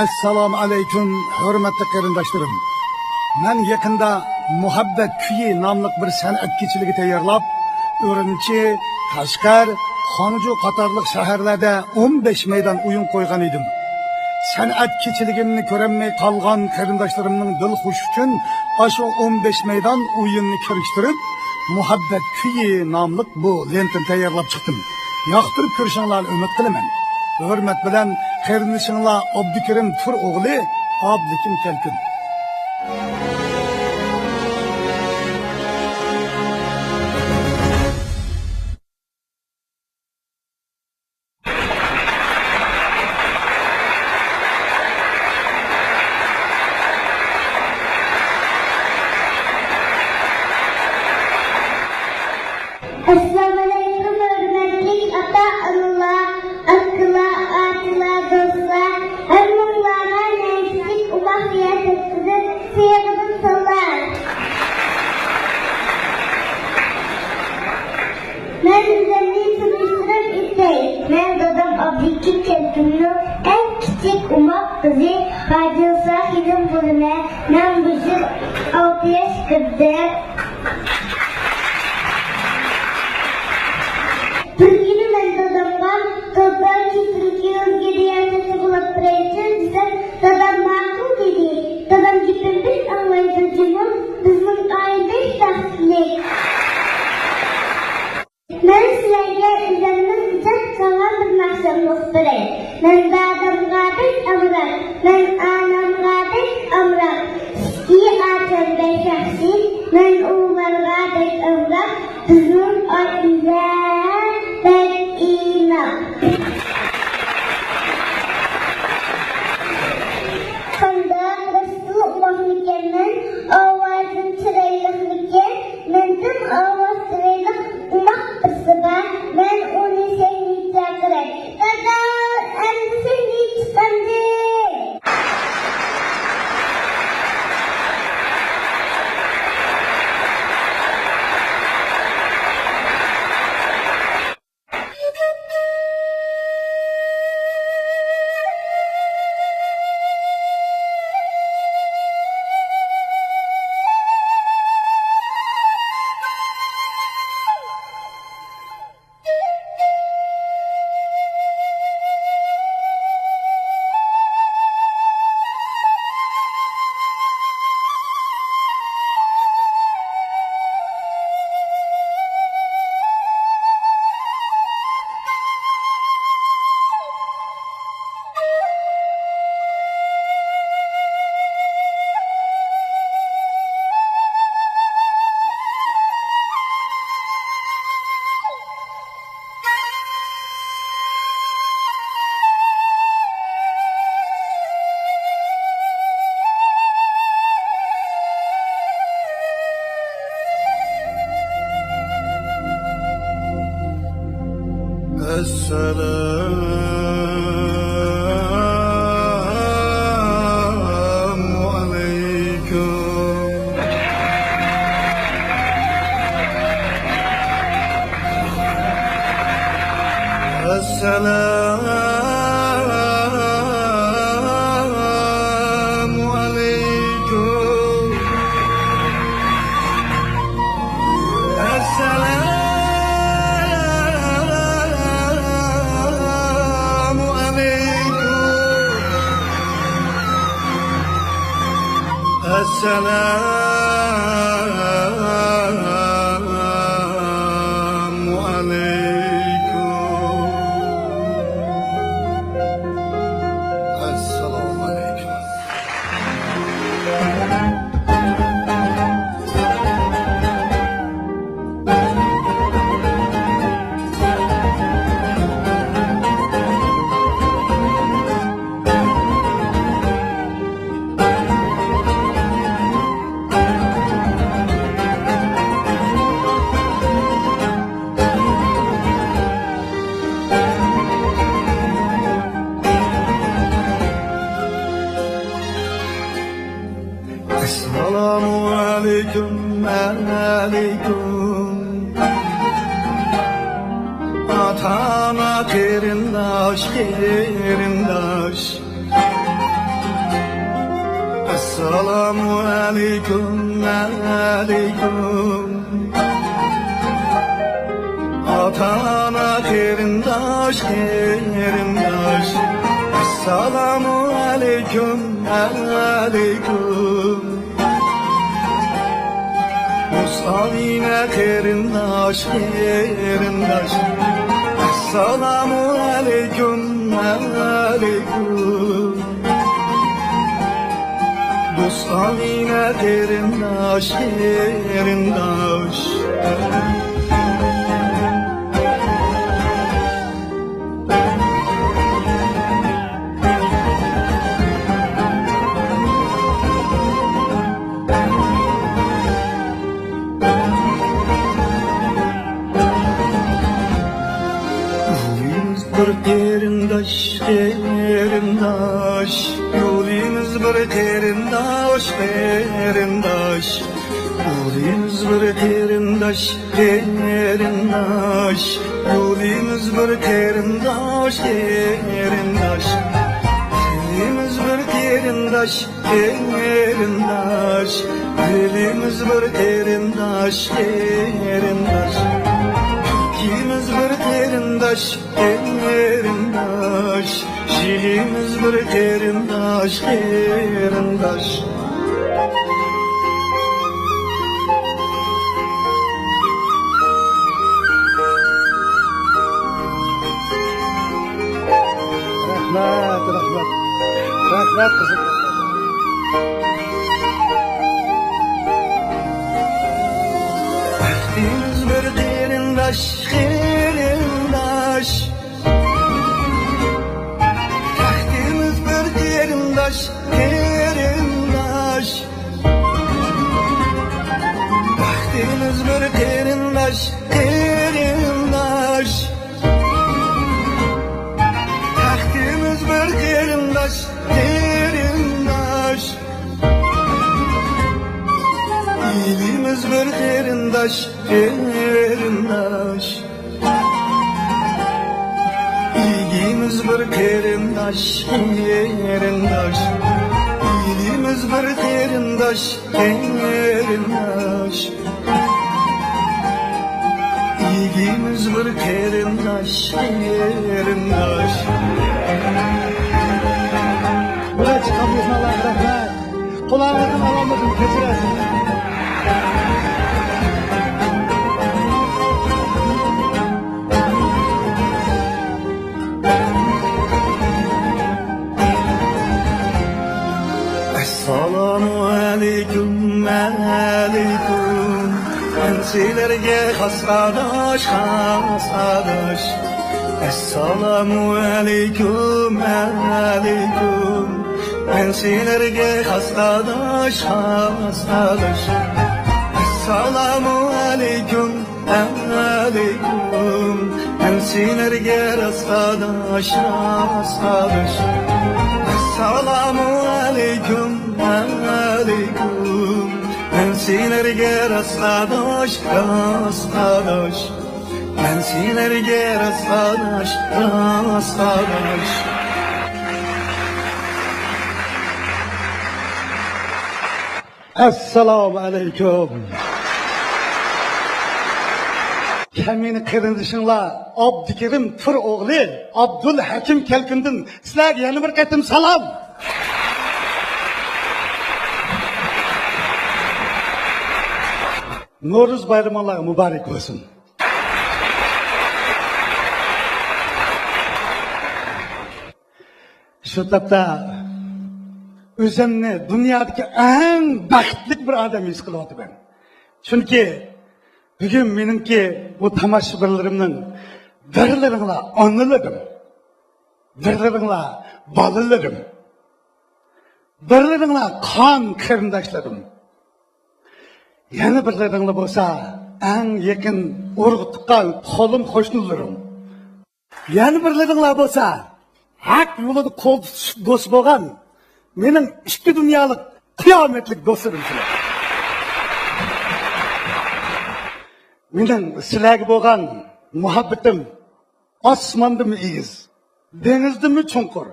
Assalomu alaykum, hurmatli qarindoshlarım. Men yaqinda Muhabbet kuyi nomli bir san'at kechiligi tayyorlab, Urumchi, Qashqar, Xonju qatorliq shaharlarda 15 maydon o'yin qo'ygan edim. San'at kechiligimni ko'rolmay qolgan qarindoshlarimning dil xush uchun o'sha 15 maydon o'yinni kirishtirib, Muhabbet kuyi nomli bu lentani tayyorlab chiqdim. Yoqtirib ko'rishinglarni umid qilaman. Hurmat bilan qarindoshinglar Abdukarim Tur o'g'li Abdukim Kalkun. Assalamualaikum hürmetli ata-analar, akıllar, atılar, dostlar, hanımlara neslik ubahiyet ettirir, sevgilim sallar. Ben üzerine tanıştırıp isteyim. Ben dadam Abdülkim Kelkün'ün en küçük umak kızı, Hacı Sahid'in bölüme, ben bu yıl 6 yaş kırdım. Bugün ben dadamga toplar kesinlikle özgür yerine bulup bırakacağım desem dadam makul dedi. Dadam gibi bir anlayıcımın bizim aile şahsiyet. Ben sizlerge üzerine sıcak kalan bir maksamlık vereyim. Ben dadamga pek amrak, ben anamga pek amrak. İyi açan ben şahsi, ben umarga pek amrak. Bizim aile pek inak. Kanda Resul Mahmud'un avazın çıraylıklıken, mendim avaz çıraylık umak kısıba, ben onu seni çakırayım. Dada, en seni çıkandı. Assalamu alaikum. Assalamu alaikum. Assalamu alaikum. Assalamu alaikum. Assalamu alaikum. Assalamu alaikum, alaikum. Atana kerindaş, kerindaş. Assalamu alaikum, alaikum. Atana kerindaş, kerindaş. Assalamu alaikum, alaikum. Musavine kerindaş, kerindaş. Assalamu alaikum, alaikum. Musavine kerindaş, kerindaş. Bir terindaş, terindaş. Yolumuz bir terindaş, terindaş. Yolumuz bir terindaş, terindaş. Yolumuz bir terindaş, terindaş. Yolumuz bir terindaş, terindaş. Yolumuz bir terindaş, terindaş. İkimiz bir terindaş, terindaş. Şilimiz bir terindaş, terindaş. Rahmet, rahmet. Rahmet kızım. İkimiz bir terindaş, terindaş. İkimiz bir terindaş, terindaş. İkimiz bir terindaş, terindaş. İkimiz bir terindaş, terindaş. İlimiz bir terindaş, terindaş. İlgimiz bir terindaş, terindaş. İlimiz bir terindaş, terindaş. İlgimiz bir terindaş, terindaş. Buraya çıkamıyorsun Allah rahmet. Kulağınızın alamadım, kesilirsin. Assalamu alaikum, alaikum. Ben sizlerge hasadaş, hasadaş. Assalamu alaikum, alaikum. Ben sizlerge hasadaş, hasadaş. Assalamu alaikum, alaikum. Ben sizlerge hasadaş, hasadaş. Assalamu alaikum, alaikum. Ben sizlerge rastlaş, rastlaş. Ben sizlerge rastlaş, rastlaş. Assalamu aleyküm. Kemini kırındışınla Abdikerim Tır oğlu Abdül Hakim Kelkindin sizlerge yana bir qaytim salam. Noruz bayramlar mübarek olsun. Şu tapda özümni dünyadaki en baxtli bir adam his qilyapti ben. Çünkü bugün menimki bu tomoshabinlarimning birlaringlar onalarim, birlaringlar bolalarim, birlaringlar qon qarindoshlarim. Yana birlaringlar bo'lsa eng yaqin urug' tuqqan qo'lim qo'shnilarim. Yana birlaringlar bo'lsa haq yo'lida qo'l tutish do'st bo'lgan mening ikki dunyolik qiyomatlik do'stlarim sizlar. Mening sizlarga bo'lgan muhabbatim osmondami egiz, dengizdami chunqur.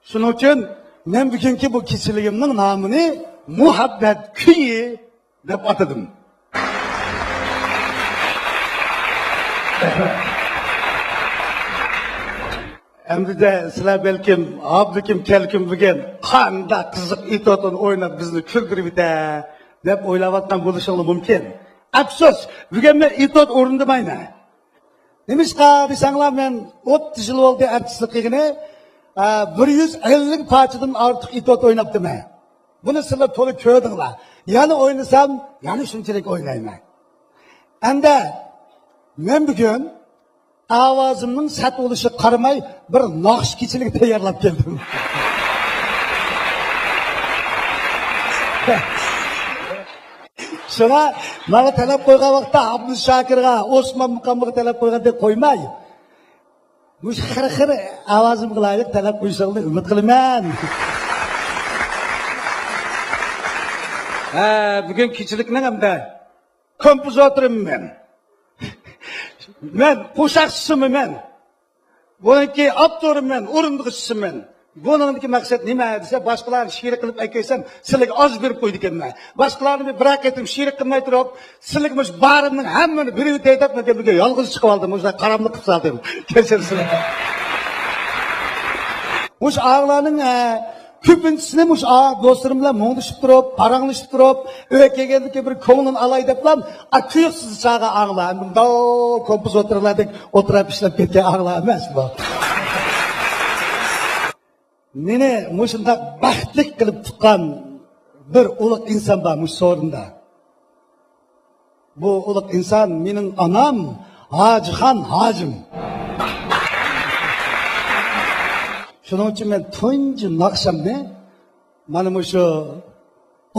Shuning uchun Men bugünkü bu kişiliğimnin namını muhabbet köyü dep atadım. Endi de sizler belkim, abdikim kelkim bugün kanda kızık it otun oynap bizni küldürüp ite dep oylavattan buluşalı mümkün. Afsus, bugün ben it ot orundamayna. Nemişka desanglar men 30 yıl oldu artistlik egine 150 parçadan artık it ot oynaptım. Bunu sizler tolu köydünglar. Yani oynasam, yani şunçalık oynayman. Endi men bugün avazımның sat oluşu qaramay bir naqsh kechilik tayyorlab keldim. Şuna mana talab qo'ygan vaqtda Abdul Shakirga, Osmon Muqamga talab qo'yganda qo'ymay. Mush xir ovozimga loyiq talab qo'yishingni umid qilaman. Bugun kechilikning hamda kompozitorman. Men qo'shiqchisiman. Buniki avtorman, o'rindiqchisiman. Buningdagi maqsad nima desa, boshqalarni she'r qilib aytsam, sizlarga oz berib qo'ydi ekanman. Boshqalarni bir aytib she'r qilmay turib, sizlarga mush barimning hammani birib aytibman deb bugun yolg'iz chiqib oldim. O'sha qaramlik qilib soldim. Kechirsizlar. Mush ağlarning ko'pinchisini mush do'stlarim bilan mo'ngdishib turib, paranglashib turib, uyga kelganda bir ko'nglim alay deblam, kuyuqsiz chaga ağlar. Bunda kompozitorlardek o'tirib ishlab ketgan ağlar emas bu. Meni mushunda baxtli qilib tuqqan bir ulug' inson bor mush so'rinda. Bu ulug' inson mening onam Hojixon hojim. Şunun için ben tuncu naqshamni mana shu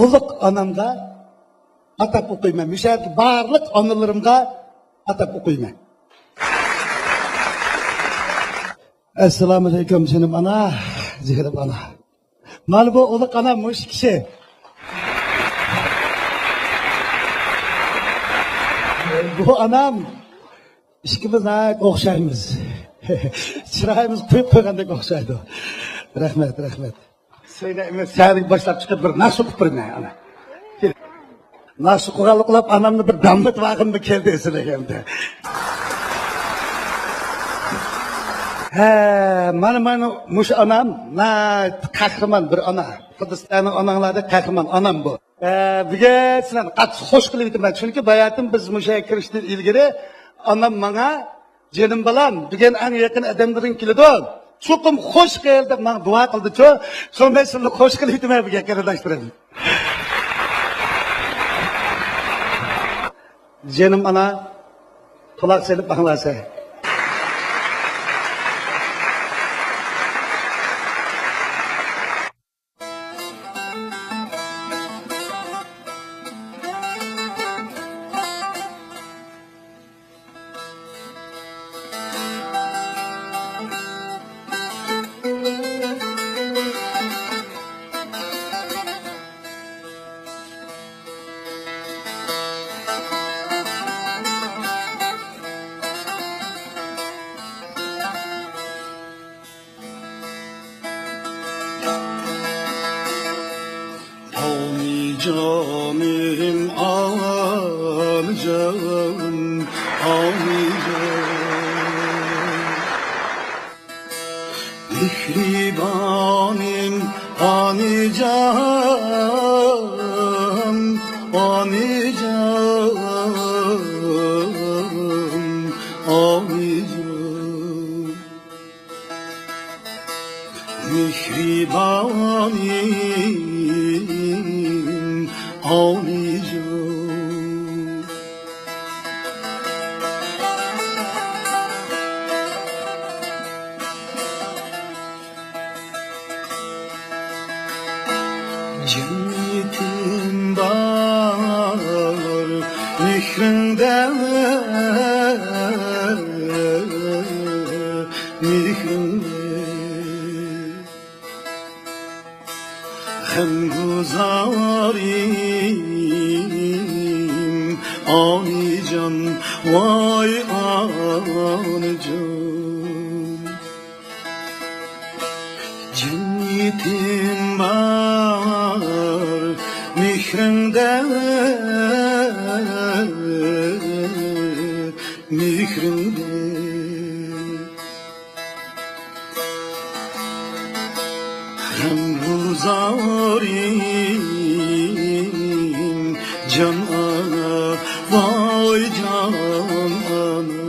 ulug' onamga atab o'qiyman. Mishalki barliq onalarimga atab o'qiyman. Assalomu alaykum jinim ana, jinim ana. Mana bu ulug' onam mush kishi. Bu onam ikkimiz o'xshaymiz. Çırağımız koyup koygandek o'xshaydi. Rahmet, rahmet. Söyleyeyim, seni başlap çıkıp bir nasıl kupurma ana. Nasıl kurallıklap anamda bir damlık vakımda keldi esilegimde. Mana muş anam, kahraman bir ana. Kıbrıs'tanın ananlarda kahraman anam bu. Bugün sizden katı hoş kılıp ben. Çünkü bayatım biz muşaya kirişten ilgili anam bana Canım balam, bugün en yakın adamların kilidi. Çokum hoş geldi, bana dua kıldı çoğu. Sonra ben sizinle hoş kılıp ben bir arkadaşlarım. Canım ana, kulak selip bakılası. Canım alacağım, alacağım. Mihribanim anacağım, anacağım, anacağım. Mihribanim ağlayacağım. Cennetim var mihrinde, mihrinde. Hem guzarim anican, vay anican. Cennet ümitim var mihrinde, mihrinde. Hem zarim can ana, vay can ana.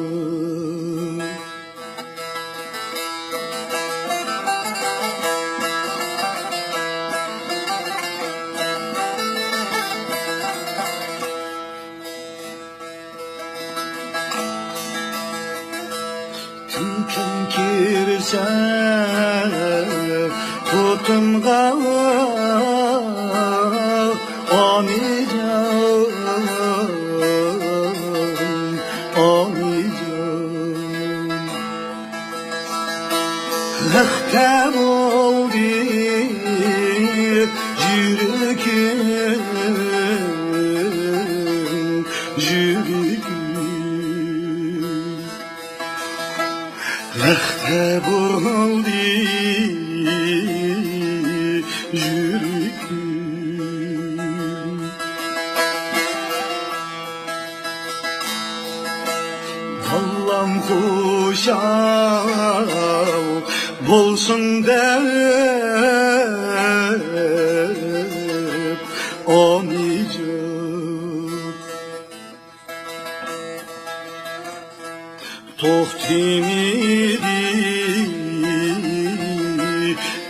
Kim kirse tutumga anlayacağım Mehtap oldu jürgüm mehtap oldu jürgüm. Allah'ım kuşav bolsun dep anlayacak tohtimidi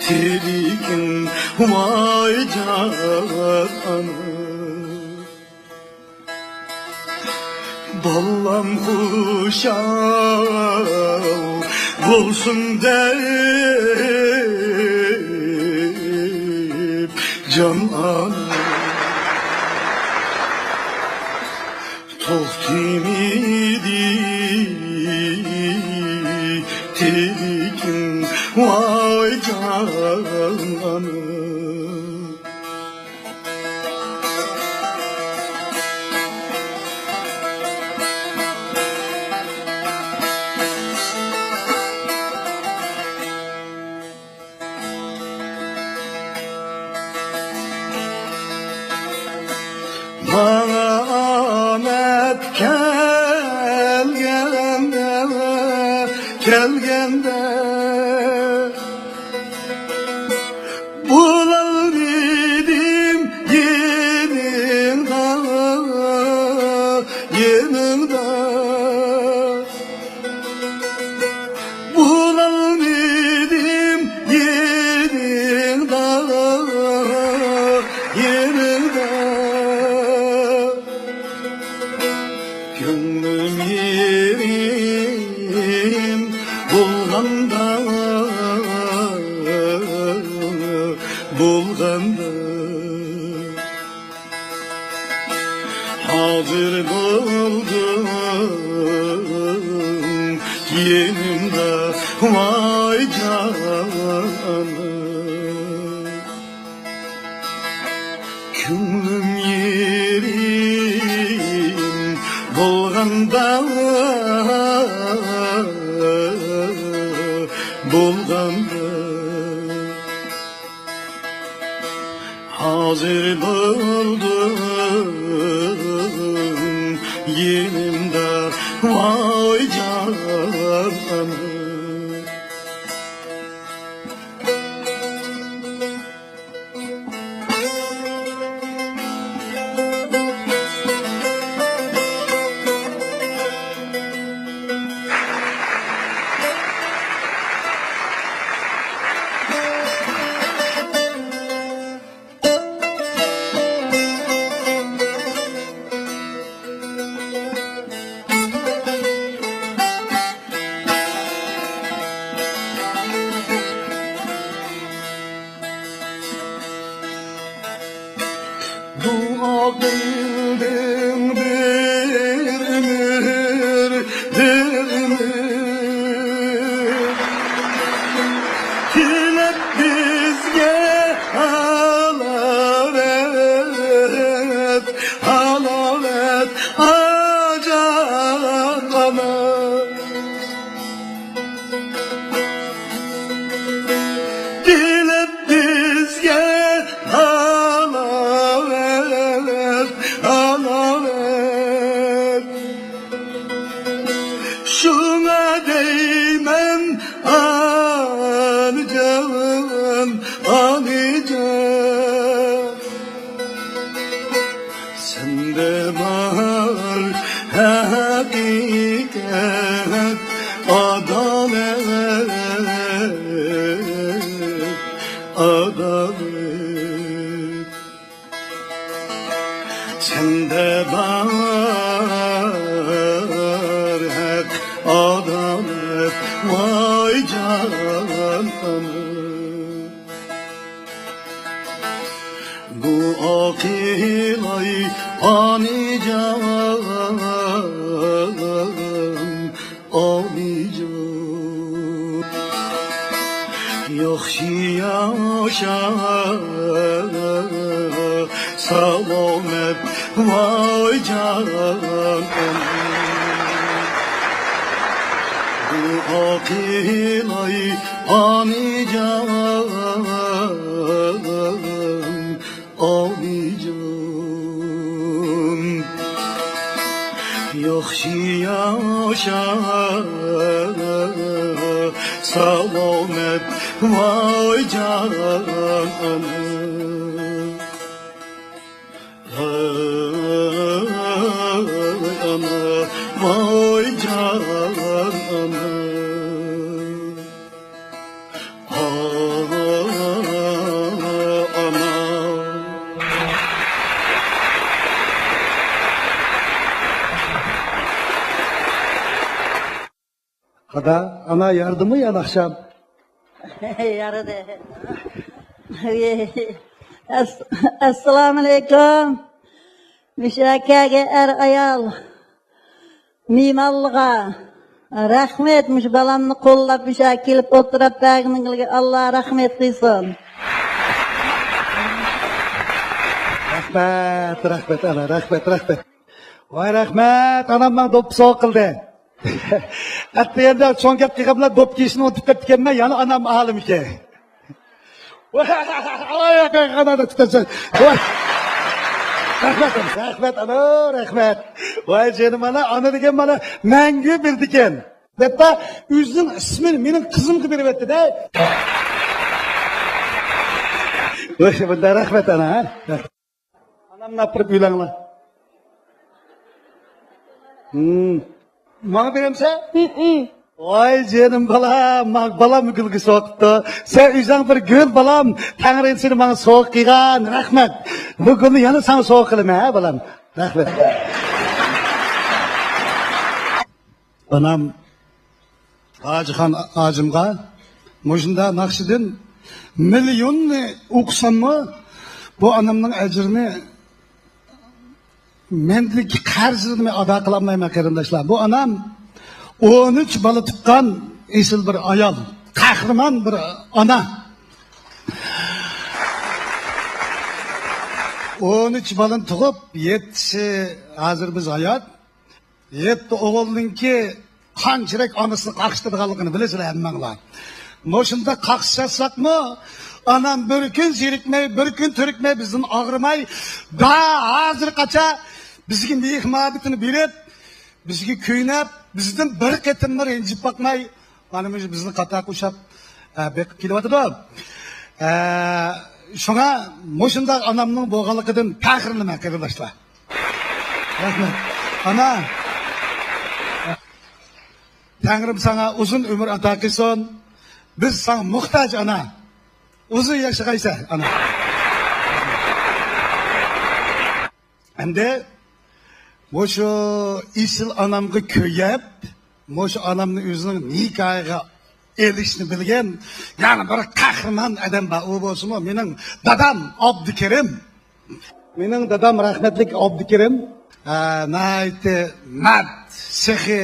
tirikin vay can. Ballam kuşav bolsun deyip can ana tohtimidi tirikin vay can ana. Bana amet kelgende bular idim yeninde bular idim yeninde. Gönlüm yerim bulganda hazır buldum yenimde vay canım. Gönlüm yerim bulganda hazır buldum yenimde vay canım. adalet sende var hak adalet vay canım bu akilay anican anican yaxşı yaşa selamet vay canım bu akilay anican anican yaxşı yaşa selamet vay canım ana vay canım ana Kada ana yardımı yan akşam. Yaradı. Assalamu alaikum. Müşakkaga ayal. Mimallığa. Rahmet müş balamni qo'llab müşak kelib o'tirib bag'ningiga Allah rahmet qilsin. Rahmet ana, rahmet. Vay rahmet, anamdan dop soğuk kıldı. Hatta yerden son gap kıyımla dop kişini oturup ketkenme, yani anam ağlım ki. Vay ana da tutarsın. Rahmet ana, rahmet. Vay canım ana degen bana mengü bildiken. Hatta yüzün ismini benim kızım gibi verdi de. Vay bunda rahmet ana. Anam ne yapıp uylanla? Bana verimse? Vay canım balam gülgü soğuktu. Sen yüzden bir gül balam. Tanrı'nın seni bana soğuk kıygan. Rahmet. Bu gülü yanı sana soğuk kılım ha balam. Rahmet. Anam Hacıhan ağacımga Muşunda Nakşidin milyon okusam mı bu anamın ecrini mendlik qarzini ado qilolmayman qarindoshlar. Bu anam 13 bola tuqqan esil bir ayol, qahramon bir ona. 13 bolani tug'ib, 7si hozir biz hayot. 7 o'g'ilninki qanchalik onasini qaqishtirganligini bilasizlar hammanglar. Moshunda qaqishsakmi, anam bir kun zerikmay, bir kun turikmay, bizdan og'rimay, da hozirgacha bizga mehmonatini berib, bizga kuynab, bizdan bir qatimni ranjib boqmay, mana bizni qator qo'shib beqib kelyapti. Shunga moshunda onamning bo'lganligidan faxrlanaman qarindoshlar. Rahmat. Ana Tangrim sana uzun ömür ato qilsin. Biz sana muhtoj ana. Uzun yashag'aysan ana. Endi Moşu isil anamga ko'yib, moşu anamni o'zining nikohiga elishni bilgan, yani bir qahramon adam bor. U bo'lsa-mu, mening dadam Abdukerim. Mening dadam rahmatlik Abdukerim, nayte mard, sehi,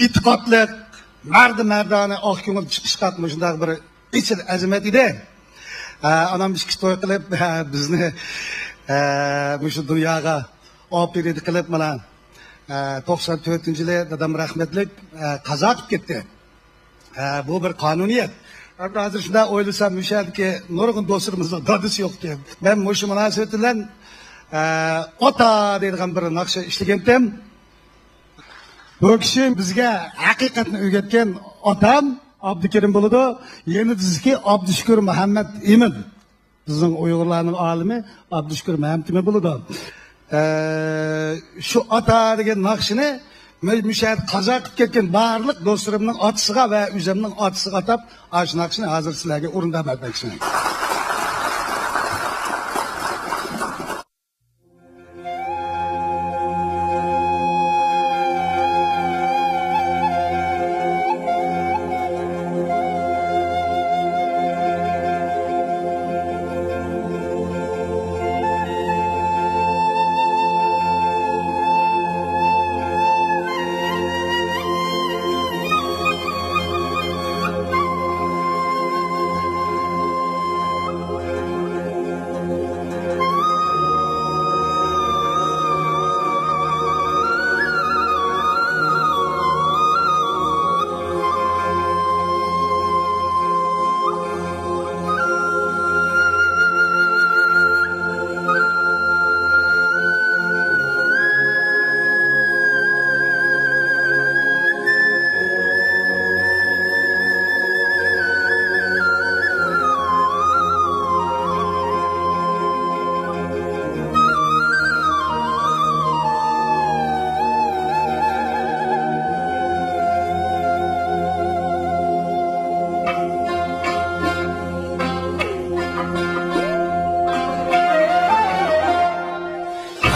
itiqodli, mardana oq ko'ngil chiqishqat shunday bir ichil azamat edi. Anam ishki to'y qilib bizni shu dunyoga olib berdi qilib mana 94-yili dadam rahmatlik qazo qilib ketdi. Bu bir qonuniyat. Hozir shunday o'ylasam o'shadiki nurg'un do'stlarimizning dadisi yo'q ekan. Men shu munosabat bilan ota deydigan bir naqsha ishlagan edim. Bu kishi bizga haqiqatni o'rgatgan otam Abdukerim bo'ladi. Yeni diziki Abdushukur Muhammad Emin. Bizning Uyg'urlarning olimi Abdushukur Muhammad Emin bo'ladi. Şu ata degan naqshini müşahid qazo qilib ketgan barliq do'stlarimning otisiga va o'zimning otisiga atab ashnaqishni hozir sizlarga o'rindab bermoqchiman.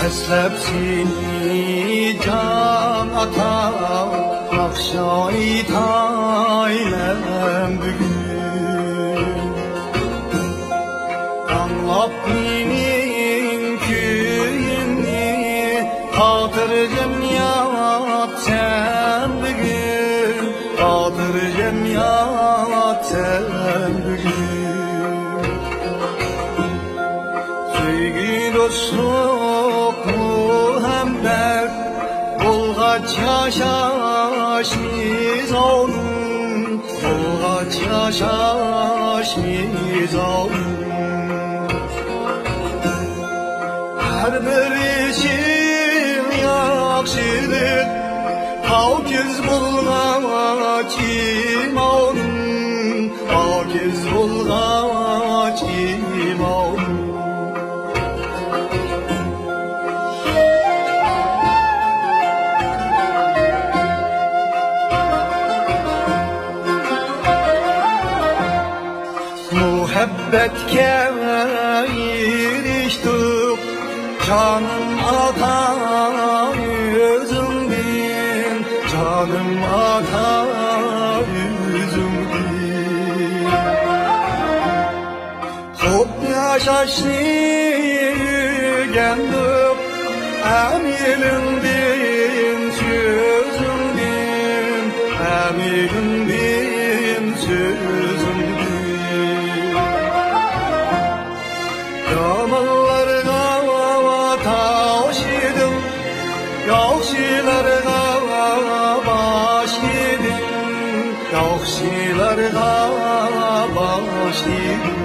Eslep seni can atar, akşayı taylem bugün. Anlap menin köyümni, hatırcım yat sen bugün, hatırcım yat sen bugün. Sevgi dostluk muhabbet, bulgaç yaşaşmiz onun, bulgaç yaşaşmiz onun. Her bir için yakşılık, pakiz bulgaç imanın, pakiz bulgaç imanın. Muhabbetke eriştik, canım ata yüzümdin, canım ata yüzümdin. Çok yaşaşlı yügendik, emilindin sözümdin, emilindin sözümdin. Yamanlarga taşıdım, yakşılarga baş yedim, yakşılarga baş yedim.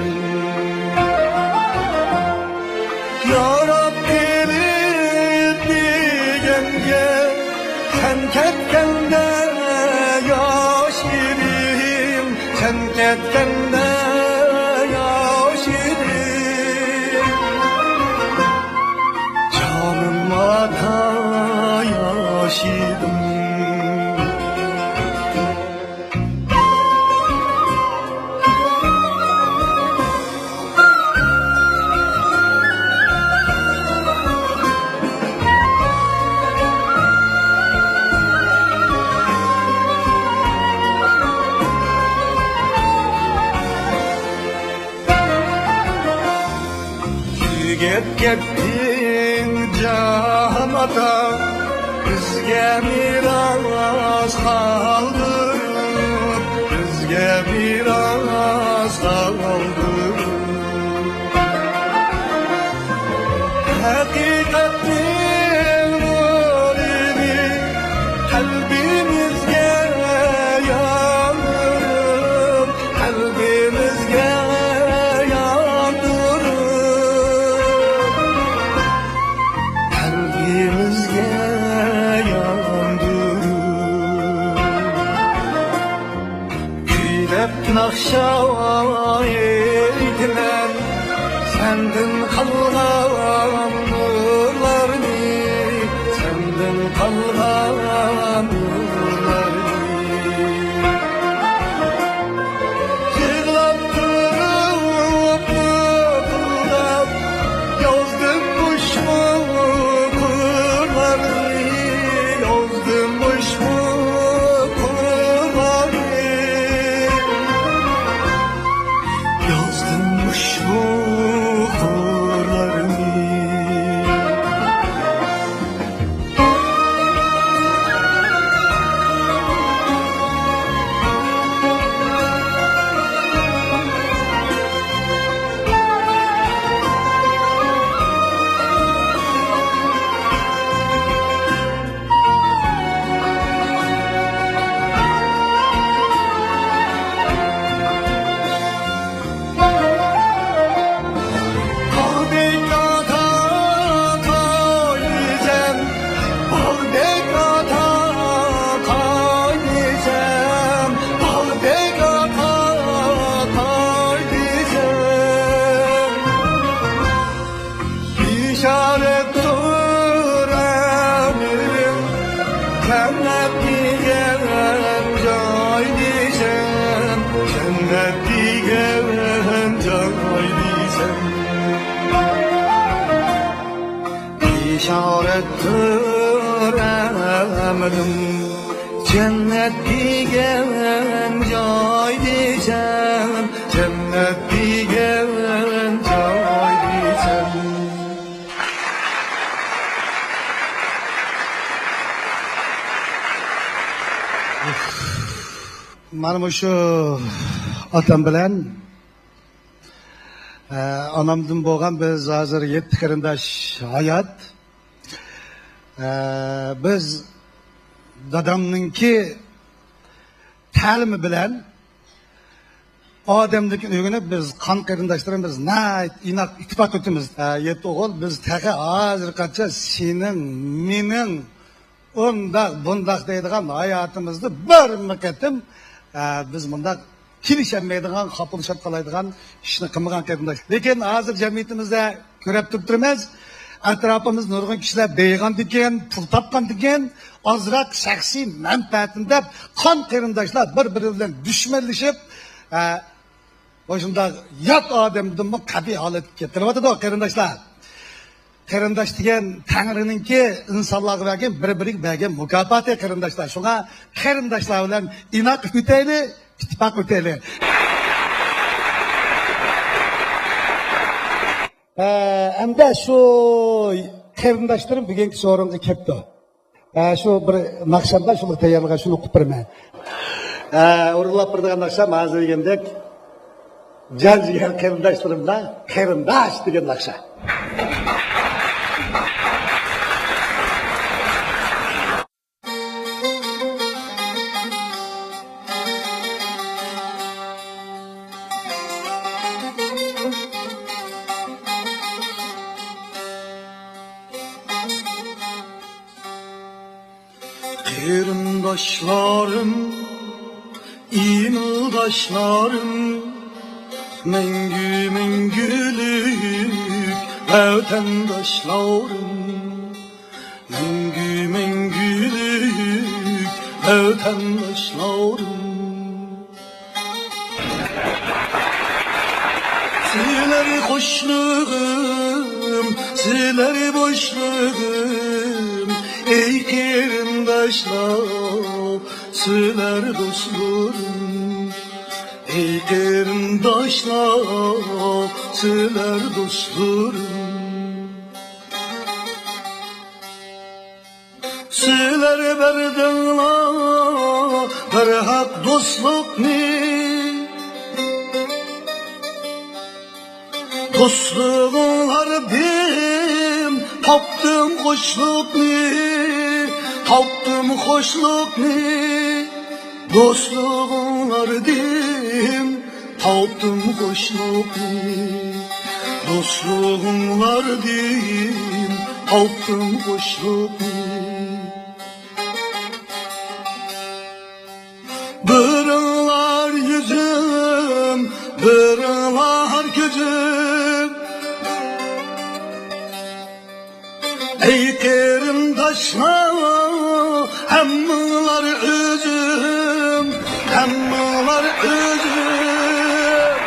Ya Rabbi diyenge, sen ketkende yaş yedim, sen ketkende yaş yedim. Canım ata yaşadım. Gittin can ata, bizge miras kaldırıp, bizge miras kaldırıp. Hakikatin nurunu kalbimizge yandırıp, kalbimizge Nakşa eytilen senden kalgan nurlarını, senden kalgan cennet digen joy diysen işaret göremedim cennet digen joy diysen cennet digen joy diysen Mana şu atam bilan anamdan bo'lgan biz hozir 7 qarindosh hayot. Biz dadamninki ta'limi bilan odamlikni o'rganib biz qon qarindoshlarimiz inoq ittifoq o'timiz. 7 o'g'il biz taqa hozirgacha sening mening undaq bundaq deydigan hayotimizni bir maqatim biz bundaq kelisholmaydigan qopilishib qoladigan ishni qilmagan qarindosh. Lekin hozir jamiyatimizda ko'rib turibmiz. Atrofimiz nurg'un kishilar deygan ekan, pul topgan ekan, ozroq shaxsiy manfaatim deb qon qarindoshlar bir-biri bilan dushmanlashib, o'shunda yot odamni qat'iy holatga keltiryapti qarindoshlar. Qarindosh degan Tangrininki insonlarga bergan bir-biriga bergan mukofoti qarindoshlar. Shunga qarindoshlar bilan inoq o'taylik, ittifoq o'taylik. Endi shu qarindoshlarim bugungi so'ringa kelibdi. Shu bir naqshamda shuni tayyorlagan, shuni o'qib beraman. O'rlab turgan naqsham hozir degandek janjigan qarindoshlarimda qarindosh degan naqsha. Qarindoshlarım, imildaşlarım, mengülük vatandaşlarım, mengülük vatandaşlarım. Sizleri hoşluğum, sizleri boşluğum, ey qarindoshlar, sizlar do'stlarim. Ey qarindoshlar, sizlar do'stlarim. Sizlar berdinglar bir haq do'stlikni, dostluğunlar ben taptım hoşlukni, taptım hoşlukni. Dostluğunlar dem taptım hoşlukni, dostluğunlar dem taptım hoşlukni. Bırınlar yüzüm, bırınlar gözüm, ey qarindoshlar, hammalar o'zim, hammalar o'zim.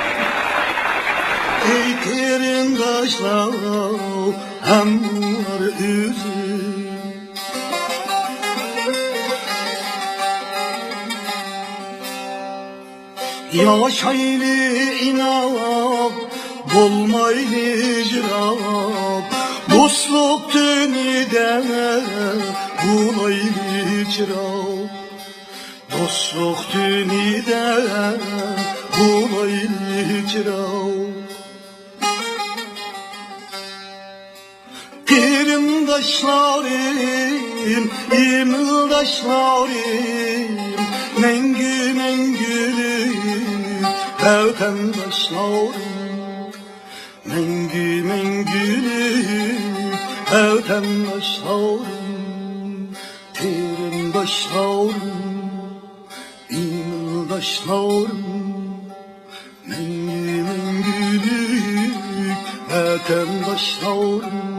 Ey qarindoshlar, hammalar o'zim. Yaşaylı inat, bulmaylı icraat, dostluk tünüde bulaylı icraat, dostluk tünüde bulaylı icraat. Qarindoshlarım, imildaşlarım, mengülük vatandaşlarım, mengülük vatandaşlarım. Qarindoshlarım, imildaşlarım, mengülük vatandaşlarım.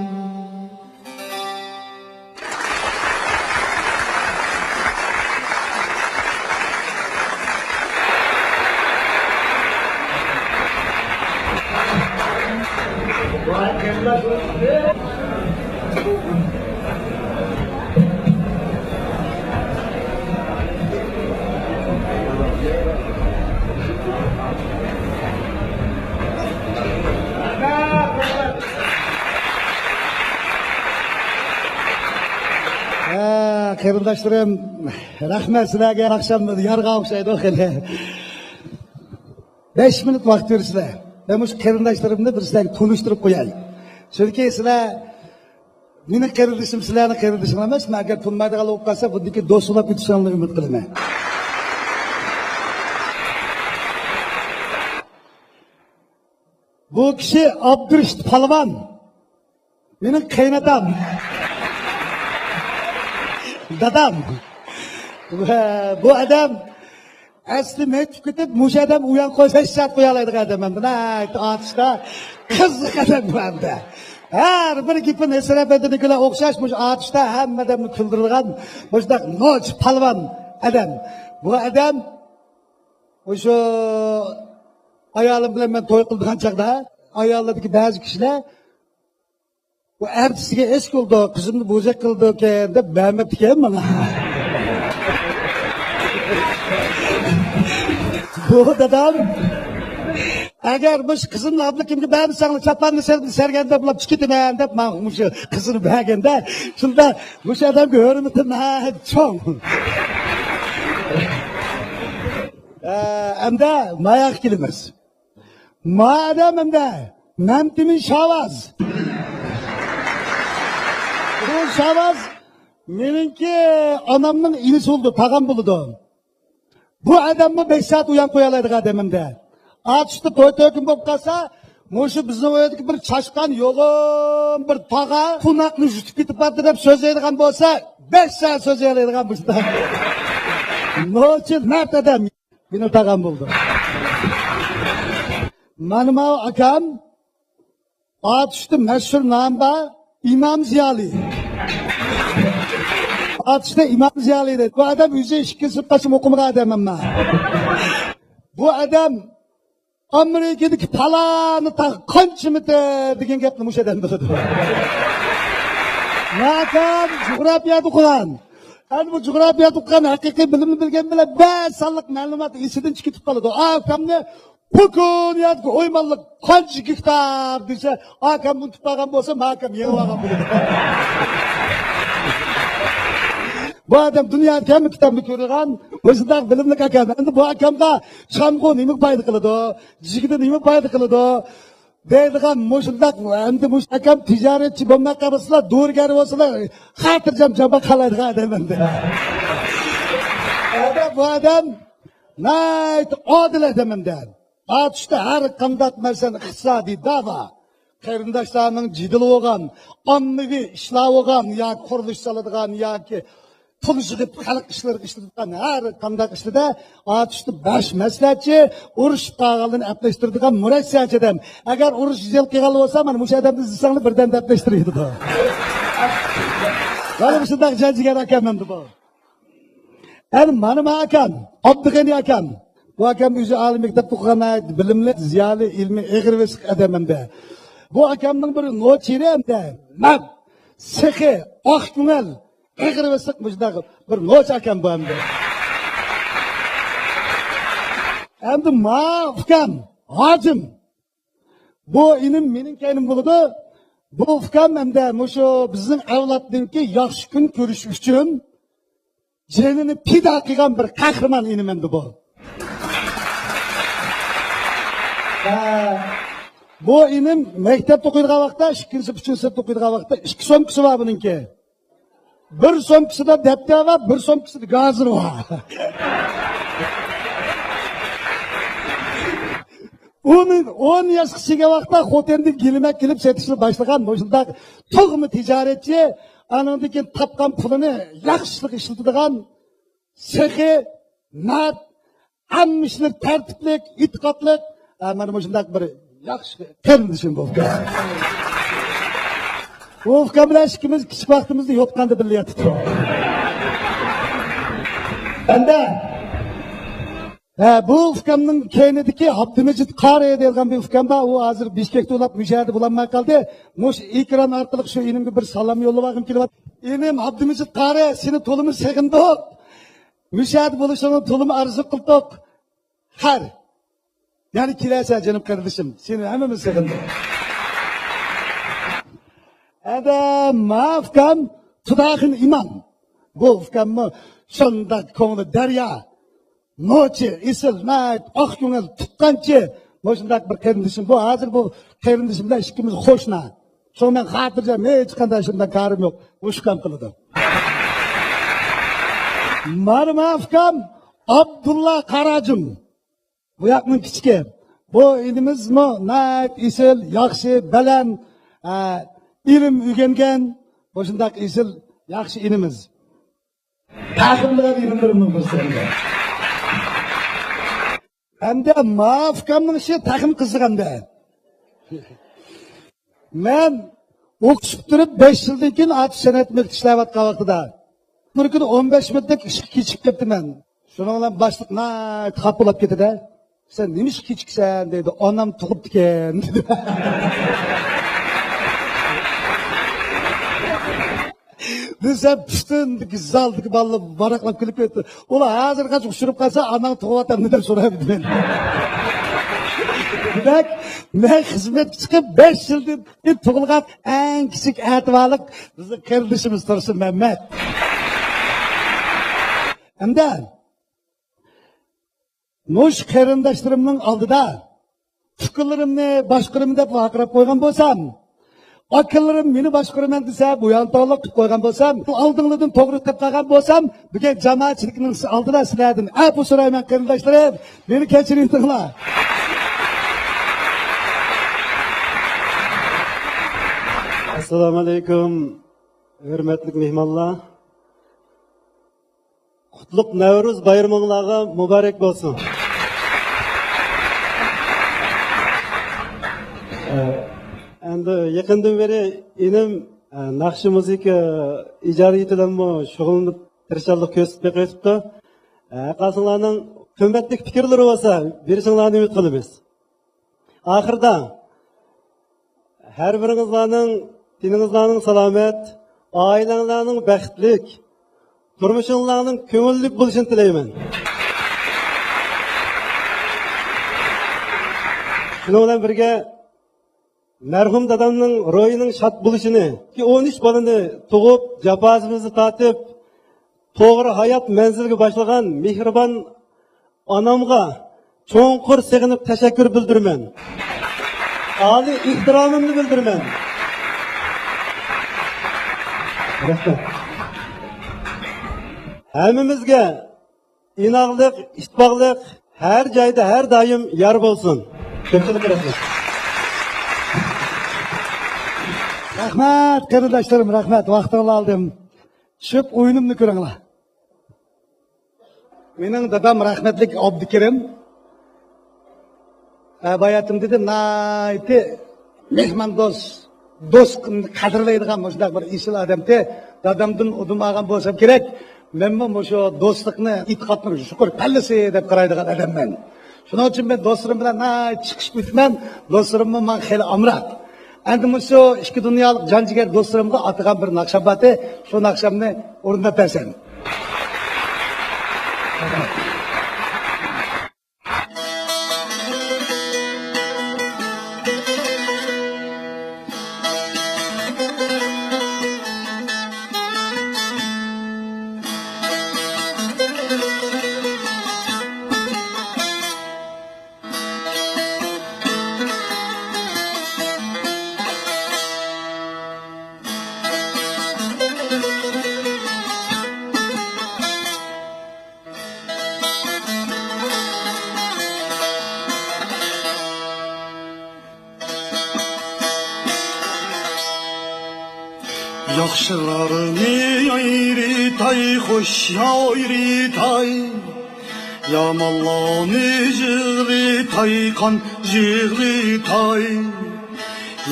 Qarindoshlarım, rahmat sizlarga. Akşam yarg'a o'xshaydi xeli. 5 minut vaqt bersizlar. Ben bu qarindoshlarimni bir sizlarga tanishtirib qo'yay. Chunki sizlar meni qarindoshim, sizlarni qarindoshim emas. Men agar tanmaydigan bo'lib qolsa, bundagi do'stlab ketishimni umid qilaman. Bu kishi Abdurishit Palvon. Mening qaynatam. Dadam. Bu adam asli metib ketib, mush adam u yoq qo'ysa shat qo'ya oladigan adam. Buni aytishda qiziq adam bu hamda. Har bir gapini esirab aytadiganlar o'xshash, mush atishda hamma odamni kuldirgan, mushda Noch Palvon adam. Bu adam o'sha ayolim bilan men to'y qilgan chaqda, ayollardagi ba'zi kishilar bu ertasiga esh qildi, qizimni bo'zak qildi ekan deb be'mabdi ekan mana. Bu dadam agar biz qizimni ablikimga ba'zi sangli chapanni serganda bo'lib chiqitaman deb men o'sha qizini berganda, shunda o'sha odamga hurmatim cho'ng. Hamda mayoq kelimiz. Madam hamda Namtimin Shavaz. Bu Shavaz meningki onamning inisi bo'ldi, tag'am bo'ldi. Bu odamni 5 soat uyan qo'ya oladigan odamimda. Atishda to'y-to'kin bo'lib qolsa, Mo'shu bizni o'yadagi bir chashqan yo'g'im bir tog'a qunaqni yutib ketib qoldi deb so'zlaydigan bo'lsa, 5 soat so'zlaydigan bo'lsa. No'chil mart odam meni tog'am bo'ldi. Mana akam atishda mashhur nomda İmam Ziyali. Atışta İmam Ziyali dedi. Bu adam yüzü işki sırtlaşım okumadan adam ama. Bu adam Amerika'daki palanı kançımıdı degen gapni mush adam biladi. Nakam coğrafiyada o'qigan. Ana bu coğrafiyada o'qigan haqiqiy bilimni bilgan bilan 5 sonliq ma'lumot esidan chiqib qoladi. Akamni bugün yadki oymanlık kaç gektar dese, akam bunu tutmagan bolsa, akam yeni olgan bo'ladi. Bu adam dünyada hem kitabını ko'rgan, o'zidan bilimli akam. Endi bu akamda chamqo nima foyda qiladi, jigida nima foyda qiladi deydigan mushundaq. Endi mush akam tijoratchi bo'lmay qolsalar, do'rgar bo'lsalar, xotirjam jamba qoladigan odam endi. Bu adam nayt odil odamdan. Atışda her qanday narsani iqtisodiy da'vo, qarindoshlarning jidil bo'lgan, ommaviy ishlar bo'lgan, yoki qurilish soladigan yoki pul yig'ib xalq ishlariga ishlatgan har qanday ishlarda atışda 5 maslahatchi urush qolganini aplashtiradigan murakkabchi odam. Agar urush yil qilgan bo'lsa, mana bu odamni zisangni birdan aplashtiradi. Mana bu shunday janjigar akam endi bu. Endi mana akam, Abdug'ani akam. Bu akam o'zi oliy maktabda o'qigan, bilimli, ziyoli, ilmiy, eg'ir-vesiq odam endi. Bu akamning bir nochiri endi. Mat, sehi, oq ko'ngil, eg'ir-vesiq mujdaq bir noch akam bu endi. Endi ma ukam, hojim. Bu inim mening kaynim bo'ladi. Bu ukam endi mushu bizning avlodningki yaxshi kun ko'rish uchun jenini pida qilgan bir qahramon inim endi bu. Bu inim maktabda o'qiydigan vaqtda, 2-3 sinfda o'qiydigan vaqtda 2 so'mkisi bor buningki. 1 so'mkisida daftar va 1 so'mkisida gazir bor. Onun 10 yoshga vaqtda xotinni gilmak kelib setishni boshlagan bo'shunda to'g'mi tijoratchi anandagi topgan pulini yaxshilik ishlatadigan sehi, mat, hammishlik tartiblik, e'tiqodlik mana shunday bir yaxshi qilishim bo'ldi. Bu ukam bilan ikkimiz kichik vaqtimizda yotganda birga yotdik. Endi Bu ukamning keynidiki Abdumecid Qari deyilgan bir ukam da, o hazır Bishkekda ulab müşahede bulanmay kaldı. Muş ekran orqali şu inimga bir salom yo'llabag'im kelyapti. Inim Abdumecid Qari, seni to'limi seg'indik. Müşahede bo'lishingni to'limi arzu qildik. Har. Yani kilasa canım kardeşim, seni hemimiz seg'indik. Mafkam Tudag'in iman. Bu ukamni shunda ko'ngli daryo. Nochi, isil, oq ko'ngil tutqancha, shunday bir qarindishim. Bu hozir bu qarindishim bilan ikkimiz qo'shna. Shu men xotirjam, hech qanday shunday karim yo'q. O'shqam qildim. Marmafkam Abdulla Qarajim. Bu yoqning kichki. Bu inimizmi, isil, yaxshi, baland, ilm o'rgangan, shunday isil, yaxshi inimiz. Taqimlar ilimlarimni bilsangiz. Hamda mafkamning ishi taqim qiziqanda. Men o'qishib turib 5 yildan keyin ati san'at maktabida ishlayotgan vaqtida bir kun 15 minutlik ishga kechikib ketdiman. Shuning bilan boshliq xat bo'lib ketdi-da. Sen nima ish kechiksan dedi. Onam tug'ibdi ekan dedi. Bizden püstündeki zaldaki ballı varakla kulüp etti. Ola hazır kaç uçurup kalsa anan tuğatam neden sorayım ben. Demek ben hizmet çıkıp 5 yıldır tuğulgan en küçük etibalık bizim kardeşimiz Tursun Mehmet. Hem de muş karındaşlarımın aldıda fikirlerimni başkalarımda akırıp koygan bolsam, akıllarım beni başkaraman dese, bu yantalık tutub koygan bolsam, aldığınlardan doğru tutub kalgan bolsam, bugün cemaatçilikinin aldıda silerdim. Bu sorayman karındaşlarım, beni keçirin tıkla. Assalamu alaikum, hürmetli mehmanlar. Qutluk Nevruz bayramınızga mübarek olsun. Endi yaqindan beri inim naqshi muzika ijodiy bilan shug'ullanib tirishchilik ko'rsatib qo'yibdi. Qasinglarning qimmatli fikrlari bo'lsa, berishinglarni umid qilamiz. Oxirida har biringizlarning diningizlarning salomat, oilangizlarning baxtlik, turmushingizlarning ko'ngilli bo'lishini tilayman. Shuning bilan birga merhum dadamның ro'yining shod bo'lishini, 13 bolani tug'ib, jafosimizni tatib, to'g'ri hayot manziliga boshlagan mehribon onamga cho'nqur sig'inib tashakkur bildiraman. Oliy ehtiromimni bildiraman. Rahmat. Hammamizga inoqlik, ittifoqlik har joyda, har doim yor bo'lsin. Ko'pchilik rahmat. Rahmat kardeşlerim, rahmat. Vaxtını aldım. Çıkıp oyunumunu görünler. Benim dadam rahmetlik Abdikerim. Bayatım dedi, naiti mehman dost kadırlaydıgan boşnak bir işil adamdı. Dadamdın udumağın bolsam gerek. Men şu dostlukni, itikadni şükür pallisi deb qaraydigan adam men. Shuning uchun men do'stlarim bilan chiqish bitman. Do'stlarimni men xeli amrat. Endi şu ikki dunyolik janjigar do'stlarimga atagan bir naqshabati, shu naqshamni o'rnatasan. Yaxşılarını yayritay, xoş yayritay, yamanlarını jığritay, qan jığritay.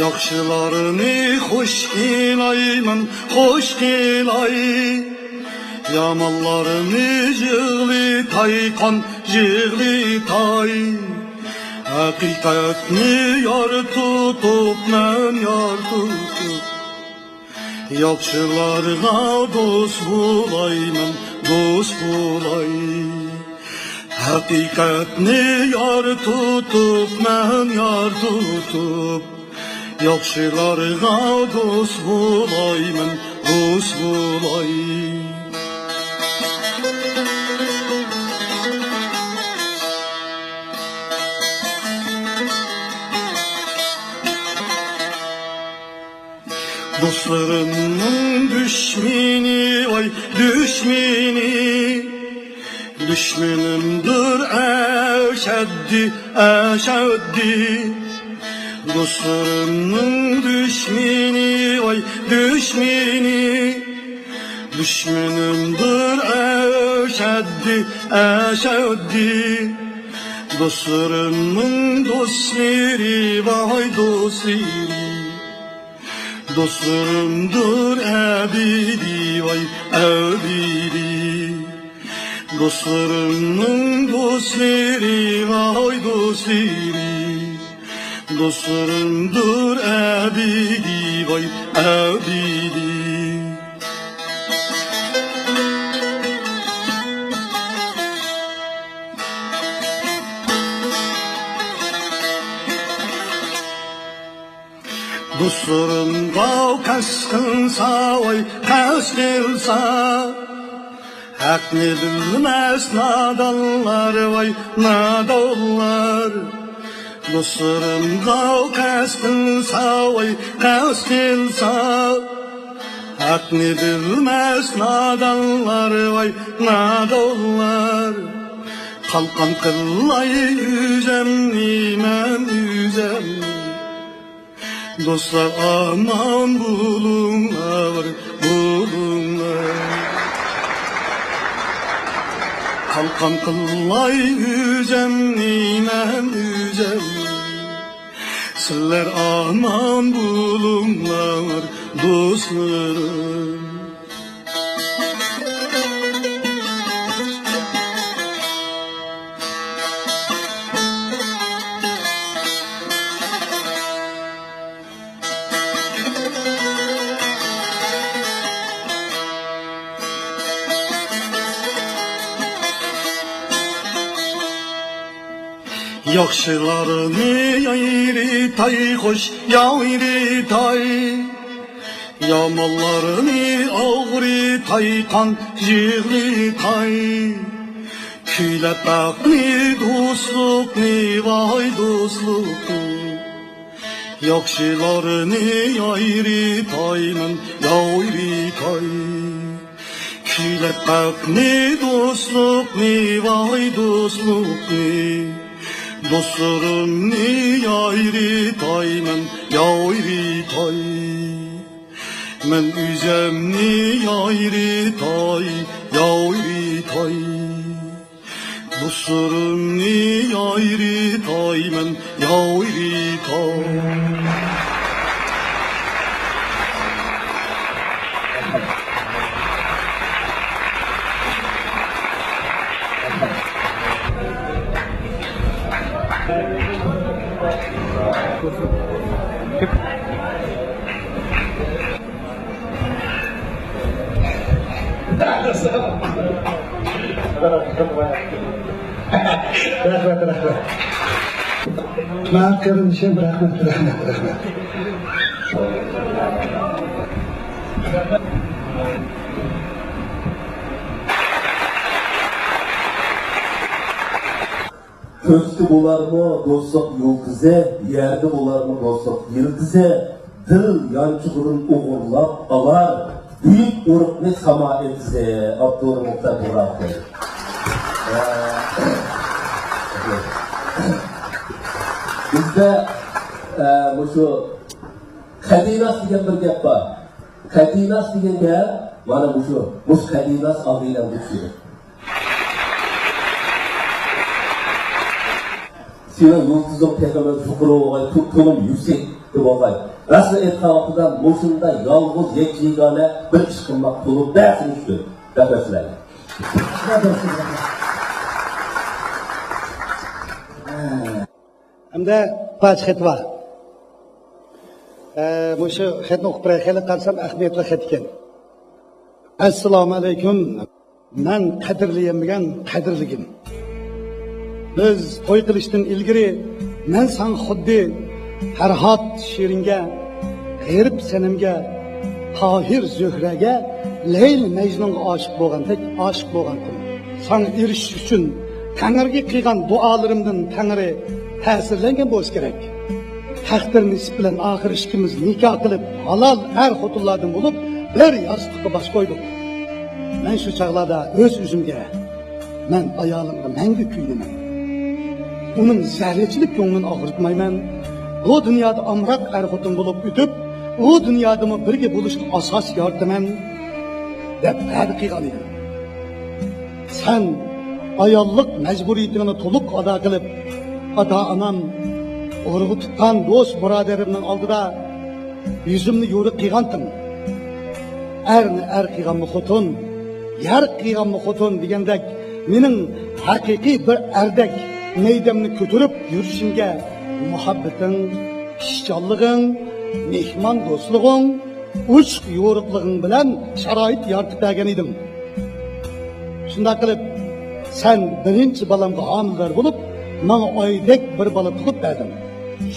Yaxşılarını xoş qilayman, xoş qilay, Yamallarını jığlı taykan jığlı tay Hakikatni yar tutup men yar tutup Yaxşılarga dost bulayman dost bulay Hakikatni yar tutup men yar tutup Yaxşılarga dost bulayman dost bulay Dostlarımın düşmeni vay düşmeni Düşmanımdır eşeddi eşeddi Dostlarımın düşmeni vay düşmeni Düşmanımdır eşeddi eşeddi Dostlarımın dostları vay dostları Dostlarımdır ebedi vay ebedi Dostlarımın dostları vay dostları Dostlarımdır ebedi vay ebedi Dostlarım gav kaskınsa vay kaskılsa Hak ne bilmez nadanlar vay nadanlar Dostlarım gav kaskınsa vay kaskılsa Hak ne bilmez nadanlar vay nadanlar Kalkan kıllay yüzemni men yüzemni Dostlar aman bulunlar, bulunlar Kalkan kıllay yüzemni men yüzemni Sizler aman bulunlar dostlarım Yaxşılarını yayri tay hoş yayri tay Yamallarını ağrı tay kan jığlı tay Küylep bakni dostlukni vay dostlukni Yaxşılarını yayri tayman yayri tay Küylep bakni dostlukni vay dostlukni Dostlarım ni ayrı tayman ayrı tay Men üzem ni ayrı tay ayrı tay Dostlarım ni ayrı tayman ayrı tay Rahmat kardeşim, rahmat. Köstü bular mı dostluk yıldızı, yerde bular mı dostluk yıldızı, dil yançıgırın uğurlap alar, büyük urukni sama etize, Abdurrahman Muhtar Burak'ı. Bizde şu Kadinas diyen bir gap var. Kadinas diyen gap, mana bu Kadinas aldığıyla düşüyor. Senin yıldızın peygamber şükürü olay, tuttuğun yüksek gibi olay. Nasıl etkalıdan, muşunda yalğız yekçigane bir çıkınmak bulup dersin üstü. Rahmet sizlerle. Hamda baş xet var. Bu şu xetni o'qib beray, xeli qarsam ahamiyatli xet ekan. Assalomu alaykum. Men qadrlaydigan qadrligim. Biz to'y qilishdan ilgari men san xuddi Farhod Shiringa, G'irib Sanamga, Tohir Zuhraga, Leyl Majnunga oshiq bo'lgandek oshiq bo'lgandim. San erishish uchun Tangriga qilgan duolarimdan Tangri ta'sirlangan bo'lish kerak. Taqdir nisb bilan oxir ishimiz nikoh qilib, halol xotinlardan bo'lib, bir yostiqqa bosh qo'ydik. Men shu chaqlarda o'z o'zimga, men ayolimga mangu kuydiman. Uning zarrachilik ko'nglini og'ritmayman. Bu dunyoda amroq xotin bo'lib o'tib, u dunyoda birga bo'lishga asos yordaman deb va'da qilgan edim. Sen ayollik majburiyatini to'liq ado qilib, ota-onam urg'u tutgan do'st birodarimning oldida yuzimni yo'riq qilgandim. Qilgan xotin, yar qilgan xotin degandek mening haqiqiy bir ardek meydamni ko'tarib yurishimga muhabbating, ishchanliging, mehmon do'stliging, ushq yo'riqliging bilan sharoit yaratib bergan edim. Shunday qilib, sen birinchi balamga homildor bo'lib, menga oydek bir bola tug'ib berding.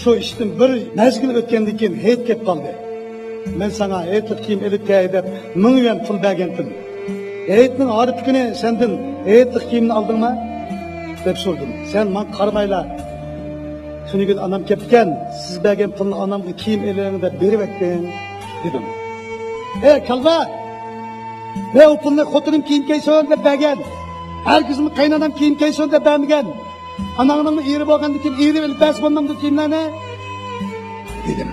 Shu ishdan bir mezgil o'tgandan keyin hayit kelib qoldi. Men sana hayitlik kiyim elib kay deb 1000 yuan pul bergandim. Hayitning orif kuni sendan hayitlik kiyimni oldingmi? deb so'radim. Sen men qaramayla. Shuni gün anam kelgan, siz bergan pulni onamga kiyim eling deb berib etding dedim. Kalva! Ne o pulni xotinim kiyim kiysin deb bergan. Herkesmi qaynonam kiyim kiysin deb bermagan. Anamning eri bo'lgandan keyin eri bilib bas bo'lmamdi kiyimlarni dedim.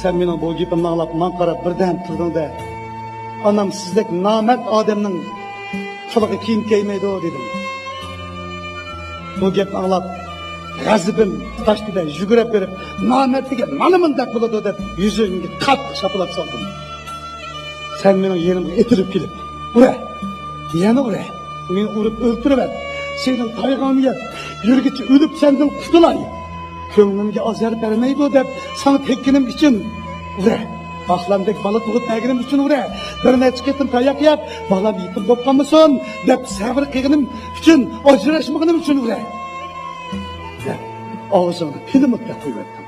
Sen mening bu gapimni anglab, men qarab birdan turdingda, onam sizdek nomard odamning puliga kiyim kiymaydi dedim. Bu gapni anglab, g'azabim tashdida yugurib berib, nomardga mana bunday bo'ladi deb yuzimga qattiq shapilab soldim. Sen mening yerimga etilib kelib, ura, yana ura, meni urib o'ltirib, sening tayg'oniga yurgichi o'lib sendan qutulay. Ko'nglimga azar bermaydi deb sana tekkinim uchun ura. Ahlamdek bola tug'ib berganim uchun ura. Bir necha ketim tayoq yeb, bolam yetim bo'lib qolmasin deb sabr qilganim uchun, ajrashmoqnim uchun ura. Og'zimni pilimga qo'yibdim.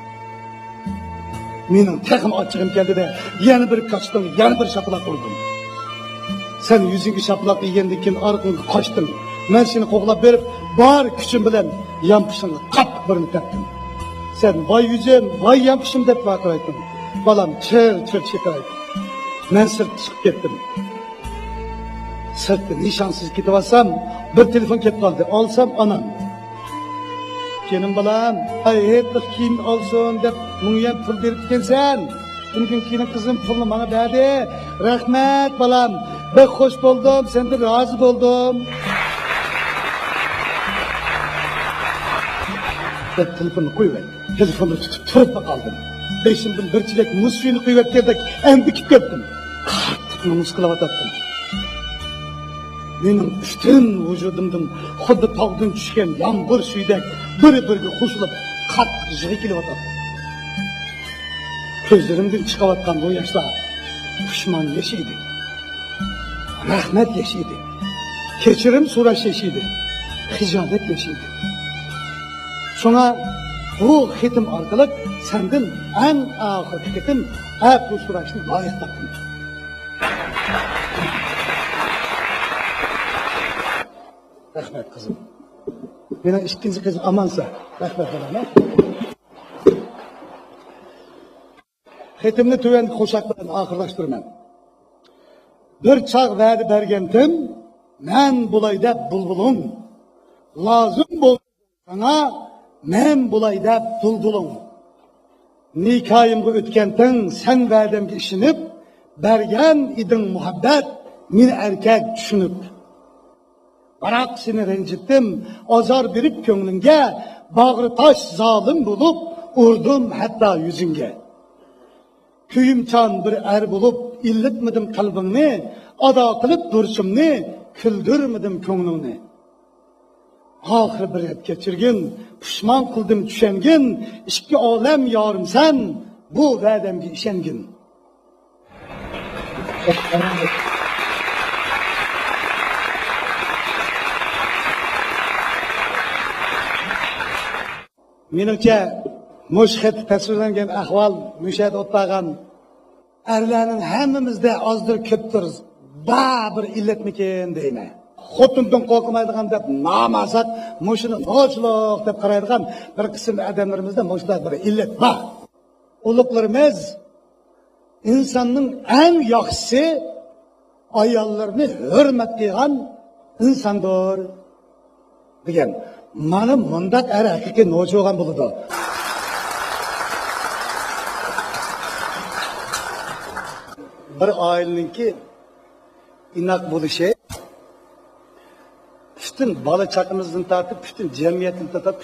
Mening taqim ochig'im keldida yana bir qochdim, yana bir shapilaq qo'ydim. Sen yuzingga shapilaq yegandan keyin orqangga qochdim. Men seni qo'g'lab berib, bor kuchim bilan yampishingni qattiq birini tepdim. Sen voy yuzim, voy yampishim deb vaqiraydim. Balam chir-chir chekiraydi. Men sirt chiqib ketdim. Sirtda nishonsiz ketib olsam, bir telefon kelib qoldi. Olsam onam. Kenim balam, hayitlik kiyim olsun deb 1000 yuan pul berib kelsen. Bugun keyin qizim pulni menga berdi. Rahmat balam. Ben hoş buldum, sen de razı buldum. Ben telefonu koyuverdim. Telefonu tutup turup kaldım. Beşimden bir çilek muz suyunu koyuverdik, emdikip kettim. Artık muz kılavat attım. Benim bütün vücudumdan xuddi tog'dan tushgan yomg'ir suyidek bir-biriga qo'shilib qattiq jig'i kelyapti. Ko'zlarimdan chiqayotgan bu yoshlar pushmon yashaydi. Rahmat yashaydi. Kechirim so'rash yashaydi. Hijolat yashaydi. Shunga bu xetim orqali sendan eng oxirgi xetim bu so'rashni loyiq topdim. Rahmat qizim. Mening ikkinchi qizim amonsa. Rahmat bilan. Xetimni tuvangi qo'shiq bilan oxirlashtiraman. Bir chaq va'da bergandim, men bo'lay deb bulbulum. Lozim bo'lsa sana men bo'lay deb bulbulum. Nikoyimga o'tgandan sen va'damga ishinib, bergan eding muhabbat, meni erkak tushunib. Biroq seni ranjitdim, azor berib ko'nglingga, bag'ri tosh zolim bo'lib, urdim hatto yuzingga. Kuyimchan bir er bo'lib, illatmadim qalbingni, ado qilib durishimni kuldirmidim ko'nglimni. Oxir bir yet kechirgin, pushmon qildim tushangin, ikki olam yorimsan, bu va'damga ishongin. Menimcha mushhid tasvirlangan ahvol mushahid o'tmagan erlarning hammamizda ozdir ko'pdir bir illatmikin deyman. Xotindan qo'rqmaydigan deb namazat mushuni nochilik deb qaraydigan bir qism odamlarimizda mushlar bir illat bor. Ulug'larimiz insonning eng yaxshisi ayollarni hurmat qilgan insondir degan. Mana mundaq haqiqiy nochi bo'lgan bo'ladi. Bir oilaningki inoq bo'lishi bütün bola chaqamizdan tortib, bütün jamiyatni tortib,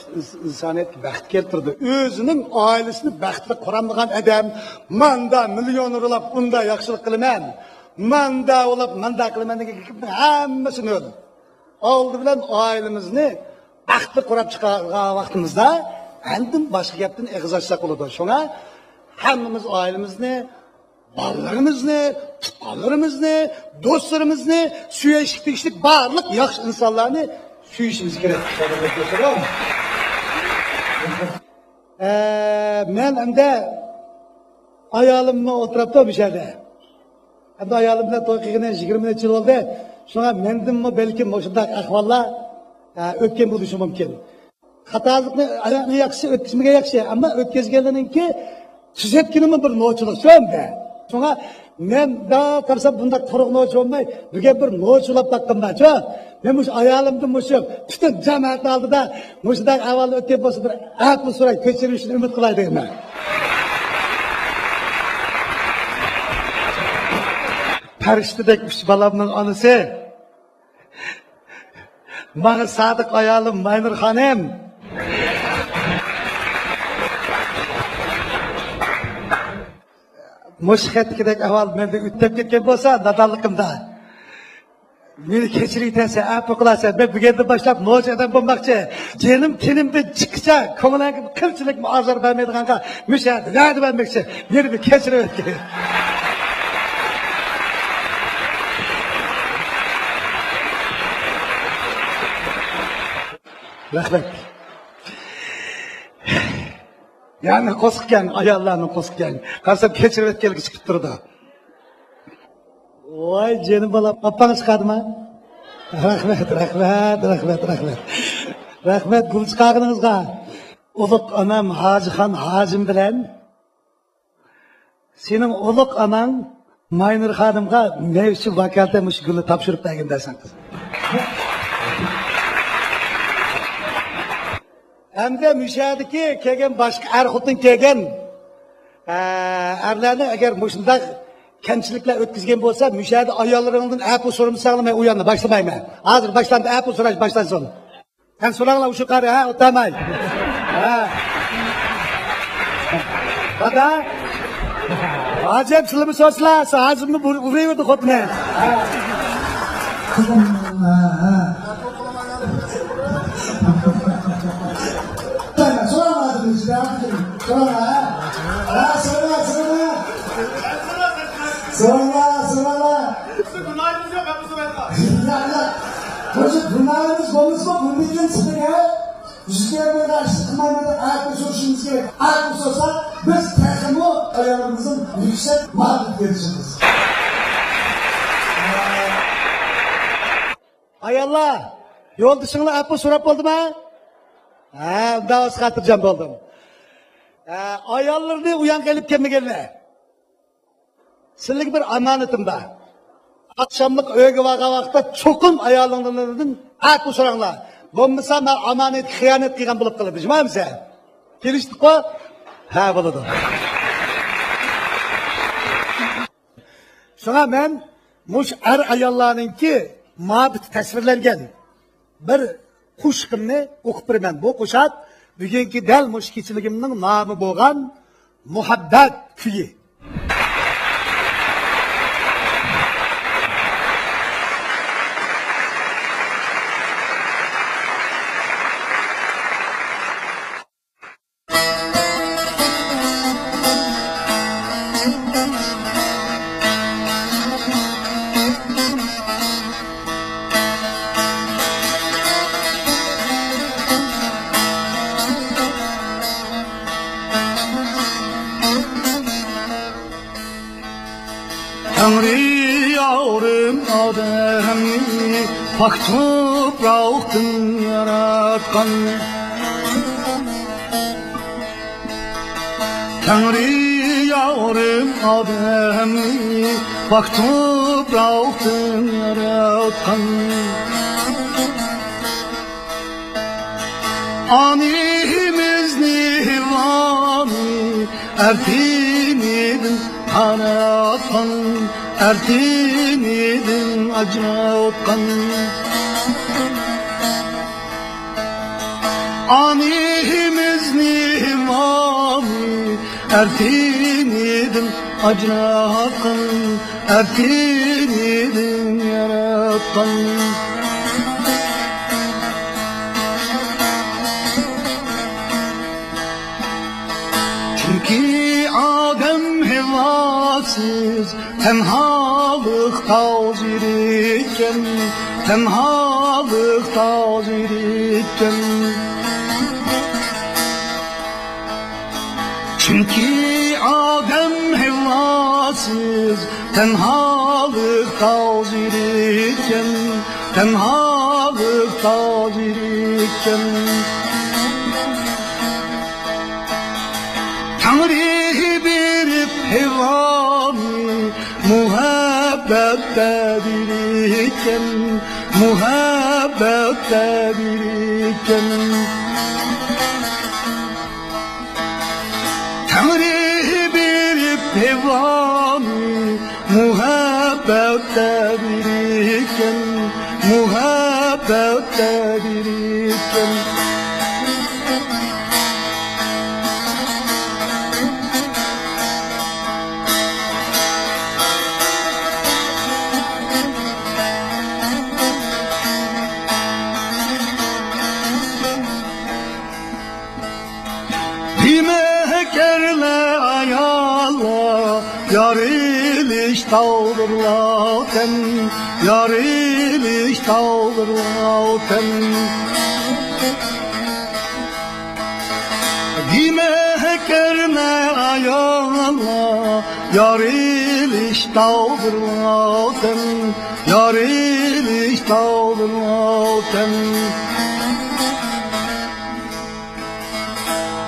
insoniyatga baxt keltirdi. O'zining oilasini baxtli quramagan odam, manda million urlab unda yaxshilik qilaman, manda ulab manda qilaman degan hammasini o'ldi. Oldi bilan oilamizni baxtli qurab chiqargan vaqtimizda endi boshqa gapdan eg'iz ochsak bo'ladi. Shunga hammamiz oilamizni, bolalarimizni, tuqqanlarimizni, do'stlarimizni, suyishlik tegishlik barliq yaxshi insonlarni suyishimiz kerak. Men endi ayolimni o'tiribdi bu yerda. Endi ayolim bilan to'y qilgani 20 yil bo'ldi. Shunga mendimmi balkim shunday ahvollar o'tgan bo'lishi mumkin. Xatolikni ayaqni yaxshi o'tkazmaga yaxshi, ammo o'tkazganlarninki tuzatganimi bir nochilik shunda. Şuna men da qarsa bunda quruq nochi olmay, buga bir nochilab taqqanman-chi. Men mush ayolimni mushib, bütün jamoat oldida mushday avval o'tib bo'lsa bir afv so'ray kechirishni umid qilay deyman. Farishtadek uch bolamning onasi. Mana sodiq ayolim Maynur xonim. Mushhidgidek ahvol menda o'tib ketgan bo'lsa, nadonligimda meni kechiraysan, afv qilasan. Men bugundan boshlab nochi odam bo'lmoqchi. Jenim tenimda chiqsa, ko'nglimga qilchilik muozar bermaydiganga mushahid nima demoqchi? Meni bir kechirib o'tgin. Rahmat. Yani qo'sqgan ayollarni qo'sqgan. Qarsa kechirib o'tganligi chiqib turdi. Voy, jenim bolam, oppangiz chiqadimi? Rahmat. Rahmat gul chiqarganingizga. Uluq onam Hojixon Hojim bilan sening uluq onang Maynur xonimga mevsi vakalda mush gulni topshirib bergan dersan qiz. Hamda mushadiki kelgan boshqa xotin kelgan erlarni agar mushundaq kamchiliklar o'tkazgan bo'lsa, mushadi ayollaringizdan afv so'ramsanglar men u yerni boshlamayman. Hozir boshlandi, afv so'rash boshlansin. Sen so'ranglar o'sha qari, o'tamay. Bada ajab silmi so'zlar, hozirni uraydi xotini. Sonra. Günahımız yok, hep bu sırada. Çocuk günahımız konuşma, bunun için size yüzlerine karşı kımaymadan ayakta soruşumuz gerek. Ayakta sorsak, biz tekimi ayarımızın yüksek mağlup verişimiz. Ay Allah, yol dışında ayakta sorap oldu mu? Daha az katıracağım oldum. Ayarlarını uyan gelip gelmeyenler. Sizlik bir amanetimde. Akşamlık öğü vakta çokum ayarlarından ayakta soranglar. Bulmasa ben amanet, hıyanet kıygan bulup kalıp. Cuma mı sen? Geliştik o? Ha buludu. Şuna ben muş ayarlarınki mabit tasvirlengen bir kuşkımni okup birimen. Bu kuşak bugünkü del muş keçiligimnin namı boğan muhabbet küyü. Tanrı yavrum ademni pak topraktan yaratkan. Tanrı yavrum ademni pak topraktan yaratkan. Animiz nihvani ertinidin haratkan, ertinidin acratkan. Animiz nihvani ertinidin acratkan, ertinidin yaratkan. Çünkü Adem hevasız tenhalık tazir iken, tenhalık tazir iken. Çünkü Adem hevasız tenhalık tazir iken, tenhalık tazir iken. Tanrı bir hevani muhabbette biriken, muhabbette biriken. Tanrı bir hevani muhabbette biriken, muhabbette biriken. Dimekerle ayala yariliş tağdırlaken, yariliş tağdırlaken. Dimekerle ayala yariliş tağdırlaken, yariliş tağdırlaken.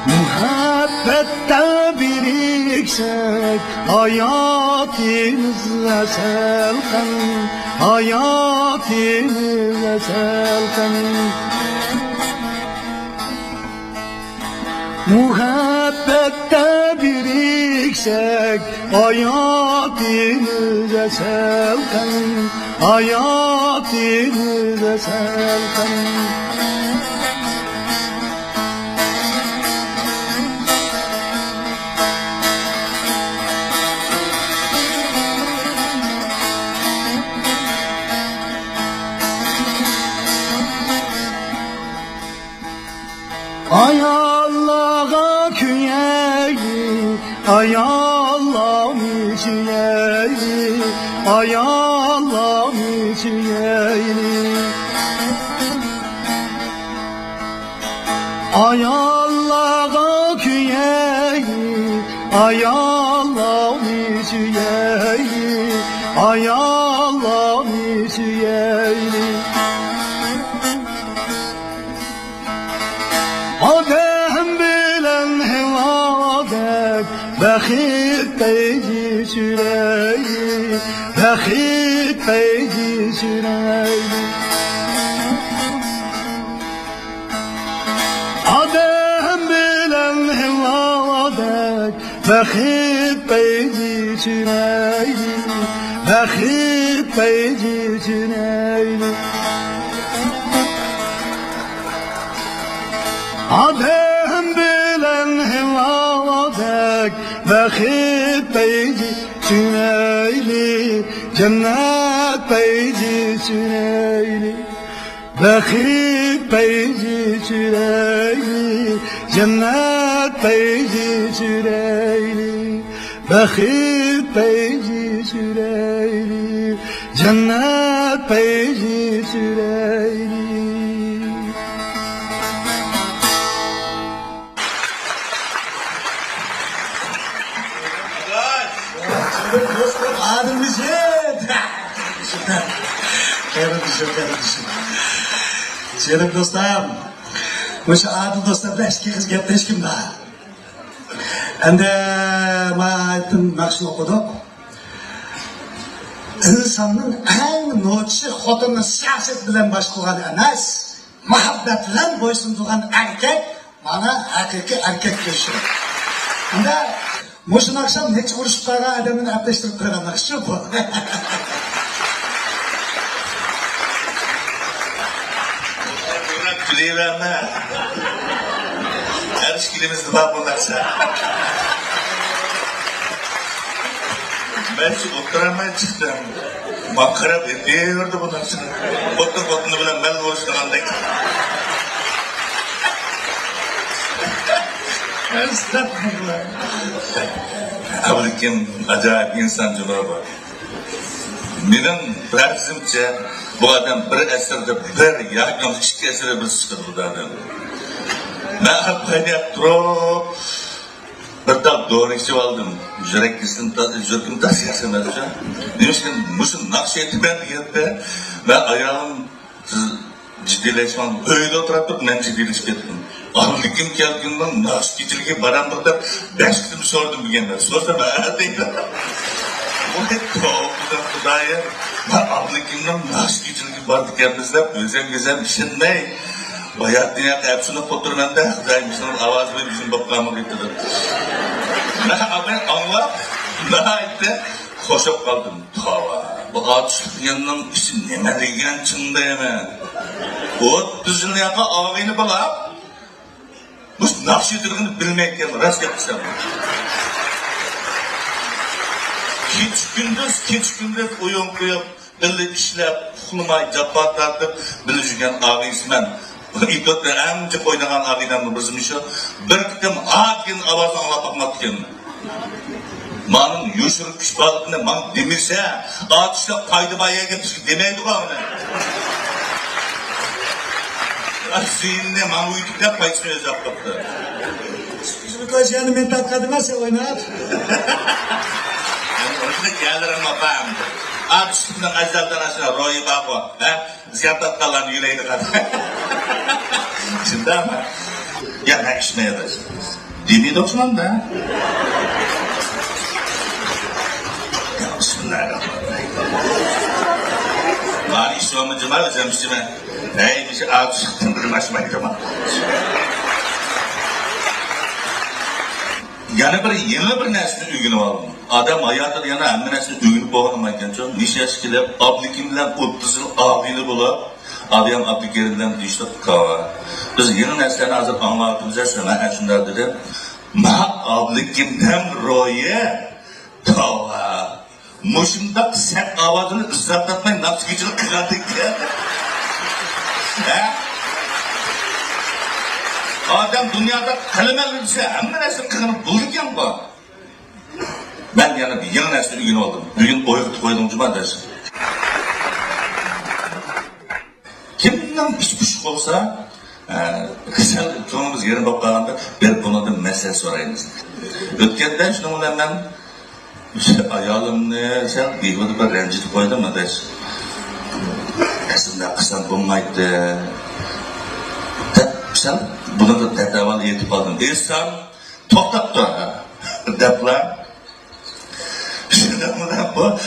Muhabbette biriksek hayatımızla selken, hayatımızla selken. Muhabbette biriksek hayatımızla selken, hayatımızla selken. Ay Allah'a küyeyi, ay Allah'ın içiyeyi, ay Allah'ın içiyeyi. Ay Allah'a küyeyi, ay Allah'ın içiyeyi, ay Allah'ın içiyeyi. Adem bilen hevadek Bekit peyci süreyi, Bekit peyci süreyi. Adem bilen hevadek Bekit peyci süreyi, Bekit peyci süreyi. Adem bilen hevadek Bekit peyci süneyli, cennet peyci süneyli. Bekit peyci süneyli, cennet peyci süneyli. Bekit peyci süneyli, cennet peyci süneyli. Dostum adımız yet. Kardeşim. Canım dostum. Müş adil dostlar da eski kız gepleşkim daha. Endi ma aytdim naqshni o'qidik. İnsanın eng nochi xotinni siyosat bilan boshqargan emas, muhabbat bilan bo'ysundirgan erkak mana haqiqiy erkak kishi. Unda mushu naqsham necha urushib qolgan odamni aplashtirib qo'ygan naqsh bu. Güleverme. Her işkilimizde var bu narsa. Ben şu oturamaya çıktım. Makara ediyordu bu narsını. Otunu bilen ben uğraştırandık. Estağfurullah. Abdülkim acayip insan cevabı. Benim praktizimce bu adam bir eserde bir yakın iki eserde bir sıkıntı bu adam. Ben hakkıyla durup bir daha doğru işi aldım. Jürgüm tasıyasın ben hocam. Demişken musun nakş etti ben diyette ve ayağım ciddileşmem. Öyle oturup ben ciddileşip ettim. Abdülkim geldiğinden nakş geçirge barandıkta 5 kızım sordum bir genler. Sorsam ben değil. Bu hep doğrudan Kudaya. Ben abdülkimden nakş geçirge vardı kendisine özen işinmey. Bayat dünya hepsini fotoğrafında Kudaymışın avazı ve bizim babamı getirdim. Ben anlap, daha etti, koşup kaldım. Tava, bu ağaçlık yanının işi neme degen çında yeme. O düzünü yaka ağayını balap, bu nakş yedirgini bilmeyken rast yapmışlar. Keç gündüz uyum koyup, billi işlep, kulumay, capat tartıp, billi jügen ağaysmen. İtotla emce oynagan ağaydan bizim işi, bir kitim ağaygın avazını anlap bakmak kendine. Manın yuşuruk kişbalıkını man demirse, ağaçla kaydı bayaya getirsin demeydi bu ağabey. Zihinle man uyuduk yapmayı söz yaptı. Şimdi koşuyanı men tatkadım ese oynat. Onu gelir ama ben. Ağaçlıktan azaldan aşağı royu babo. Ziyaret kalan yüreğini kadar. Şimdi ama ya ne iş ne yaparsın? Dini doksan da. Ya bismillahirrahmanirrahim. Bari İslam'ı cıma özlemiştim. Neymiş ağaçlıktan bir başıma cıma. Yana bir yeni bir neslini ügünüp aldım. Adam hayatı yana hem neslini ügünüp boğamayken çok niş yaşkilip Abdülkim bilen 30 yıl ağabeyli bulup Adiyam Abdülkerim'den düştük kava. Biz yeni neslerini hazır anlattığımıza sonra şunlar dedi. Ma Abdülkim'den roye kava. Muşundak sen avazını ıslatatmayın nasıl gücünü kırardık ya. Adam dünyada kelimeler bilse hem nesli kırınıp bulurken bu. Ben yani bir yeni nesli ügün oldum. Bugün oyuqtu koydum cuma dersin. Kimden iş püşük olsa, kısa çoğumuz yerin bakağında bir buna da mesele sorayınız. Ötkenden şunu bilen ben ayalımını sen deyivdi bir rencidi koydum mu dersin. Esimde kısan bulmaydı. Sen bunu da tedaval yetip aldım. İnsan toktap da depla. Şimdi bu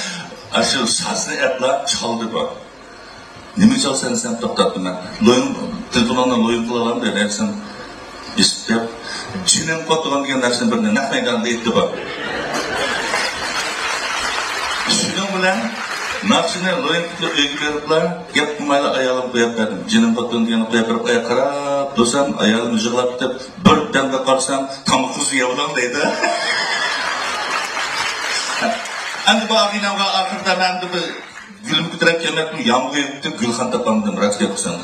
aşırı sazlı etla çaldı bu. Nimi çalsan sen toktattın ben. Tırtılanla loyun kılalan da dersin. İstep. Cinin kotuğun diyen dersin birine nakmeyden de etti bu. Şunun bilen nakşine loyun kıtlık öykü veripler. Gep kumayla ayağım koyup verdim. Cinin kotuğun diyeni koyup verip ayağa karab dursam ayağım jığlap gitip bir demde karsam tamı kuzu yavrulan deydi. Endi bu ağabeyimga ahırda ben de bir gülüm kütürep gelmek yağmur yetip gülxan tapamdım rast yapsan.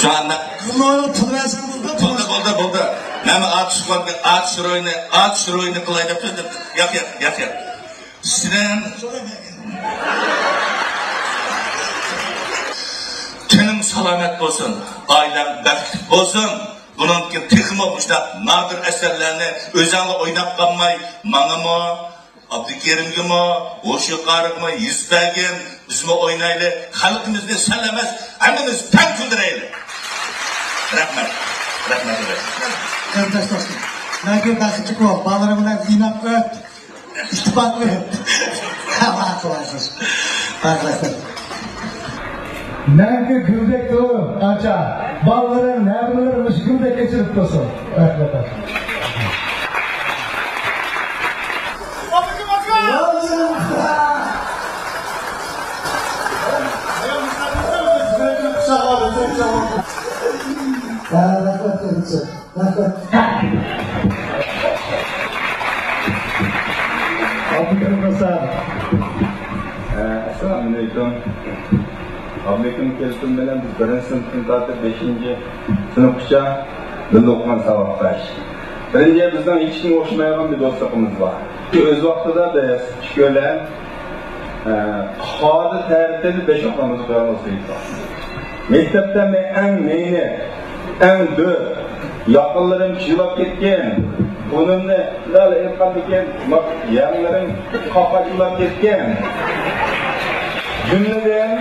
Şu anda Bunu pul versen buldu. Hem ağaç şuroyunu kılay dep söyledim. Yak. Siren tenim salamet olsun, ailem berk olsun. Bunun ki tıkım olmuş da nadir eserlerini özenle oynap kalmay, manımı Abdülkerim'e mi, Oşukar'ıma yüz belgen, bizimle oynayla, halkımızda sellemez, hemimiz tam güldüreyli. Rahmet. Rahmet ederim. Kardeş dostum. Belki belki çıkıyor. Bağlarımdan zinat öt. İttifak öt. Allah kovarsın. Arkadaşlar. Belki güldek doğru. Aça. Bağların nermeleri müşkülde geçirip dursun. Arkadaşlar. Assalamualaikum. Abdülkerim Kelsin bilen biz 1. sınıfın tartib 5. sınıfça dilde okugan sabakdaş. Birinci bizden hiç kim oxşamayan bir dostluğumuz var. Ki öz vaqtida biz şöyle hadi tarixte 5 oqamiz qo'ygan bo'lsak. Maktabda men eng meni, eng dö, yaqinlarim chilab ketgan. Onunla lal aytgandikan, yanlarim qaqachilab ketgan. Jumladan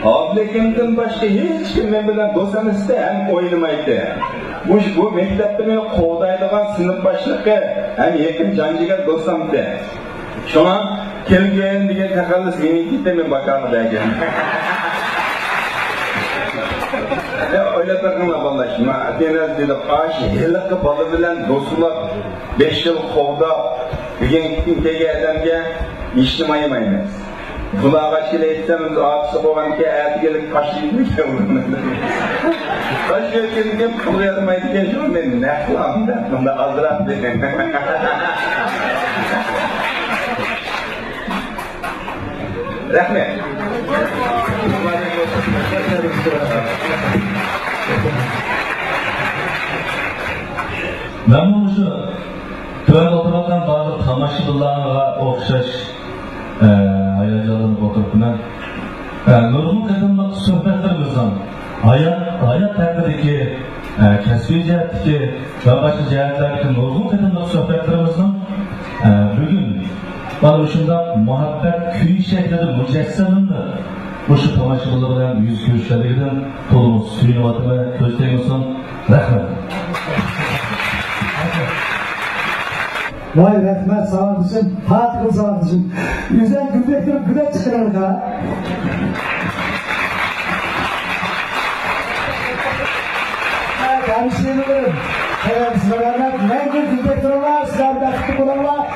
Abdülkerim'den başka hiç kimden bilen dost emasda ham o'ynamaydi. Bu maktabda meni qo'daydigan sinf boshlig'i ham yaqin janjigar do'stimdi. Shuna kelgan degan taxallus meniki men bakamda ekan. Öyle bakımla vallahi, Atenas dedi, aşı, yıllıkı balı bilen dostlar 5 yıl kovda bugün kimkege adamga işlemaymayız. Kulağa şile etsemiz atısı boğan ki hayatı gelip kaşıydı ki kaşıyor ki kulu yadırmaydı ki şu ben ne kılam da bunda azrat dedim. Rahmet. Ben bunu şu tören oturmaktan bazı tamaşılarına okşaş hayacanlarını oturttular. Nurgun kadınlık sohbetlerimizden hayat takdideki kasbi cihetteki ve başka cihetlerdeki nurgun kadınlık sohbetlerimizden bugün bana şunda muhabbet küyü şeklinde mücesseminde bu şu tamaşılarla yüz görüşlerden tolumuz suyunu atımı közleyiyorsun. Rahmet. Vay rahmet sağ olsun, Fatih sağ olsun. Yüzden güldektirip güle çıkarır ha. Hemşehrilerim, selamlar, nerede güldektirler, sizler baktık olanlar.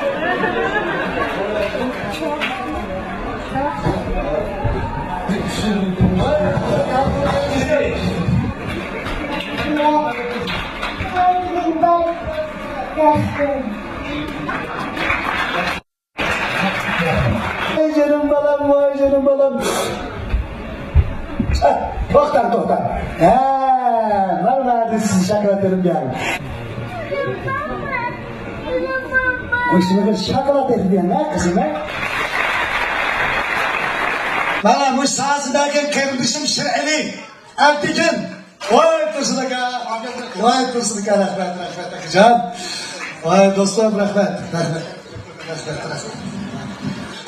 Vay canım balam, vay canım balam. Tohtar. Vallahi sizi şakalatırım yani. Bu şimdi şakalat edin ya kızım ha? Valla bu sahasındaki kardeşim Şir'eli, Ertekin. Vay Tursunaka, rahmet Akıcan. Vay dostum rahmet.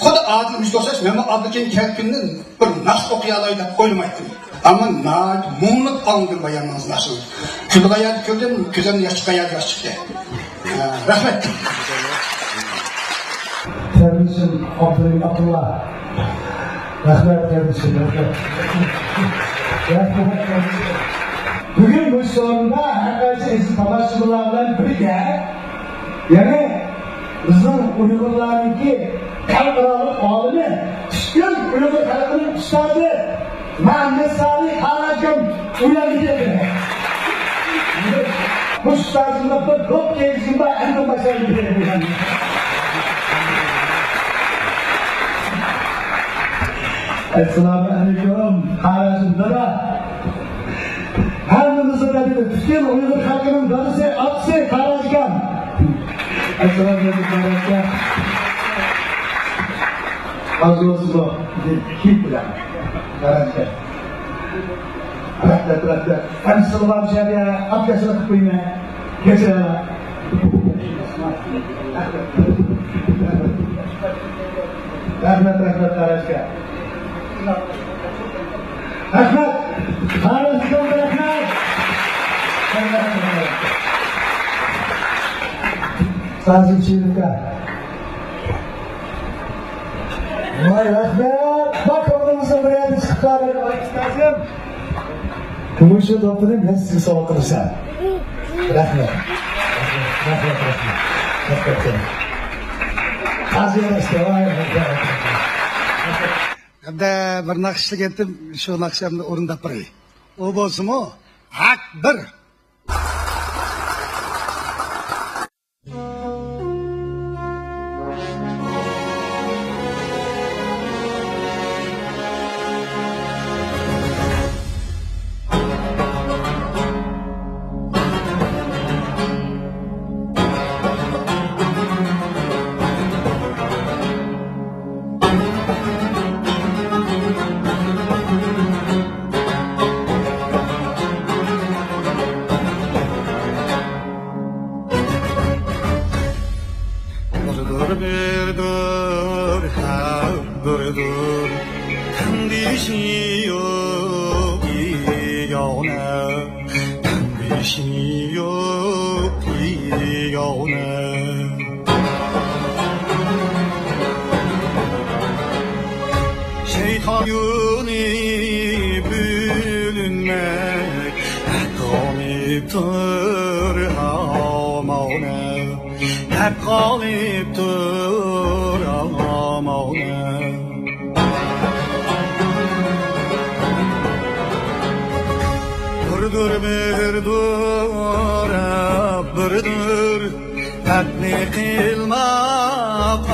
Xudo adil müjdoşaş, men Abdülkerim Kelkin'nin bir nax okuyalaydı oylamaydım. Ama mumluk alındı bayanınız nasıl? Külgayad gördüm, gözümün yaş çıktı. Rahmet. Kardeşim Abdülkerim Abdullah. Rahmet kardeşim, bugün bu sonunda arkadaşlar tamaşalardan birlikte yani bizim Uygurlar'daki kalkıralık alimi çıkın Uygur halkının üstadı Muhammed Salih Haracım uyanıcıdır. Bu üstadında bir dok gelişimde en başarılı bir Assalamualaikum, Haracım'da da hemimizin de bir bütün Uygur halkının darısı, atsı, Haracıkan. Assalamualaikum, Haracıkan. Az olsun o, kim bilen, Haracıkan. Bırak. Hem sıvılar dışarıya, abdestini tıklayın, geçelim. Rahmet kardeşler. Rahmet. Kardeşler rahmet. Sazım çiğlikler. Vay rahmet. Bak oğlumuza buraya bir çıkarır. Lazım. Kumuşu toplayayım ben sizi soğutursam. Rahmet. Rahmet. Az yarıştı. Vay rahmet. Когда bir nakışlık ettim, şu nakışlarımda orundap bırakayım. O bolsun o, hak bir. bir dur, ha bir dur. Kandişi yok yona, kandişi yok yona. Şeytan yuni bölünmek, hakkımdır hamona. Hep kalıp duramam ona. Dur bir dur, bir dur. Hep ne kılmak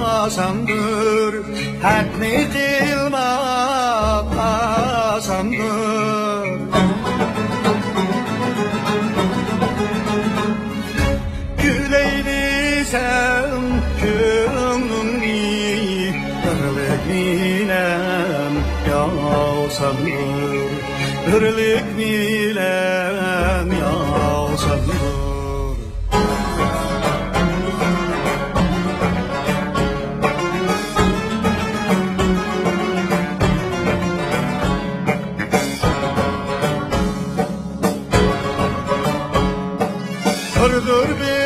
asandır. Hep ne kılmak asandır. Sen gönlümni birlik bilem yavsandır, birlik bilem yavsandır. Dur bir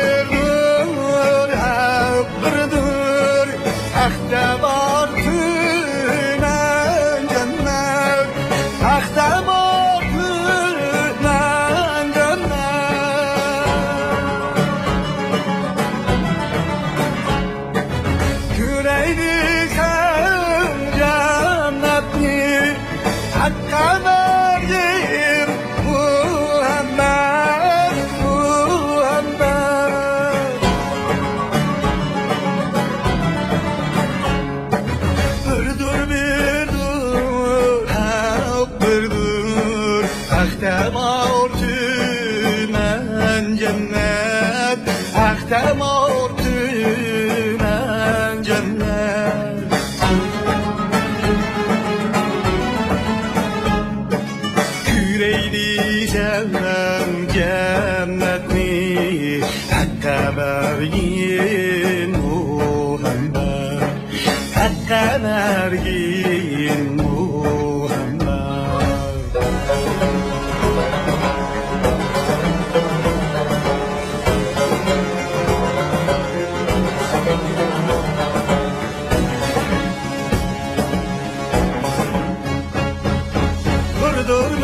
cennetni hakka bergin Muhammed, hakka bergin Muhammed. Dur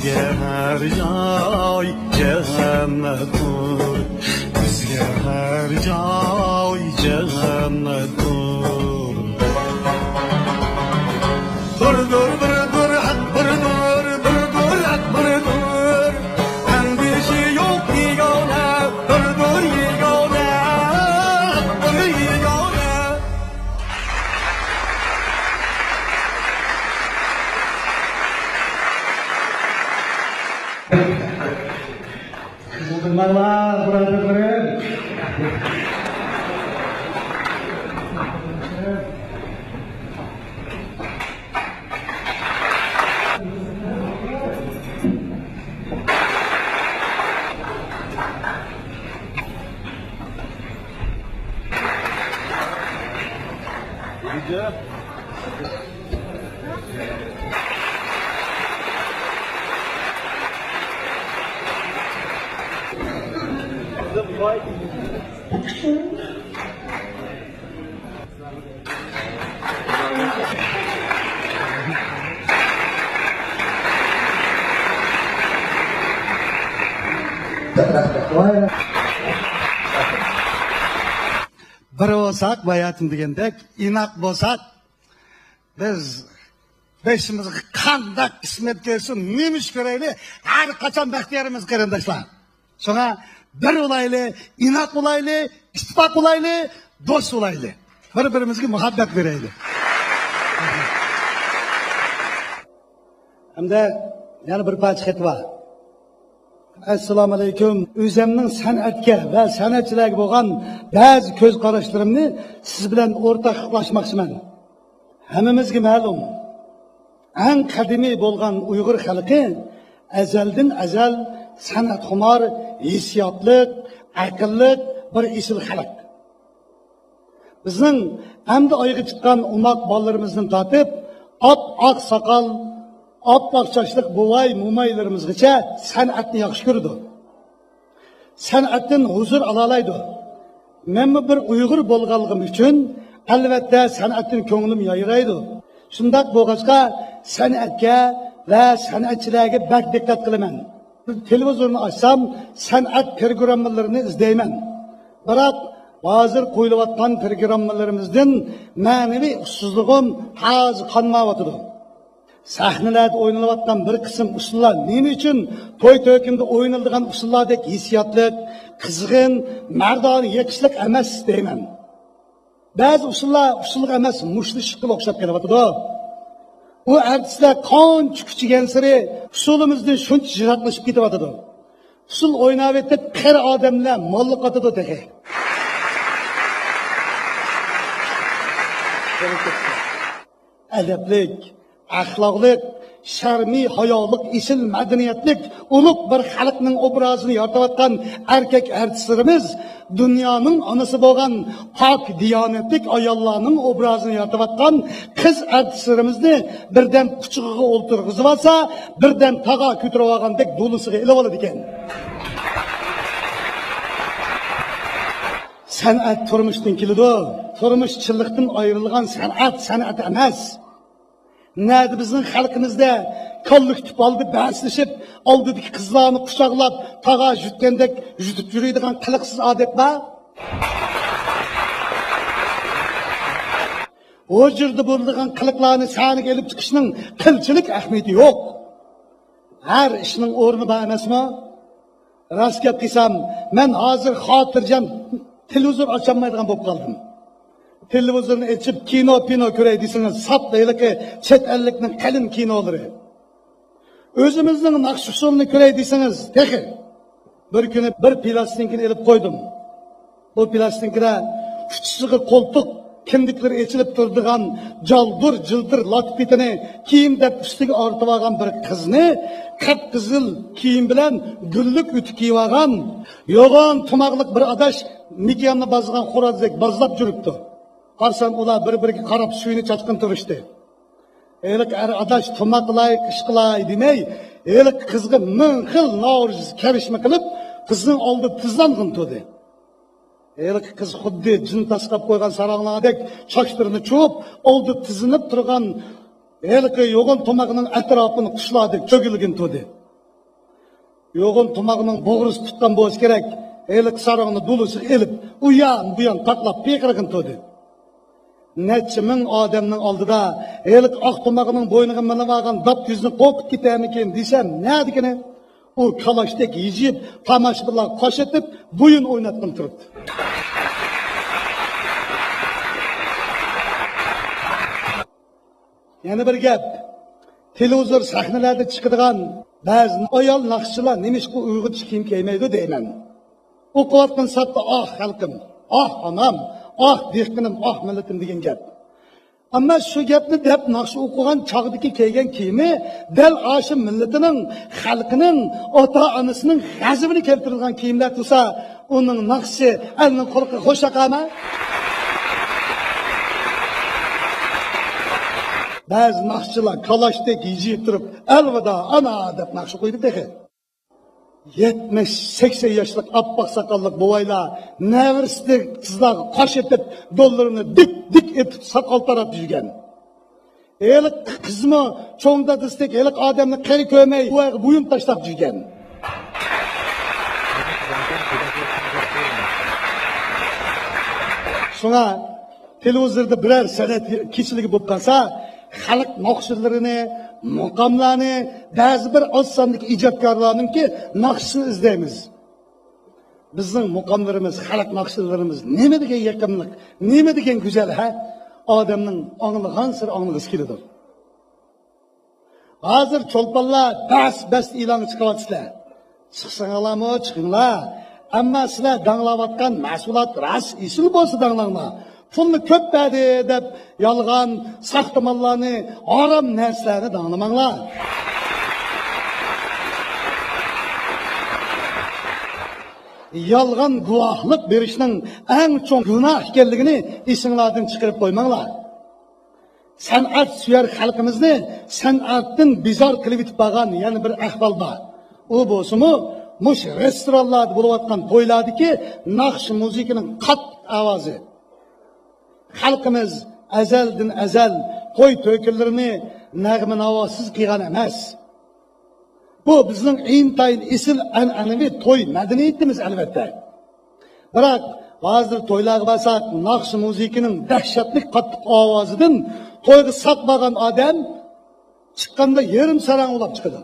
bizga har joy jannatdir, bizga har joy jannatdir. Birdir birdir haq birdir, birdir haq birdir, andishi yo'q yegona, birdir yegona, haq bir yegona. Muhtarlar, birodarlarim. Bir olsak bayatım degandek, inoq bo'lsak, biz beşimizga qanday qismat kelsin, nima ish ko'raylik, har qachon baxtiyorimiz qarindoshlar. Shunga bir olayli, inoq olayli, ittifoq olayli, do'st olayli. Bir-birimizga muhabbat beraylik. Hamda yana bir parcha xat bor. Assalomu alaykum. O'zimning san'atga va san'atchilarga bo'lgan ba'zi ko'z qarashlarimni siz bilan o'rtoqlashmoqchiman. Hammamizga ma'lum, eng qadimiy bo'lgan Uyg'ur xalqi azaldan azal san'atxumor, hissiyotli, aqlli bir isil xalq. Bizning hamda oyga chiqqan umoq bolalarimizdan tortib, oq soqol, oppoq sochliq buvay mo'maylarimizgacha san'atni yaxshi ko'rdi. San'atdan huzur ololaydi. Men bir Uyg'ur bo'lganligim uchun albatta san'atdan ko'nglim yayraydi. Shundoq bo'lg'achqa san'atga va san'atchilarga bak diqqat qilaman. Televizorni ochsam, san'at programmalarini izlayman. Biroq hozir qo'yilayotgan programmalarimizdan ma'naviy ussizligim hozir qonmayotdi. Sahnalarda o'ynalayotgan bir qism usullar nima uchun to'y-to'kimda o'ynaladigan usullardek hissiyotli, qizg'in, mardona yekishlik emas deyman. Ba'zi usullar usulga emas, mushtlishga o'xshab kelyapti. U artistlar qancha kuchigan sari usulimizdan shuncha jiroqlashib ketyapti. Usul o'ynab etib, qir odamlar molliq qotadi degan. Adablik, axloqlik, sharmiy hayolik, isil madaniyatlik ulug' bir xalqning obrazini yaratayotgan erkak artistlarimiz dunyoning onasi bo'lgan pok diyonatlik ayollarning obrazini yaratayotgan qiz artistlarimizni birdan quchog'iga o'ltirg'izib olsa, birdan tag'a ko'tarib olgandek do'lisiga ilib oladi ekan. San'at turmushdan keladi. Turmush chilliqdan ayrilgan san'at emas. Nerede bizning xalqimizda kollektiv oldi bahslashib, oldidagi qizlarni quchoqlab, tag'a jutgandek jutib yuradigan qiliqsiz odat bor. O yerda bo'ladigan qiliqlarni saniga elib chiqishning qilchilik ahamiyati yo'q. Har ishning o'rni bor emasmi? Rost gap qilsam, men hozir xotirjam televizor ocholmaydigan bo'lib qoldim. Televizorni açıp kino ko'ray desangiz, sap deylik chet ellikning qalin kinolari. O'zimizning naqsh usulini ko'ray desangiz, texi. Bir kuni bir plastikni elib qo'ydim. Bu plastikda kuchsiga qo'ltiq kimdiklari echilib turadigan jaldur jildir latpitini kiyim deb ustiga ortib olgan bir qizni qip-qizil kiyim bilan gullik ütü kiyib olgan, yo'g'on tumoqliq bir adash mikyonni bozgan xo'rozdek bozlab yuribdi. Qarsam ular bir-biriga qarab suyini chachqin turishdi. Elik adash tumoqlay, ishqilay demay, elik qizga ming xil noriz karishma qilib, qizning oldi tizlanqin to'di. Elik qiz xuddi jin tasqab qo'ygan saranglardek sochlarini cho'p, oldi tizinib turgan elik yo'g'on tomog'ining atrofini qushlardek cho'gilgin to'di. yo'g'on tumog'ining bo'g'risi tutgan bo'lsa kerak. Elik sarongni dulusi elib, u yon taklab pekirgin to'di. Necha ming odamning oldida elik oq tumog'ining bo'yniga minib olgan dop yuzni qo'qib ketarmikin desam, nima degani? U kalashdek yeyib, tomoshabinlar qo'sh etib, bo'yin o'ynatib turibdi. Yana bir gap. Televizor sahnalarda chiqadigan ba'zi ayol naqshchilar nimishqa uyg'urcha kiyim kiymaydi deyman. O'qiyotgan satda xalqim, onam, dehqinim, millatim degan gap. Ammo shu gapni deb naqsh o'qigan chog'dagi kiygan kiyimi dal o'sha millatining, xalqining, ota-onasining g'azabini keltirgan kiyimlar tursa, uning naqshi alning qo'lqa xo'shaqama. Ba'zi naqshchilar kalashdek yeyib turib, "Alvida ana" deb naqsh qo'ydi dedi. 70-80 yoshlik oppoq soqolli buvaylar navrisdek qizlarga qosh etib, dollarini dik etib soqol tarab yurgan. Elik qizmi cho'ngda destek elik odamni qari ko'may, buyum tashlab yurgan. Shunga televizorda biror san'at kechiligi bo'lib qolsa, xalq naqshlarni, muqomlarni, ba'zi bir oz sonli ijodkorlarningki naqshini izlaymiz. Bizning muqomlarimiz, xalq naqshlarimiz nima degan yaqinlik, nima degan go'zal ha? Odamning anglagan sir anglag'isi keladi. Hozir cho'lponlar bas e'lon chiqyapsizlar. Chiqsanglarmi, chiqinglar. Ammo sizlar danglayotgan mas'uliyat ras isil bo'lsa danglanglar. Pulni ko'p berdi deb yolg'on, saxtamonlarni, harom narsalarni danglamanglar. Yolg'on guvohlik berishning eng cho'ng gunoh ekanligini esinglardan chiqarib qo'ymanglar. San'at suyar xalqimizni san'atdan bezor qilib yetib qolgan yana bir ahvol bor. U bo'lsa-mu, mush restoranlarda bo'layotgan to'ylardagi naqsh musiqining qattiq ovozi. Xalqimiz azaldan azal to'y to'ykunlarini nag'ma navosiz qilgan emas. Bu bizning intayin isil an'anaviy to'y madaniyatimiz albatta. Biroq hozir to'ylarga borsak, naqsh musiqining dahshatli qattiq ovozidan to'yga saqmagan odam chiqqanda yarim sarang ulab chiqadi.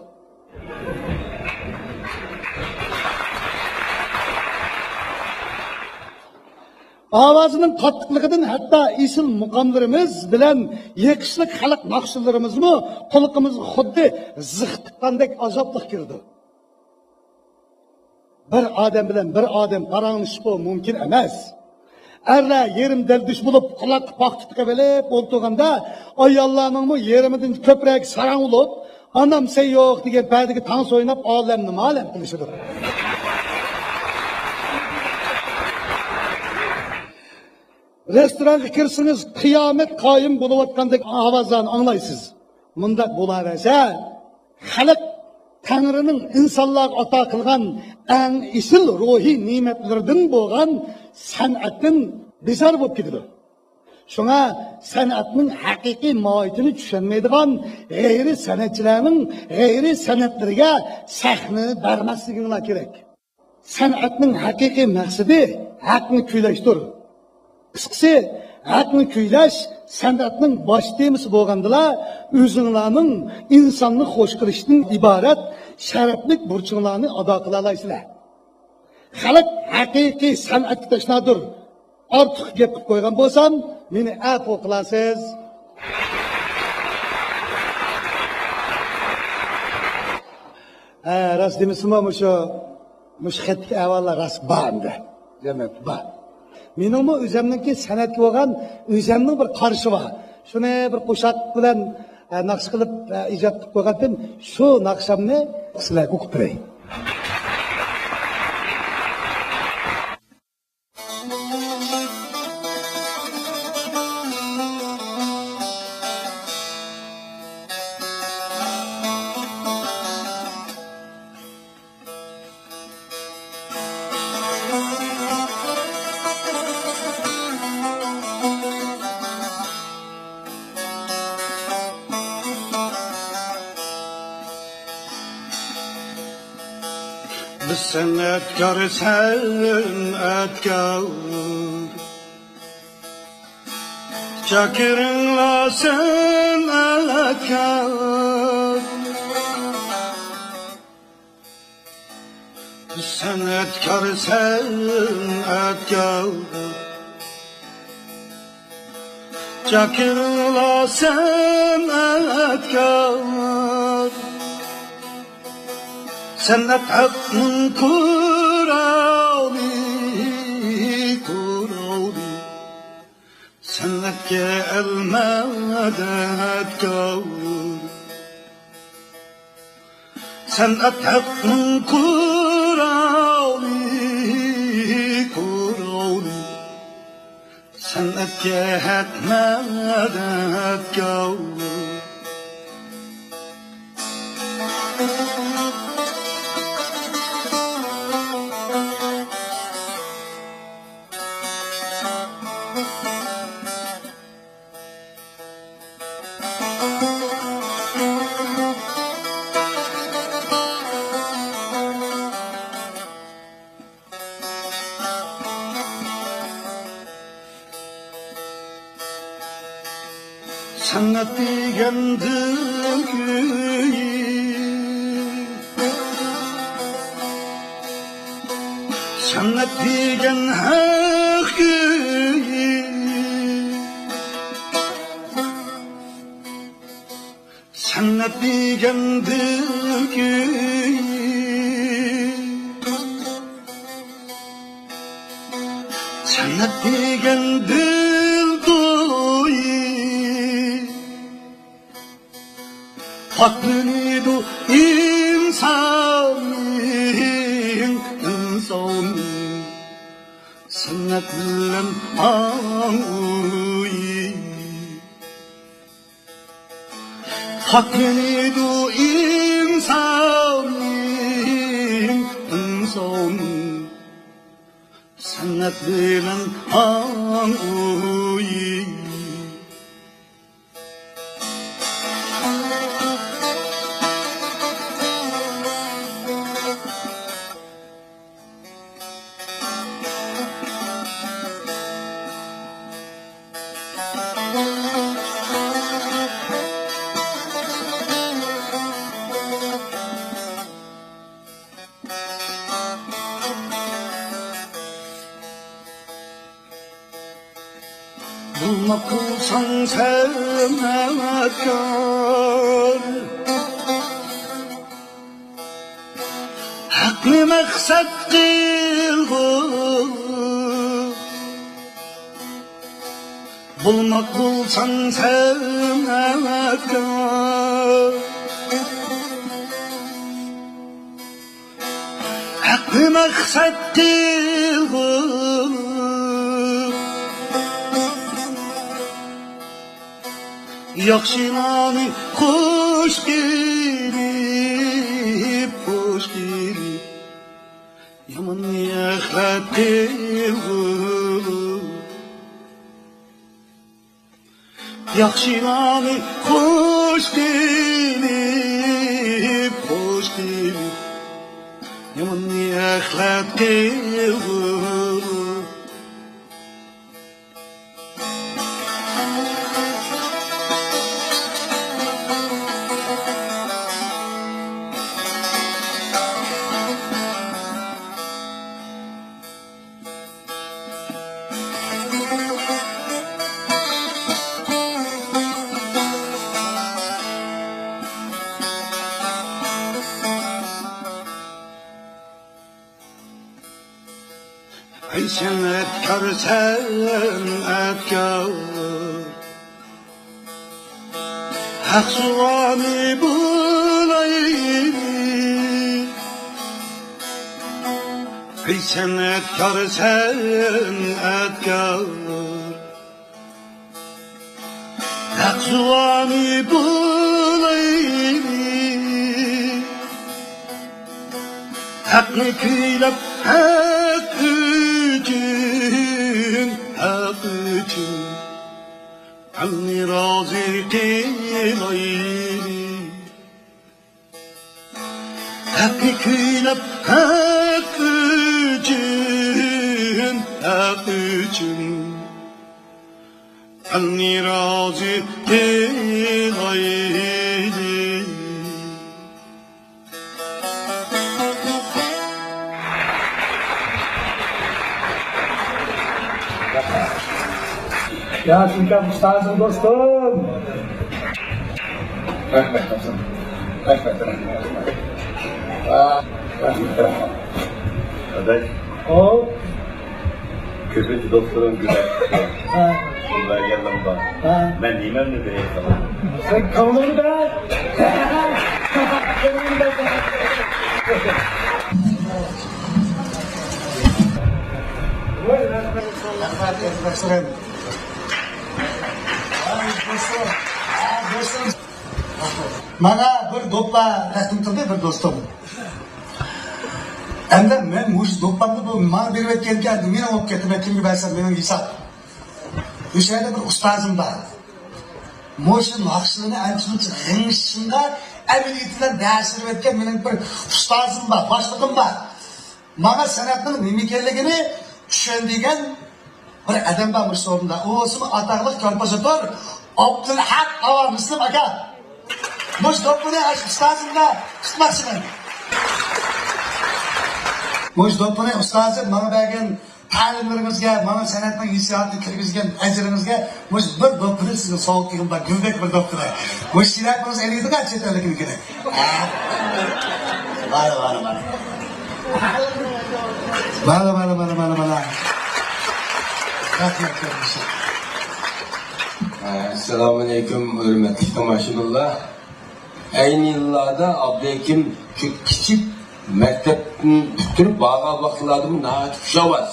Ovozining qattiqligidan hatto isil muqomlarimiz bilan yekishlik xalq naqshlarimizni quliqimizga xuddi ziqtiqqandek azoblik kirdi. Bir odam bilan bir odam paranglashib mumkin emas. Erlar yerim daldish bo'lib quloq paqtib qilib o'ltirganda, ayollarning yerimidan ko'proq sarang bo'lib, "Anam sen yo'q" degan paydiga tang o'ynab olamni ma'lum qilishdi. Restoranga kirsangiz qiyomat qoyim bo'layotgandek ovozlarni anglaysiz. Mundaq bo'larsa, xalq Tangrining insonlarga ato qilgan eng isil ruhiy ne'matlardan bo'lgan san'atdan bezor bo'lib ketadi. Shunga san'atning haqiqiy mohiyatini tushunmaydigan g'ayri san'atchilarning g'ayri san'atlariga sahna bermasliginglar kerak. San'atning haqiqiy maqsadi haqni kuylashdir. Qisqasi, haqni kuylash san'atning bosh temasi bo'lgandilar, o'zinglarning insonni xush qilishdan iborat sharafli burchinglarni ado qila olasizlar. Xalq haqiqiy san'atga tashnadir. Ortiq gap qilib qo'ygan bo'lsam, meni afv qilasiz. Ras demismi mush xatga avvallar ras banda. Demak, ba. Mening o'zimningki san'atga bo'lgan o'zimning bir qarishi bor. Shuni bir qo'shiq bilan naqsh qilib ijod qilib qo'ygandim. Shu naqshamni sizlarga o'qib beray. San'atkar san'atkar Şakirinla san'atkar San'atkar san'atkar Şakirinla san'atkar Sanat hakkın kuralı Sanatke el-medet kavur Sanat hakkın kuralı Sanatke el-medet kavur Sanat degen dülgüyü Sanat degen hakkıyı Sanat degen dülgüyü Sanat degen Hakkını insanın Sanat bilen ağuyi Hakkını insanın Sanat bilen ağuyi Bulmak olsan sevmetkar Haklı maksat kılgın Bulmak olsan sevmetkar Haklı maksat kılgın Yakşılanı hoş gelip Yaman yaklat kılgın Yakşılanı hoş gelip Yaman yaklat kılgın Ey san'atkar san'atkar Hak suami bulayım Ey san'atkar san'atkar Hak suami bulayım Hakkını kıylap hak için Anni razı kılayım Hakkını kıylap hak hak için Anni razı eyleyin Ya Sultan Ustazım dostum. Rahmet olsun. Rahmet olsun. Rahmet olsun. Kardeş, O. köpücü doktorun güzel. Ha. Bunlar geldim bak. Ha. Ben yemem mi beyaz sana? Sen kavunu da. Bana bir dopla rastim qildi bir do'stim. Endi men mush do'ppamni bu men berib o'tgan meni olib ketib kimga bersam mening hisob. O'sha yerda bir ustozim bor. Mo'shin naqshini ancha g'ingshishimda amaliyotlar dars berib o'tgan mening bir ustozim bor, boshlig'im bor. Menga san'atning nima ekanligini tushundigan bir adam bor mush o'rinda. U ismi ataqli kompozitor Abdulhaq Avar Muslim aka. Mush do'ppini ustozimga tutmoqchiman. Mush do'ppini ustozim menga bergan ta'limlaringizga, mana san'atning hissiyotini kirgizgan ajringizga mush bir do'ppini sizga sovg'a qilgan bor, gulbek bir do'ppini. Mush siratimiz elingizga chetlarliknikini. Mana. Assalomu alaykum, hurmatli tomoshabinlar. Ayni yillarda Abduhakim shu kichik maktabni bitirib borgan vaqtlarda nahayat xushovoz,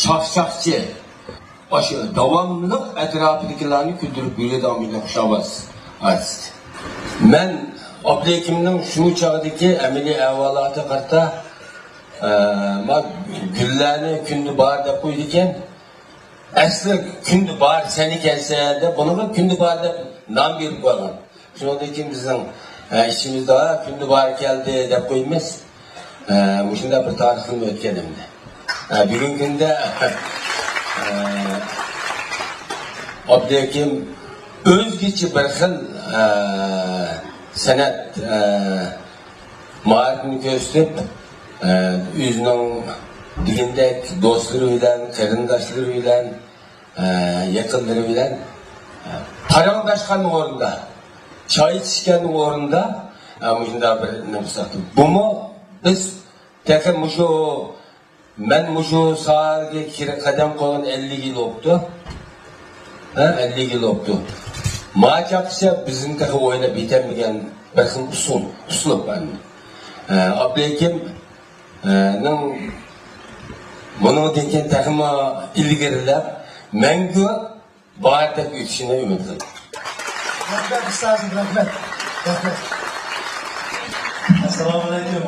chaqchaqchi, o'sha davomli atrofidagilarni kuldirib yuradigan xushovoz artist. Men Abduhakimning shu chog'dagi amaliy ahvolatiga qarata gullarni kundi bor deb qo'ydi ekan. Asli kundi bor sen ekansan deb buni kundi bor deb nom berib qo'ygan. Shundan keyin bizning ishimizda kundi bor keldi deb qo'yamiz. Shunda bir tarixni o'tganimda. Bugungi kunda Abduhakim o'zgacha bir xil san'at ma'rifini ko'rsatib, o'zining degandek do'stlari bilan, qarindoshlari bilan, yaqinlari bilan paranglashganning o'rnida, choy ichishganning o'rnida shunday bir narsa. Buni biz tekin men mushu sohaga qadam qo'ygan 50 yil bo'ldi. 50 yil bo'ldi. Ma'chaqsa bizning taqa o'ylab yetamagan bir xil uslub bor. Abduhakim buni degan taxma ilgarilab mangu bor deb o'tishini umid qilaman. Rahmat ustozim, rahmat. Assalomu alaykum.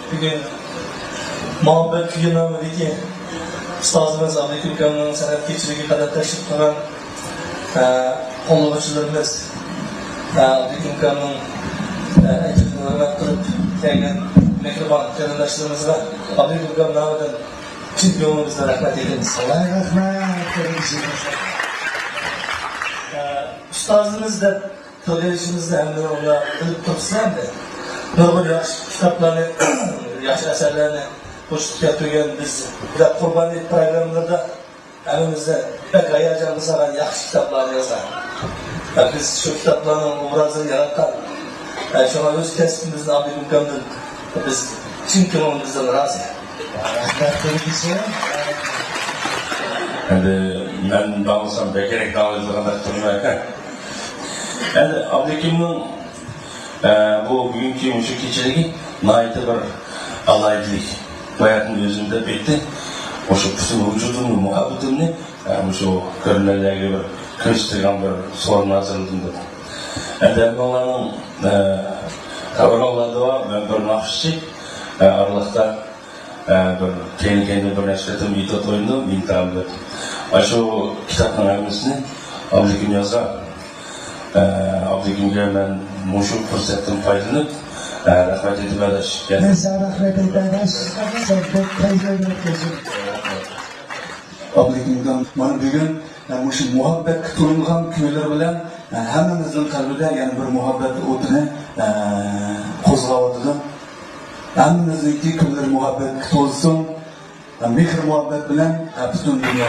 Bugun muhabbat kuyi nomidagi ustozimiz Abduhakim akamning san'at kechiriga qadar tashrif qilgan qo'llovchilarimiz Abduhakim akamning ajrini hurmat qilib kelgan mehribon qarindoshlarimiz va Abduhakim akam nomidan chempionimizga rahmat aytamiz. Ustozimiz deb to'lashimizda hamda ular bilib turibsizlar-da. Nurg'un yaxshi kitoblarni, yaxshi asarlarni qo'shib keltirgan biz qurbonlik programmalarida hammamizda pek hayajonli saran yaxshi kitoblarni yozgan. Biz shu kitoblarning obrazini yaratgan. Shuna o'z kasbimizni Abduhakim akamdan biz chin ko'nglimizdan rozi. Endi men davomsam bekerek davomlaydigan turmayman. Endi Abduhakimning bu bugungi mushu kechiligi nihoyatda bir alaylik hayotning o'zida betdi. O'sha butun vujudimni, muhabbatimni mushu ko'rganlarga bir ko'rsatgan bir so'rni hazırladim. Endi ularning qabrlarida men bir naqshchi aralıqda bir keyin bir nashratim itot o'yindim, intamda. Shu kitobning hammasini Abduhakim yozgan. Abduhakimga men mushu fursatdan foydalanib Rahmat etmeliş. Ben sana rahmet ederiz. Sen de teyzeyle geçin. Ablikimdan mana bugun shu muhabbat turilgan kuylar bilan hammamizning qalbida yana bir muhabbat o'tini qo'zg'ayotdi. Hammamizniki kunlar muhabbat to'lsin. Mehr muhabbat bilan butun dunyo.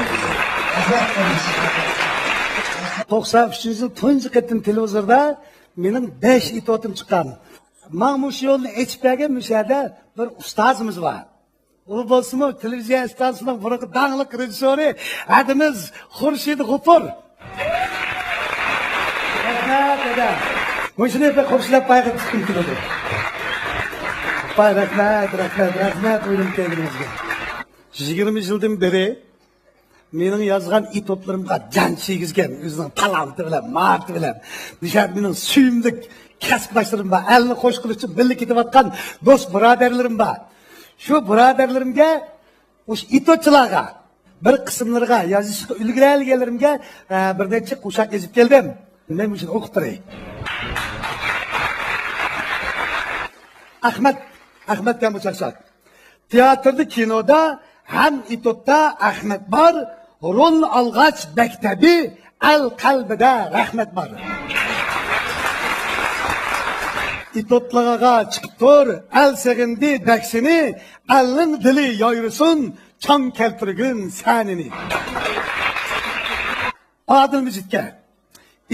93 yıl tunji qetim televizorda mening 5 itotim chiqqan. Mana shu yo'lni echib bergan mishada bir ustozimiz bor. U bo'lsa-mu televiziya stansiyasining burungi dangliq rejissyori adimiz Xurshid G'ufur. Mushuni hep Xurshidlar payqab chiqib keldi. Rahmat o'ylim kelganingizga. 20 yildan beri mening yozgan itotlarimga jon chegizgan o'zining talanti bilan, maharati bilan, nishad mening suyimlik kasbdoshlarim bor, elni qo'sh qilish uchun birga ketayotgan do'st birodarlarim bor. Shu birodarlarimga, o'sha itotchilarga, bir qismlarga yozishga ulgurganlarimga bir necha qo'shiq yozib keldim. Men shuni o'qib turay. Ahmad Kamuchaqshaq. Teatrda, kinoda ham itotda Ahmad bor. Rol alg'ach maktabi al qalbida rahmat bor. İtotlarga chiqib tur, al seg'indi daksini, alning dili yoyrisin, chong keltirgin sanini. Adil Mijitga.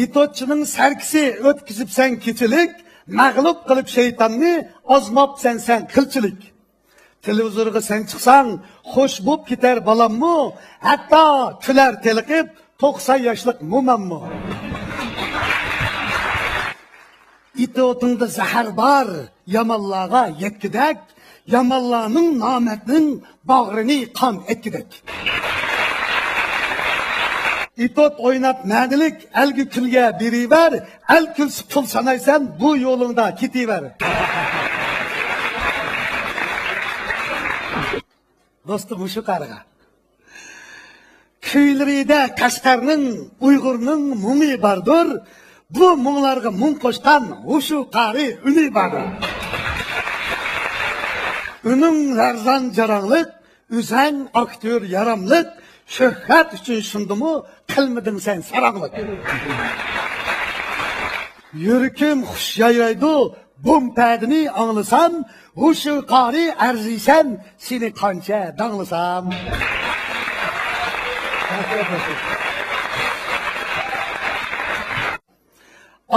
İtotchining sarkisi o'tkizibsan kechilik, mag'lub qilib shaytonni ozmobsan sen qilchilik. Televizorga sen chiqsang, xo'sh bo'p ketar balammi? Hatto kular teliqib 90 yoshlik mo'manmi? İtotingda zahar bor, yamonlarga yetkidak, yamonlarning nomatning bag'rini qon etkidak. İtot o'ynab nadilik, algi kulga beriver, al kulsi pul sanaysan, bu yo'lingda ketiver. Dostum shu qariga. Kuylarida Qashqarning, Uyg'urning mungi bordir. Bu munglarga mung qo'shgan shu qari uni bor. Uning larzan jaranglik, o'zang aktyor yaramlik, shuhrat uchun shundimi qilmading sen saranglik. Yurkim xush yayraydi, bumpadini anglasam, shu qari arziysan, seni qancha danglasam.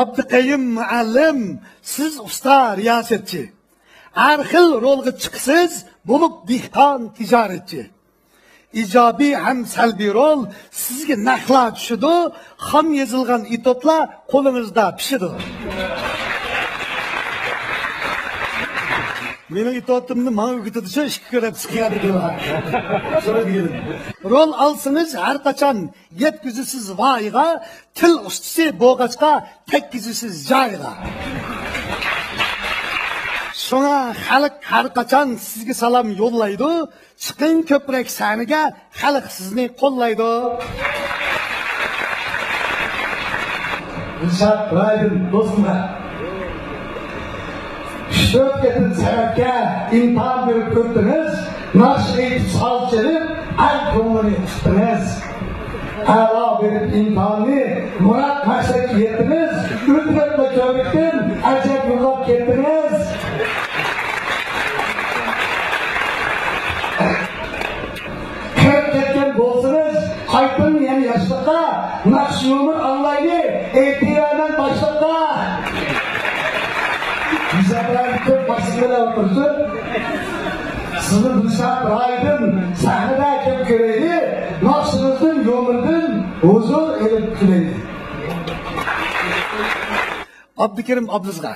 Abduqayim muallim, siz usta riyosetchi. Har xil rolga chiqsiz, bo'lib dehqon tijoratchi. Ijobiy ham salbiy rol sizga naqla tushidi, ham yozilgan itotlar qo'lingizda pishidi. Mening itotimni mana o'g'itdi shu ishga ko'rib chiqyapti deyman. Rol olsangiz har qachon yetkizisiz voyga, til ustisi bo'g'achqa tekkizisiz joyga. Shuna xalq har qachon sizga salom yo'llaydi, chiqing ko'prak saniga, xalq sizni qo'llaydi. Dilshod Raydin do'stlar. Şöp getin sebepke imtihan verip köttünüz, nakş eğitip sağlık çelip, el konuları tuttunuz. Hala verip imtihanını, murat maksat yettiniz, üdretle köpükten, acep yılgap gettiniz. Köp ketken bolsunuz, kaytın yani yaşlıkta, nakş yolun anlayını, eğitilerden başlıkta. Bizler çok basitler otursun. Sizin Dilshod Raydin sahnede kim göreydi, nakşınızın yolundan huzur edip küleydi. Abdukerim Ablizga.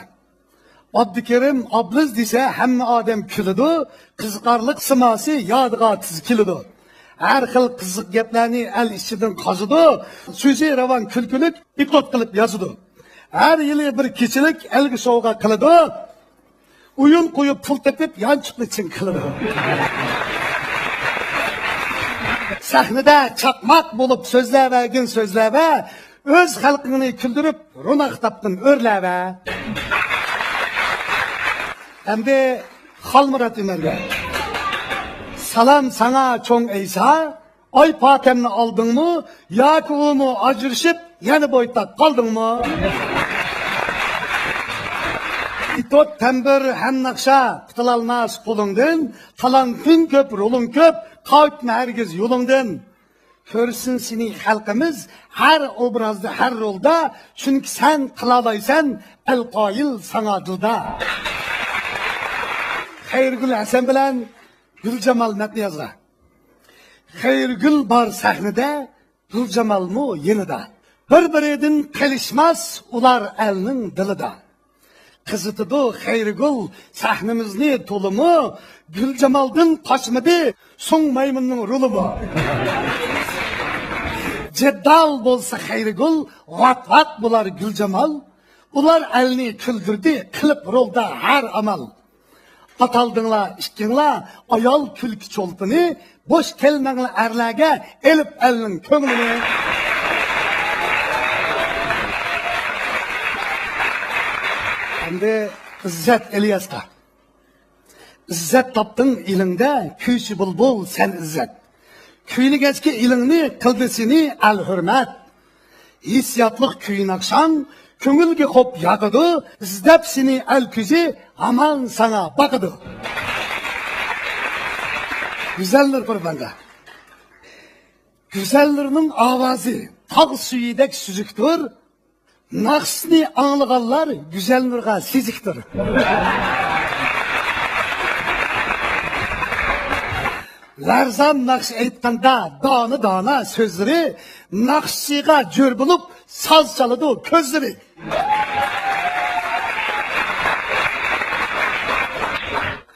Abdukerim Abliz dese hamma odam kuladi, qiziqarlik simasi yodiga tizkiladi. Har xil qiziq gaplarni el ichidan qozidi, so'zi ravon kulkulik iqot qilib yozadi. Her yılı bir kişilik elgi soğuğa kılıdı. Uyun koyup pul tepip yançıklı için kılıdı. Sahnede çakmak bulup sözleve gün sözleve, öz halkını küldürüp runak taptın örleve. Endi Halmurat Ömer'ge. Salam sana çoğun Eysa. Ay patemni aldın mı? Yaki o mu acırışıp yeni boyutta kaldın mı? İtot tembir hem nakşa kıtılalmaz kulundun. Talantın köp, rolun köp, kalkma herkes yolundun. Körsün seni halkımız her obrazda, her rolda. Çünkü sen kılalaysan el qayıl sana dılda. Hayrgül Hasan bilen Gülcemal metni yazdı. Hayrgül bar sahnede, Gülcemal mu yenida. Bir-birinden kelişmez ular elinin dilida. Kızıtıdı Hayrgül sahnemizni tolumu, Gülcemal'dan kaçmadı son maymunun rulumu. Ceddal bolsa Hayrgül, vat bular Gülcemal, ular elini küldürdü, kılıp rolda her amal. Ataldыңla, işkinla, ayal külki çolpını, boş kelmenle erlege, elip elinin köngülünü. Şimdi İzzet Elias'ta. İzzet taptın ilinde, küyçü bulbul sen İzzet. Küyünü geçki ilini, kıldısını el hürmet. Hissiyatlık küyün akşam, köngülge hop yakıdı, izdep seni el küzi, aman sana bakıdı. Güzeldir kurbanca. Güzellerinin avazı, tağ suyudek süzüktür, naqsni anlıqanlar güzellerine siziktir. Larzan naqş aytqanda dana sözleri, naqşiga jör bulup saz çalıdı közleri.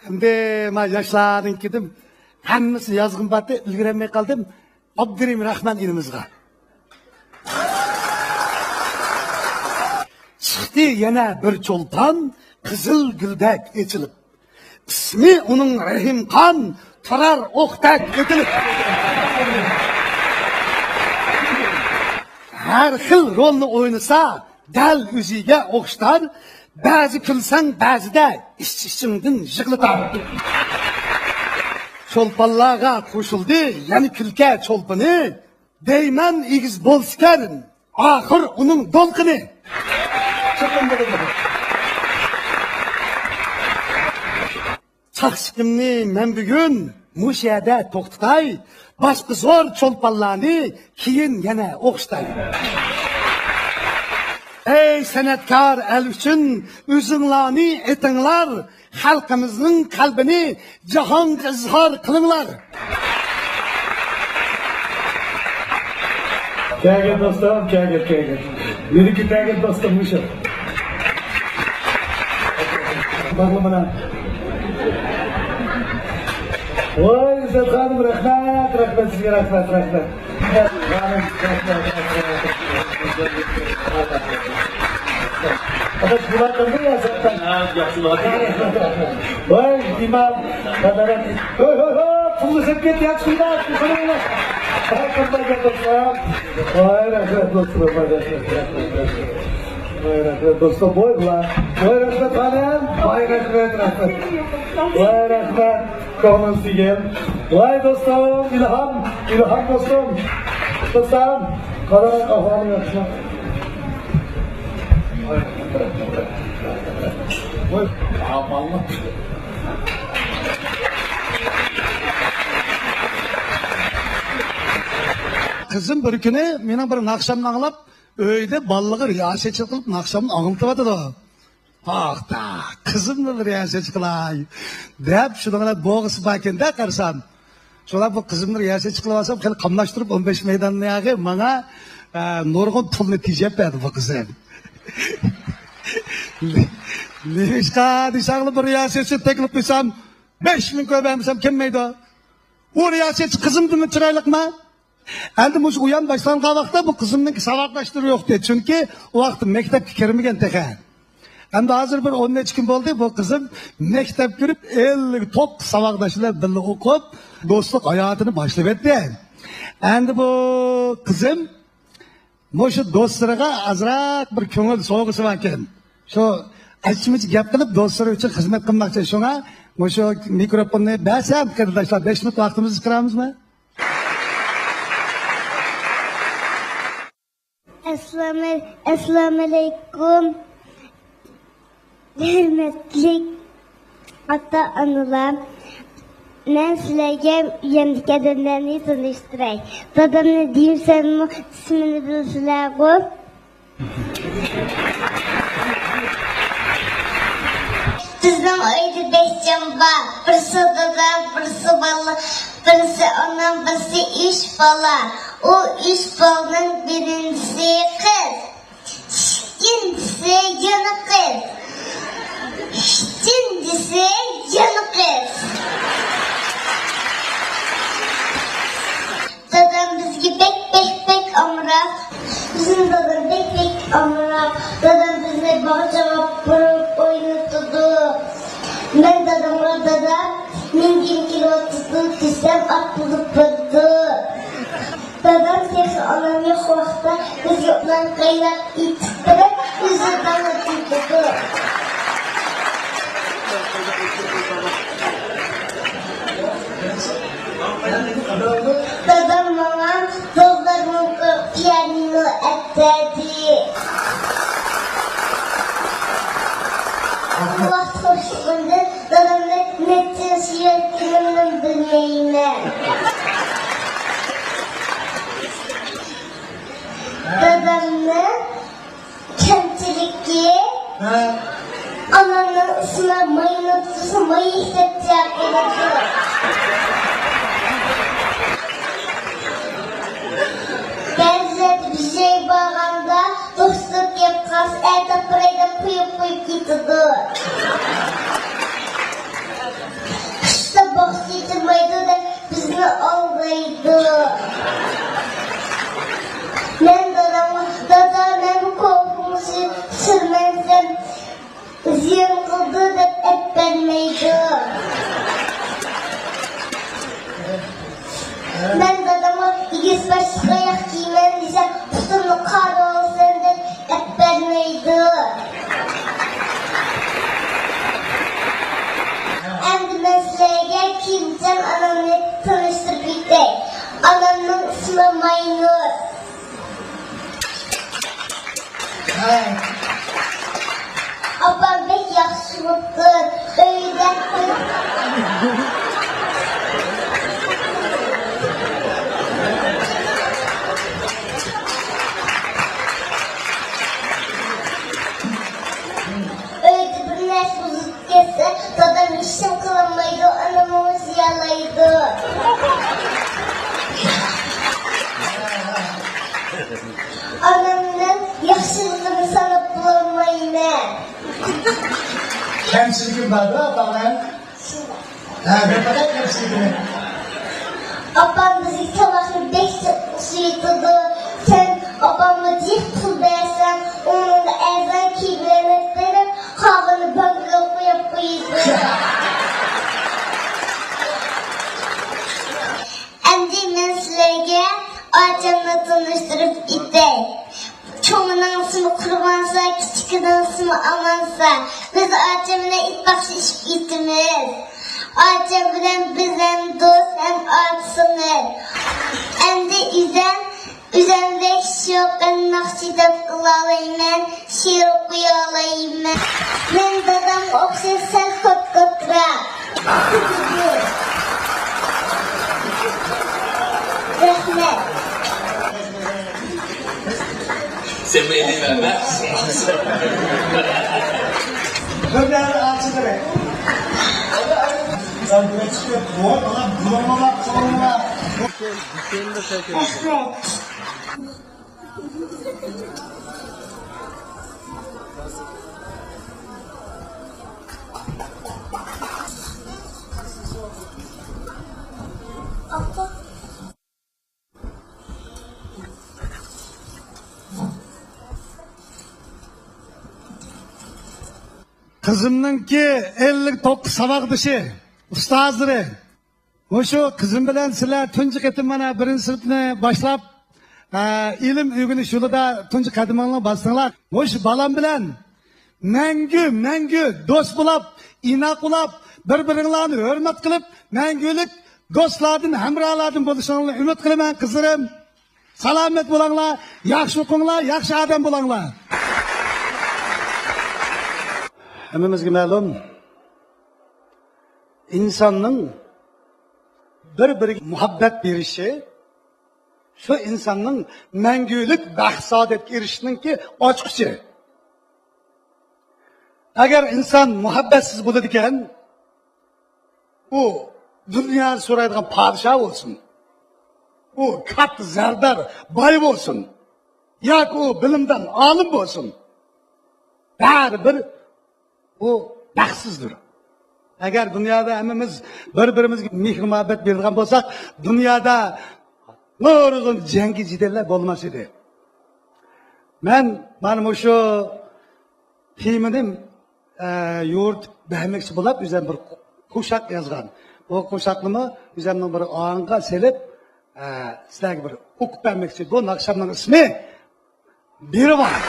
Endi men yoshlardan kedim, hammasi yozg'im batdi, ulgurolmay qoldim. Abdurim Rahman ilimizga. Chiqdi yana bir cho'lpon, qizil guldak echilib. İsmi onun Rahim Kan, turar o'qdak etilib. Her xil rolni o'ynasa, dal o'ziga o'xshar, ba'zi kulsang, ba'zida ichingdan yig'latar. Cho'lponlarga qo'shildi, yana kulka cho'lpini, deyman egiz bo'lskan, oxir uning dolqini. Çaqşıqimni men bugun mush yerda to'xtatay, boshqa zo'r cho'lponlarni keyin yana o'qitay. Ey san'atkor el uchun o'zinglarni etinglar, xalqimizning qalbini jahonga izhor qilinglar. Kagir dostum, kagir. Meniki kagir dostum mushu. Bakma bana. Voy, İzzet Hanım, rahmet sizga, rahmet. Adaş bular qildi ya zaten. Yaxshi Voy, imam, qadarat. Hoy, pulni sep ket, yaxshilar, qilinglar. Qanday dostum? Voy, rahmat dostum, Voy, rahmat dostum, voy, rahmat hanım. Voy, rahmat. Voy, rahmat. Ko'nglim sigan. Voy dostum, ilhom dostum. Dostum, qadar ahvolim yaxshi. Voy, amallı. Kızım bir kuni meni bir naqshamni anglab, uyda bolalarga riyosetchilik qilib naqshamni anglatib o'tadi. Haqda, qizimni riyosetchi qilay deb shunga bo'g'isi bakenda qarsam. Shunga bu qizimni riyosetchi qilib olsam, xil qamlashtirib 15 maydonniga menga nurg'un pulni tejab berdi bu qizim. Nishqa desanglar bir riyosetchi taklif qilsam, 5000 ko'paymasam kelmaydi. U riyosetchi qizimni chiroyliqmi? Endi mush uyan başlangan vaqtda bu qizimning savodlashtiri yo'q dedi. Chunki u vaqt maktabga kirmagan teqa. Endi hozir bir 10 necha kun bo'ldi bu qizim maktab kirib 50 top savodlashlar birga o'qib, do'stlik hayotini boshlab etdi. Endi bu qizim mushu do'stlariga azroq bir ko'ngil so'g'isi ekan. Shu açmış gap qilib do'stlar uchun xizmat qilmoqchi. Shunga shu mikrofonni bersam, qardoshlar 5 minut vaqtimizni chiqaramizmi? Assalomu alaykum. Hurmatli ota-onalar, men sizlarga uyimdagi odamlarni tanishtiray. Dadamni deysanmi, ismini bilsizlar-ku. Bizning uyda 5 jon bor. Birisi dada, birisi bola, birisi ona, birisi ish bola. O ish bolaning birincisi qiz. İkincisi yana kız. Üçüncüsü yana kız. Dadam bizge pek amrak. Bizim dadam pek amrak. Dadam bizle bahçama vurup oynatıdı. Ben dadamla dadam 1000 kilo tuttu desem atılıp durdu. Dadam sesi anam yok vakti biz yoklan kaynak itiktirip bizi tanıtıldı. Dadam babam dostlarımın piyanino ettirdi. Bu vakti hoşluğunda dadamla netin sürekli bilmeyim. Dadamla kemçilikli ananın ısına mayını tutusu mayı hissedecek gerekiyor. Benzeri bir şey bağında dostluk yapmaz, ertep burayla kuyup gidiyordu. İşte bahsedilmeydi de bizni aldıydı. Ben dadamın korkumuzu sürmezsem ziyan kıldı da hep benmeydi. Ben dadama ikiz başlık ayak giymem desem tutumlu kar olsun da hep benmeydi. Endi ben sizlerge kimden anamla tanıştırıp gittik. Anamın ismi Maynur. Abam pek yaxşılıktır, öğrettir. Öyle bir nes bozuk gelse, dadam işim kılamaydı, anamı ziyalaydı. Anamın yaxşılığını sanıp bulamayın. Kemçilik var da falan. Ne kadar kemçilik? Abam bizi sabahı 5 suyutudu. Sen abamla dik pul versen, onun da ezan kibirine verip, havını bankaya koyuyordu. Endi men sizlerge acamla tanıştırıp gittik. Çoğunun ismi Kurbansa, küçükünün ismi Amansa. Biz acemine it bakışıp gittimiz. Acem bilen bizden dost hem artsınır. Endi üzerinde kişi yok, ben nakşidat kılalayım ben, şiir okuyalayım ben. Ben dadam okşar sen kot kotra. Rahmet. Sen beni vermez. Önleri açılır. Sen buraya çıkıyor, bulamalar, sorunlar. Rahmet. Kızımnınki 59 savaqdışı, ustazları. Şu kızım bilen sizler tuncu ketim bana birinci sınıfını başlap, ilim öğreniş yolunda tuncu kadimini bastınlar. Şu balam bilen Мәңгі дос болып, инақ болып, бір-біріңларны hürmet qilib, мәңгілік dostlardan, hamralardan bo'lishinglarni umid qilaman, qizlarim. Salomat bo'linglar, yaxshi o'qinglar, yaxshi odam bo'linglar. Hammamizga ma'lum, insonning bir-biriga muhabbat berishi shu insonning mangulik baxt saodatga erishishninki ochqichi. Agar inson muhabbatsiz bo'ladi ekan, u dunyoni so'raydigan podsho bo'lsin, u katta zardar boy bo'lsin, yoki u bilimdan olim bo'lsin, baribir u baxtsizdir. Agar dunyoda hammamiz bir-birimizga mehr muhabbat beradigan bo'lsak, dunyoda nurg'un jangi jidallar bo'lmas edi. Mana shu temani yo'ritib bermoqchi bo'lib, o'zim bir qo'shiq yozgan. Bu qo'shiqni o'zimning bir og'anga selib, sizlarga bir o'qib bermoqchi. Bu naqshamning ismi Birivan.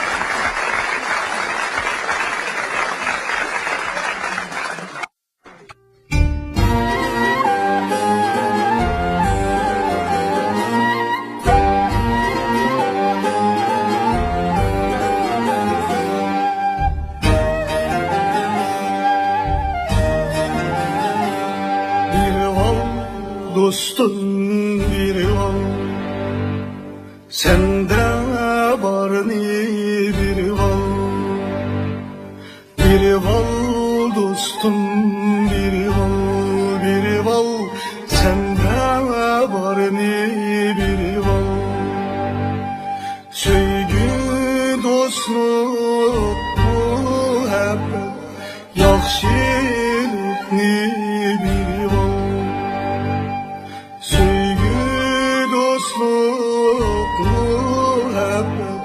Dostum biri ol, sende var ni biri ol, dostum biri ol, sende var ni biri ol. Sevgi, dostluk, muhabbet, yaxşılık ni biri ol. Dostluk, muhabbet,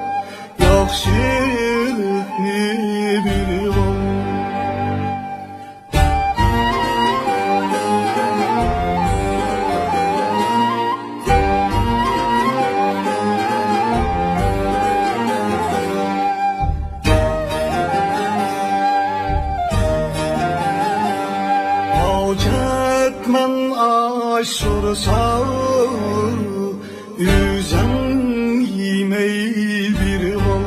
yaxşılık ni biri ol. Hacetmen aşırsa yüzen yemey bir ol.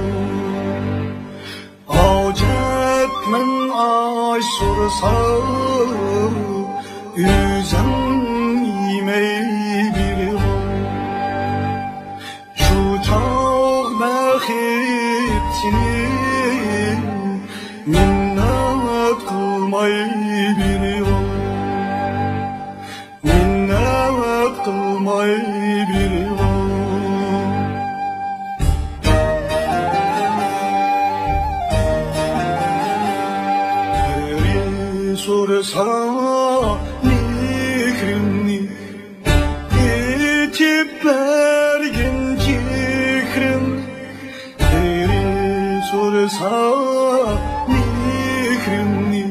Hacetmen aşırsa yüzen yemey bir ol. Şu çok mehitini minnet kılmay bir ol. Minnet kılmay bir ol. Sorsa mihrini itip bergin cikrim. Biri sorsa mihrini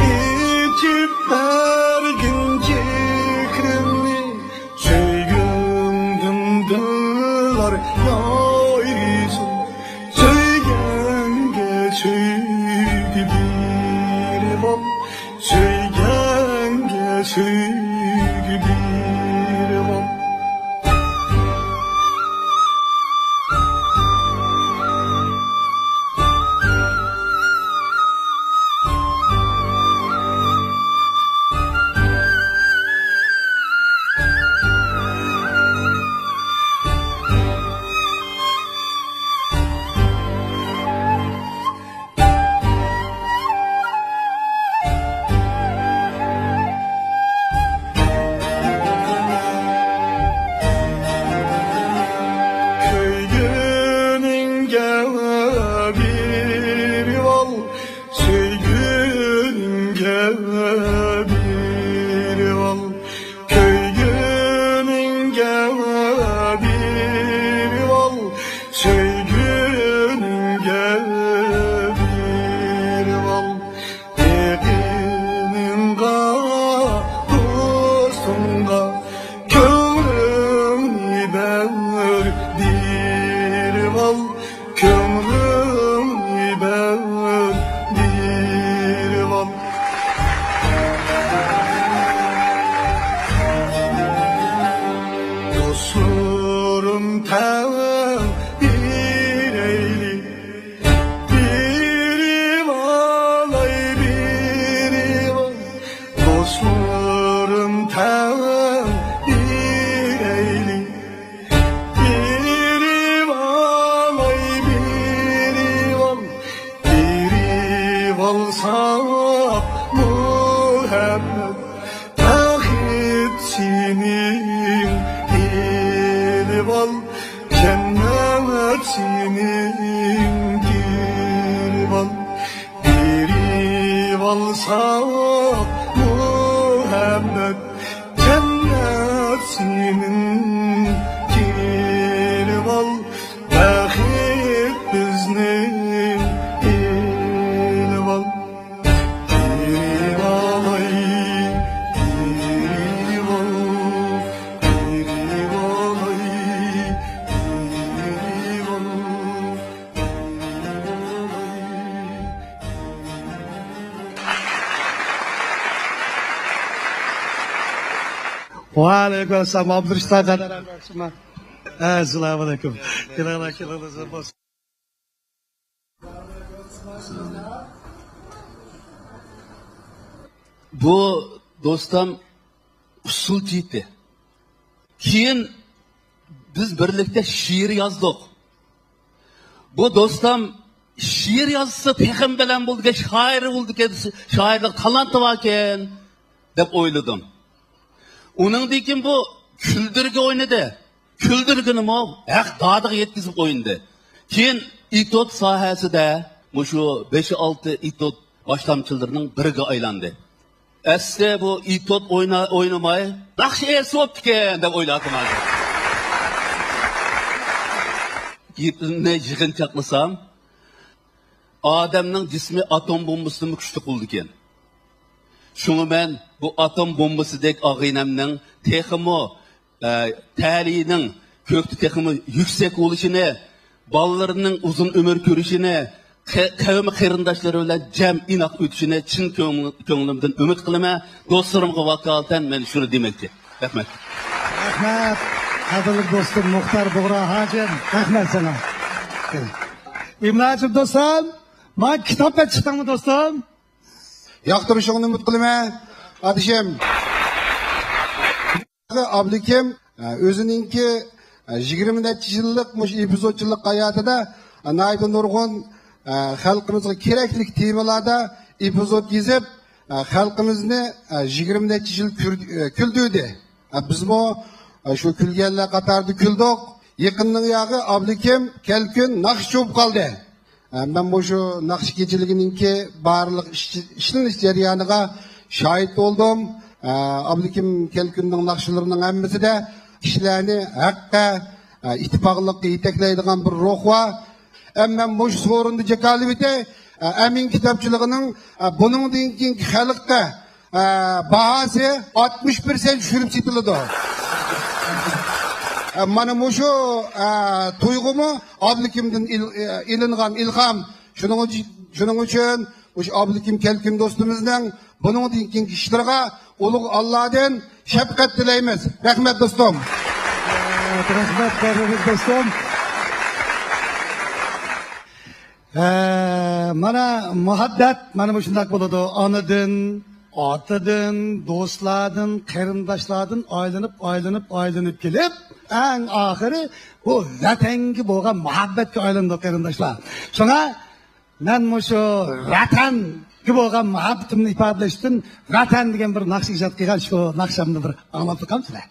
itip bergin cikrimni. Söygüm dımdılar yayrisın, söygenge söygü biri ol. Söygenge söygü biri ol. Kömrümü ben olsa Muhammed Tahit senin gelip al Cennet senin gelip al Gelip alsa Muhammed Cennet senin gelip al Tahit bizning gelip al Gelip alay gelip al gelip alay gelip al Waalaikumsalam Abdurrahman kadar arkadaşlar. Assalamualaikum. Kira-kira bos. Bu dostum usul ciddi. Keyin biz birlikte şiir yazdık. Bu dostum şiir yazsa peyğam bilan bo'ldi, shoir bo'ldi, shoirlik talanti bor ekan deb o'yladim. Uningdan keyin bu kuldirga o'ynadi. Kuldirginimi haq dodiga yetkazib o'yindi. Keyin itot sohasida shu 5-6 itot boshlamchilarining biriga aylandi. Asli bu itot o'ynamay, yaxshi esoptgan deb o'yladim hozir. Yetini yig'inchoqlasam, odamning jismi atom bombasidan kuchli bo'ldi ekan. Shuni men bu atom bombasidek og'inamning texmo ta'lining ko'kti texmo yuksak bo'lishini, bolalarning uzun umr ko'rishini, qavm qarindoshlari bilan jam inoq o'tishini chin ko'nglimdan umid qilaman. Do'stlarimga vakolatan men shuni demoqchi. Rahmat. Rahmat. Qadrli do'stim Muxtar Bug'ro hojim. Rahmat sana. Imlachim do'stim, men kitobga chiqdimmi do'stim? Yoqtirishingni umid qilaman. Adishim. Ablikim o'zininki 20 yillik mush epizodchilik hayotida naybi nurg'un xalqimizga kerakli temalarda epizod yozib xalqimizni 20 yil kuldudi. Bizmo shu kulganlar qatorida kuldik. Yaqinning yog'i Ablikim kelkun naqsh cho'p qoldi. Ben bu şu naqsh kechiligininki barliq ishlanish jarayoniga shohid bo'ldim. Ablikim kelkunning naqshlarining hammasida kishilarni haqqa ittifoqlikka yetaklaydigan bir ruh var. Men bu sorunni jakalibite amin kitobchiligining buningdan keyingi xalqqa bahası 60% tushirib setiladi. Mana şu tuyg'umu Ablikimdan ilingan ilham. Shuning uchun o'sha Ablikim kelkin do'stimizning buningdan keyingi ishlarga ulug' Allohdan shafqat tilaymiz. Rahmat do'stim. Rahmat do'stim. Mana muhabbat mana bu shunday bo'ladi. Onadan, otadan, do'stlardan, qarindoshlardan aylanib kelib, eng oxiri bu vatanga bo'lgan muhabbatga aylandi qarindoshlar. Shunga men shu vatanga bo'lgan muhabbatimni ifodalash uchun vatan degan bir naqsh ijod qilgan shu naqshamni bir anglab o'tkamsizlar.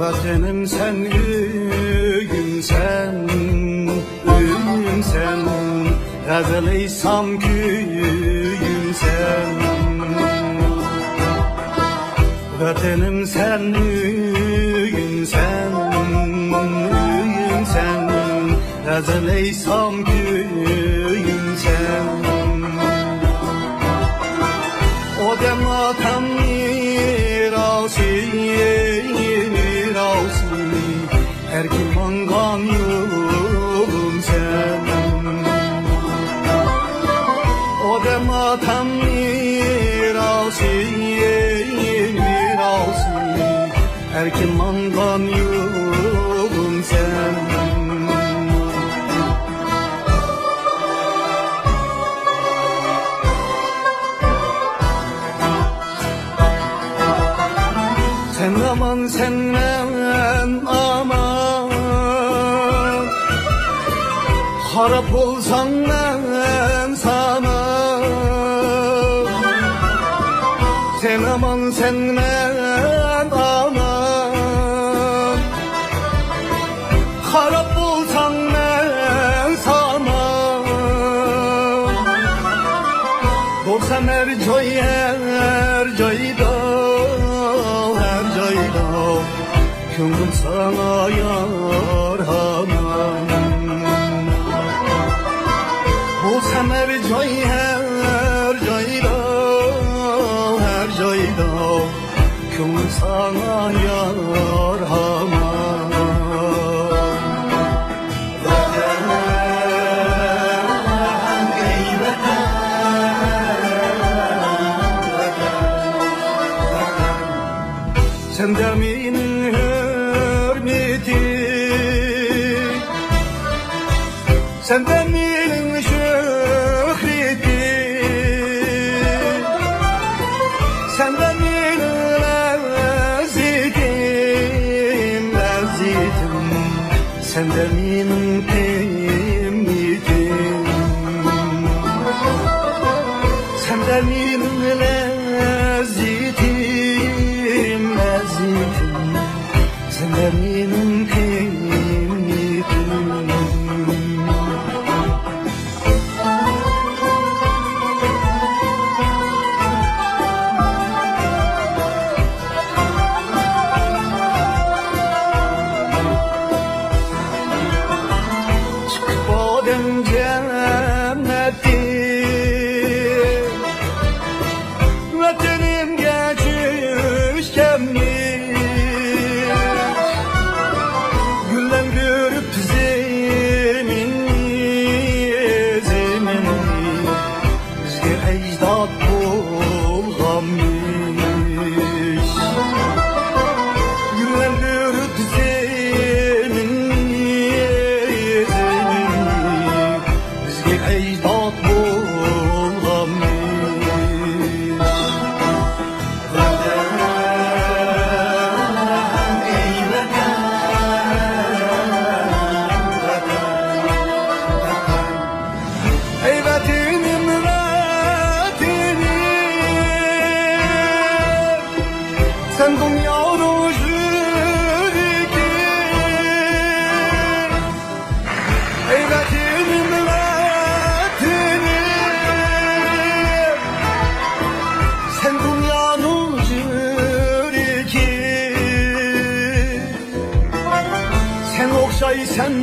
Vatanım sen, öyüm sen, gazelaysam köyüm sen. Vatanım sen, öyüm sen, gazelaysam köyüm sen. vatan mirası erkin mandan yolun sen. Sen aman aman harap olsan ben sana. Sen aman aman harap olsan ben sana. Dorsam her joyda Könlüm sana yar hamam. Olsam her joyda Könlüm sana yar hamam. Vatan ey vatan sen de benim sen de benim şöhretim, sen de benim lezzetim, sen de benim temizim, sen de benim lezzetim, sen de benim temizim. Sen dünyanın jüriki, ey vətənim vətənim. Sen dünyanın jüriki, sen oxşaysan,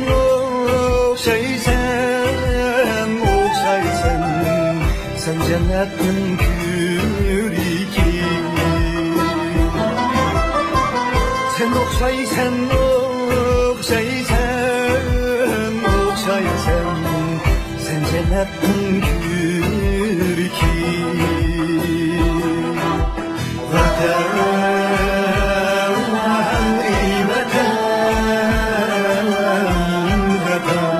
sen cennetin küriki. Sen oxşaysan, sen cennetin küriki. Vatan ey vatan, vatan.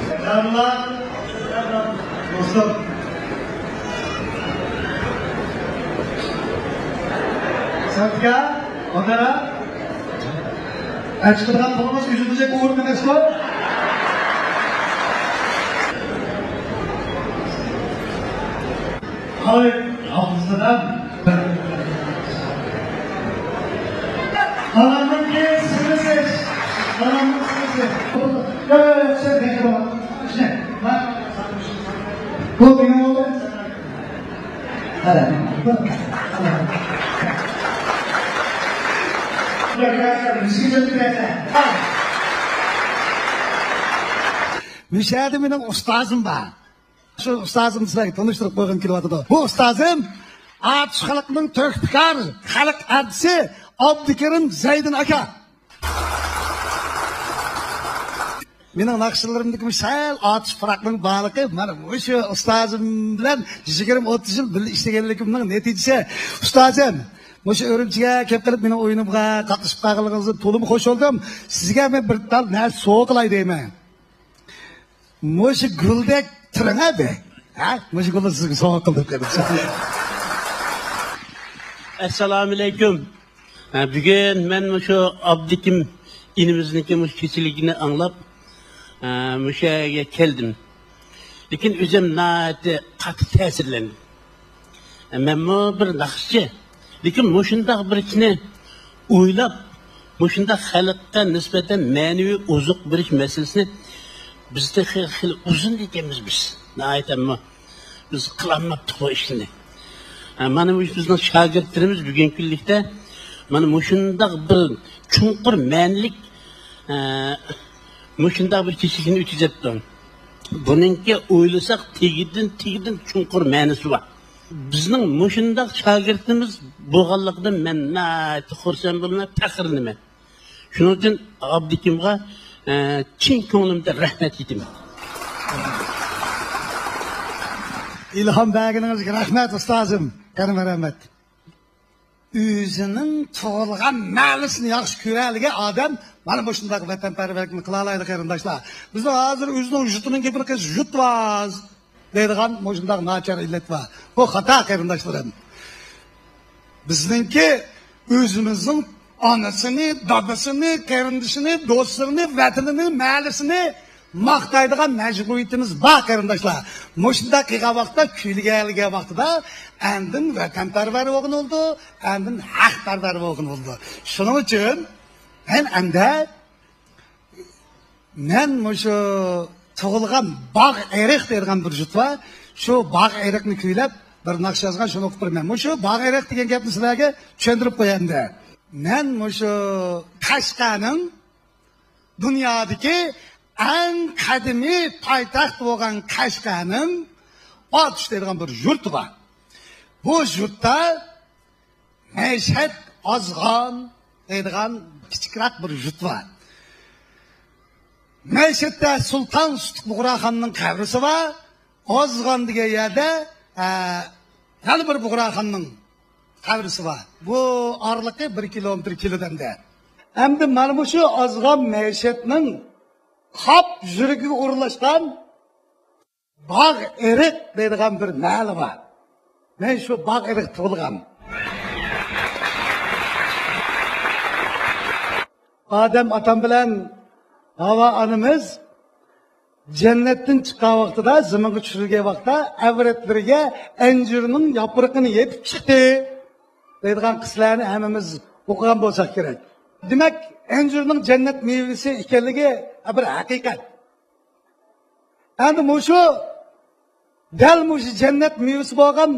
Selamlar, dostum. Santka, onlara açıklanan bulunuz yüzünüze uğur münesi var. Hayır, hafızlıdan. Alanın ki sınırsız. Alanın sınırsız. Yok, sen bekle baba. İşte, bak. Bu benim oğlum. Hadi. Müşahede benim ustazım var. Şu ustazım sizlerge tanıştırıp koygan kelyapti. Bu ustazım Atish xalqining to'xtikar xalq artisi Abdukerim Zaydin aka. Mening naqshlarimdagi sal Atish faraqning borligi mana o'sha ustozim bilan 20-30 yil birga ishlaganligimning natijasi. Ustozim, o'sha Urumchiga kelib qilib mening o'yinimga qatnashib qolganingizni to'liq xush bo'ldim. Sizga men bir tal narsa sovg'a qilay deyman. O'sha guldek tiringadi. Ha? O'sha gulni sizga sovg'a qilib qo'ydim. Assalomu alaykum. Bugun men shu Abdukim inimizniki kechiligini anglab shu yerga keldim. Lekin o'zim nati qattiq ta'sirlandim. Men bir naqshchi. Lekin shunday bir ishni o'ylab, shunday xalqqa nisbatan ma'naviy ozuq berish masalasini bizda xil uzun ekanmiz biz. Aytamma biz qilolmabdik bu ishni. Mana bu bizning shogirdlarimiz bugungi kunlikda mana shunday bir chunqur ma'nilik shunday bir kechishini o'tkazibdi. Buningki o'ylasak tegidin chunqur ma'nosi bor. Bizning shunday shogirdimiz bo'lganligidan men xursand bo'laman, faxrlanaman. Shuning uchun Abdukimga chin ko'nglimda rahmat aytaman. İlham berginizge rahmet ustazım. Canım rahmet. Özünün tug'ilgan ma'lisini yaxshi ko'radigan odam mana bu shunday vatanparvarlikni qila oladi qarindoshlar. Biz hozir o'zining yurtining bir yutvoz deydigan shunday nachar illat bor. Bu xato qarindoshlarim. Bizningki o'zimizning onasini, dadasini, qarindishini, do'stlarini, vatanini, ma'lisini maqtaydigan majburiyatimiz bor qarindoshlar. Shunday qilgan vaqtda kuyilgan vaqtida andin vatanparvar bo'lgan bo'ldi, andin haqparvar bo'lgan bo'ldi. Shuning uchun men shu tug'ilgan bog' eriq degan bir jut bor. Shu bog' eriqni kuylab bir naqsh yozgan, shuni o'qib beraman. Shu bog' eriq degan gapni sizlarga tushuntirib qo'yamda. Men shu Qashqarning dunyodagi eng qadimiy poytaxt bo'lgan Qashqarning Atish degan bir yurti bor. Bu yurtda Mashhad Ozg'on degan kichikroq bir yurt bor. Mashhadda Sulton Bug'roxonning qabrisi bor. Ozg'on degan yerda yana bir Bug'roxonning qabrisi bor. Bu orliqi 1 kilometr kelodanda. Endi mana shu Ozg'on Mashhadning Hap yürüge uğurlaşkan bağ erik dediğim bir mali var. Ben şu bağ erik tug'ilgan. Adem atam bilen Hava anımız cennetten çıkan vaxtida, zamanı çürülgen vaxtda avretlerge encirinin yaprağını yetip çıktı dediğim kıslarını hemimiz okuyan bolsak gerek. Demek encirinin cennet meyvesi ekanligi bir haqiqat. Endi dal cennet meyvesi bo'lgan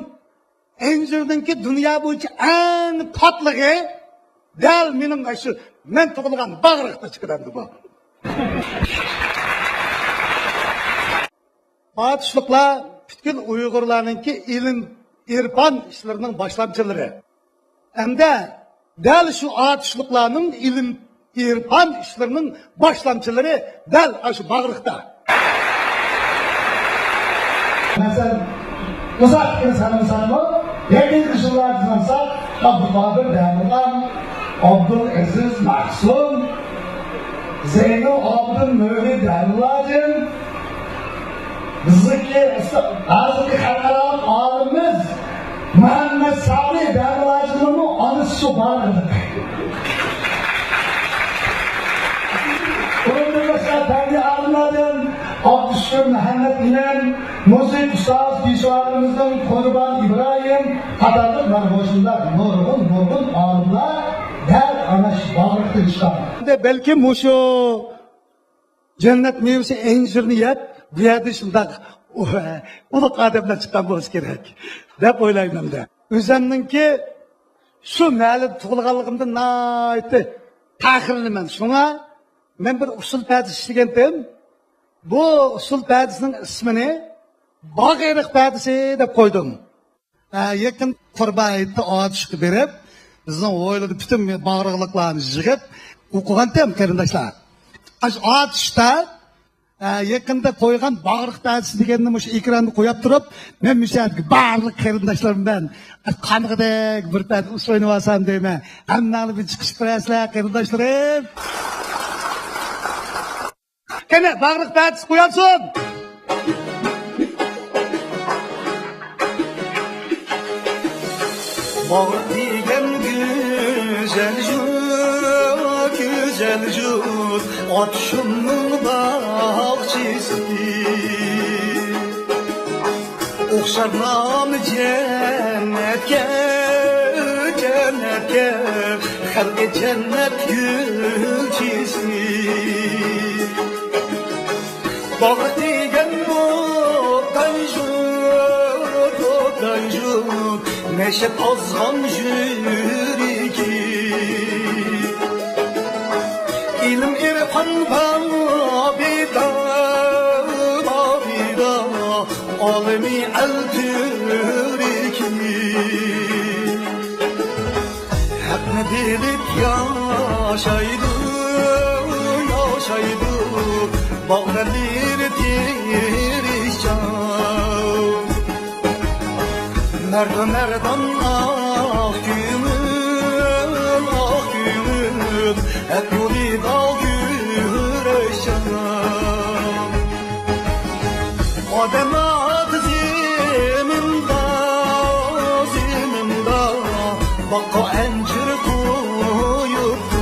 encirninki dunyo bo'yicha eng tatligi dal mening shu men tug'ilgan bag'riqda chiqadi bu. Atishliqlar bütün Uyg'urlarningki ilm, irfon ishlarining boshlamchilari. Hamda dal shu atishliqlarning ilm, irfon ishlarining boshlamchilari dal shu bag'riqda. Mesela uzak insanımızdan mı? Yakın kışılar sansa Abdülkadir Demirhan, Abdülaziz Mahsun, Zeyno Abdülmövid Derlacın, bizdeki hazırki halkalar alimiz Muhammed Salih Derlacı'nın anısı vardı. Onun mesela terbiye alimlerden Abdüşkür Mehmet İnen, müzik ustaz pişvarımızdan Kurban İbrahim, Katarlık Merhoş'unda nurgun alimler der anaş bağırıktı çıkan. Belki şu cennet meyvesi encirni yap, bu yerde şundak uluq adamlar çıkan bo'lsa kerak deb o'ylayman da. O'zimninki shu ma'li tug'ilganligimdan naytdi faxrlanaman. Shunga men bir usul pardis ishlagandim. Bu usul pardisning ismini bağ erik badisi dep koydum. Yakın kurban etti atışık berip, bizden oyladı bütün bağırıqlıklarını yığıp, okugan tem karindaşlar. Atışta yakında koygan bağırıq badisi degenini şu ekranı koyup durup, men müşahidki bağırlık karindaşlarım ben kanıqdek bir payt usoyunu basam deyme. Hammalı bir çıkış biraslar karindaşlarım. Kene bağırıq badisi koyansın. Bağırıq degen güzel jut, güzel jut, atışımın bağçısı. Okşar namı cennetke, cennetke, halke cennet gülçisi. Bağırıq degen muttan jut, neşe azgan jüriki. İlim irfan babida, babida, alemi el-türiki. Hep ne dedik yaşaydı, yaşaydı, bağlanır tirişcan. Merdan ah gümül, hep yolu dal güreşen. Adem adı zimimda, bakka encir koyuptu.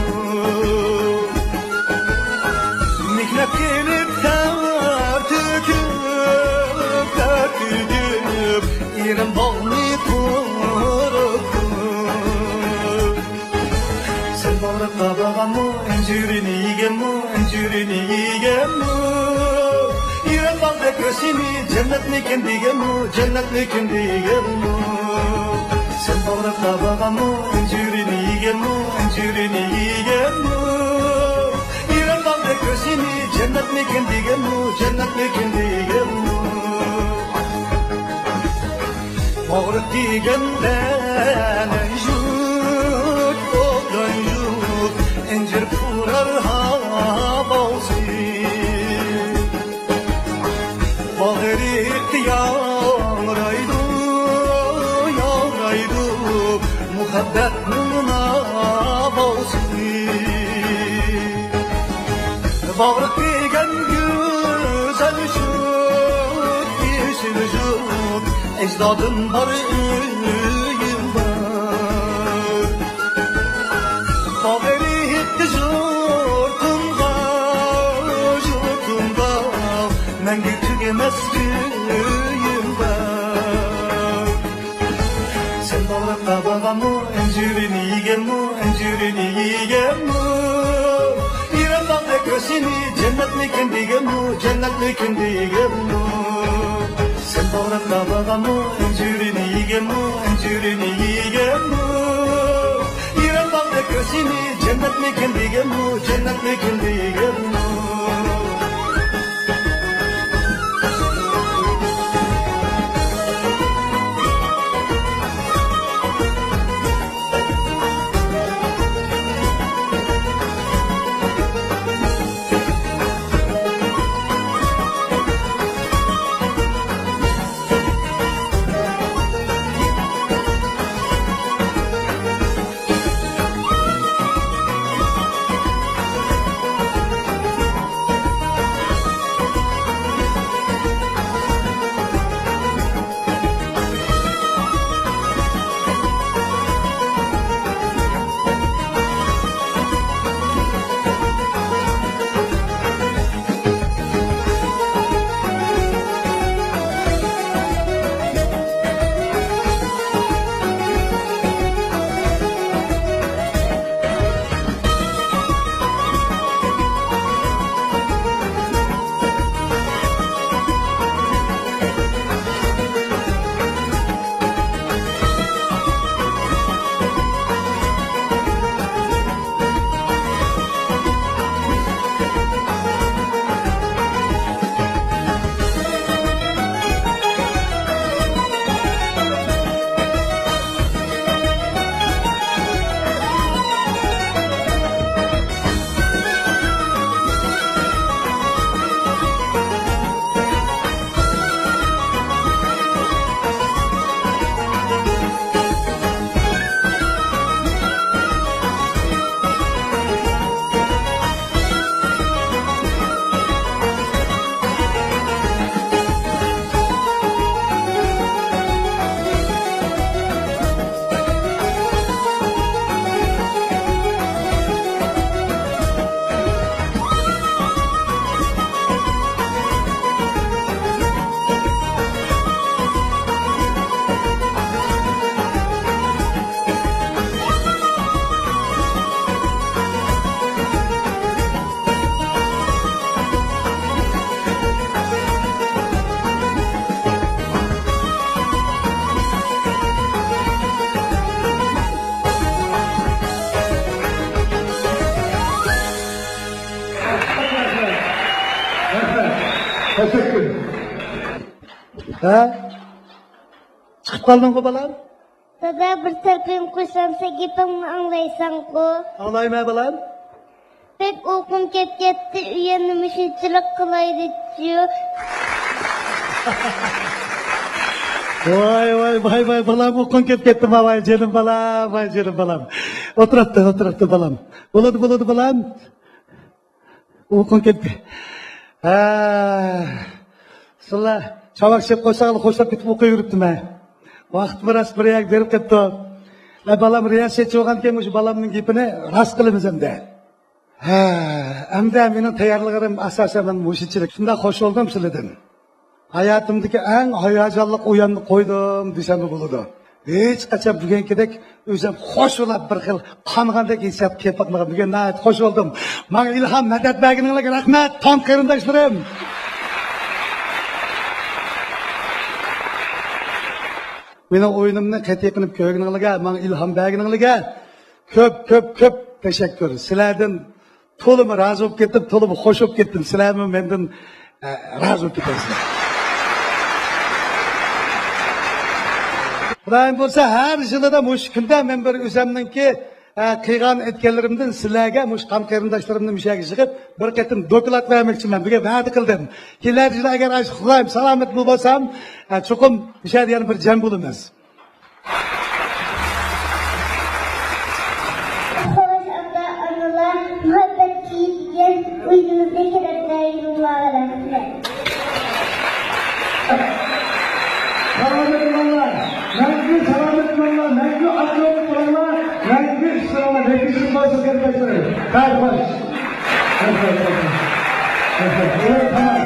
Mihnep gelip ter tüküp, yerim bağlı kuruptu. Sen bağırıkta bağamı, encirini yiyemmu, encirini yiyemmu. Yerim bağda kösini, cennet mikin diyemmu, cennet mikin diyemmu. Sen bağırıkta bağamı, encirini yiyemmu, encirini yiyemmu. Yerim bağda kösini, cennet mikin diyemmu, cennet mikin diyemmu. Bağırık degenden jut, odan jut, encir purar havası. Bağırık yavraydı, yavraydı, muhabbet nabası. Bağırık degen güzel jut, yeşil jut, ecdadım var öyüm var. Haberi etti jurtumda, jurtumda, menge tügemez köyüm var. Sen bağırıkta bağamı, encirini yigemmu, encirini yiyemmu. İrem bağda kösini, cennet mikin digemmu, cennet mikin digemmu. Sen bağırıkta bağamı, encirini yiyemmu, encirini yiyemmu. İrem bağda kösini, cennet mikin digemmu, cennet mikin digemmu. Ha? Chiqib qolding-ku balam? Dada bir tarpim qo'shamsa gapimni anglaysan-ku. Anglayman balam. Pek uyqum ketdi, uyga mishinchilik qilay deb-chu. Vay balam uyqum kelib ketdi, vay jenim balam. O'tiribdi balam. Bo'ladi balam. Uyqum ketdi. Ha. Sizlar chavak yeb qo'ysanglar xo'shlab ketib o'qib yuribdiman. Vaqt biroz bir yak berib ketdi. Balam riyosatchi bo'lgan ekan, o'sha balamning gapini rost qilamiz endi. Ha, endi mening tayyorligim asosan mushichilik. Shunda xo'sh bo'ldim sizlardan. Hayotimdagi eng hayajonli o'yinni qo'ydim desam bo'ladi. Hech qachon bugünkidek o'zim xo'shulab bir xil qongandek hissiyat kelib qolmagan. Bugun nayt xo'sh bo'ldim. Menga ilhom madad berganinglarga rahmat, tom qarindoshlarim. Mening o'yinimni qat'iy qilib ko'rganinglarga, menga ilhom berganinglarga ko'p tashakkur. Sizlardan to'liq rozi bo'lib ketdim, to'liq xush bo'lib ketdim. Sizlarmi mendan rozi bo'lib ketasizlar. Xudoyim bo'lsa, har yilda mush kunda men bir o'zimninki qilgan etganlarimdan sizlarga mush qam qarindoshlarimni mishaga chiqib bir qatim doklad bermoqchiman. Bugun va'da qildim. Kelar yil agar Xudoyim salomat bo'lsam, chuqum mishada yana bir jam bo'lamiz. Xo'sh, ota-onalar, muhabbat kiygan uyimizga keraklilar. Selamet olanlar, selamet olanlar, mevzu akıllı olanlar, mevzu sıralama, mevzu sıralama gerçekleri. Kardeş. Tamam.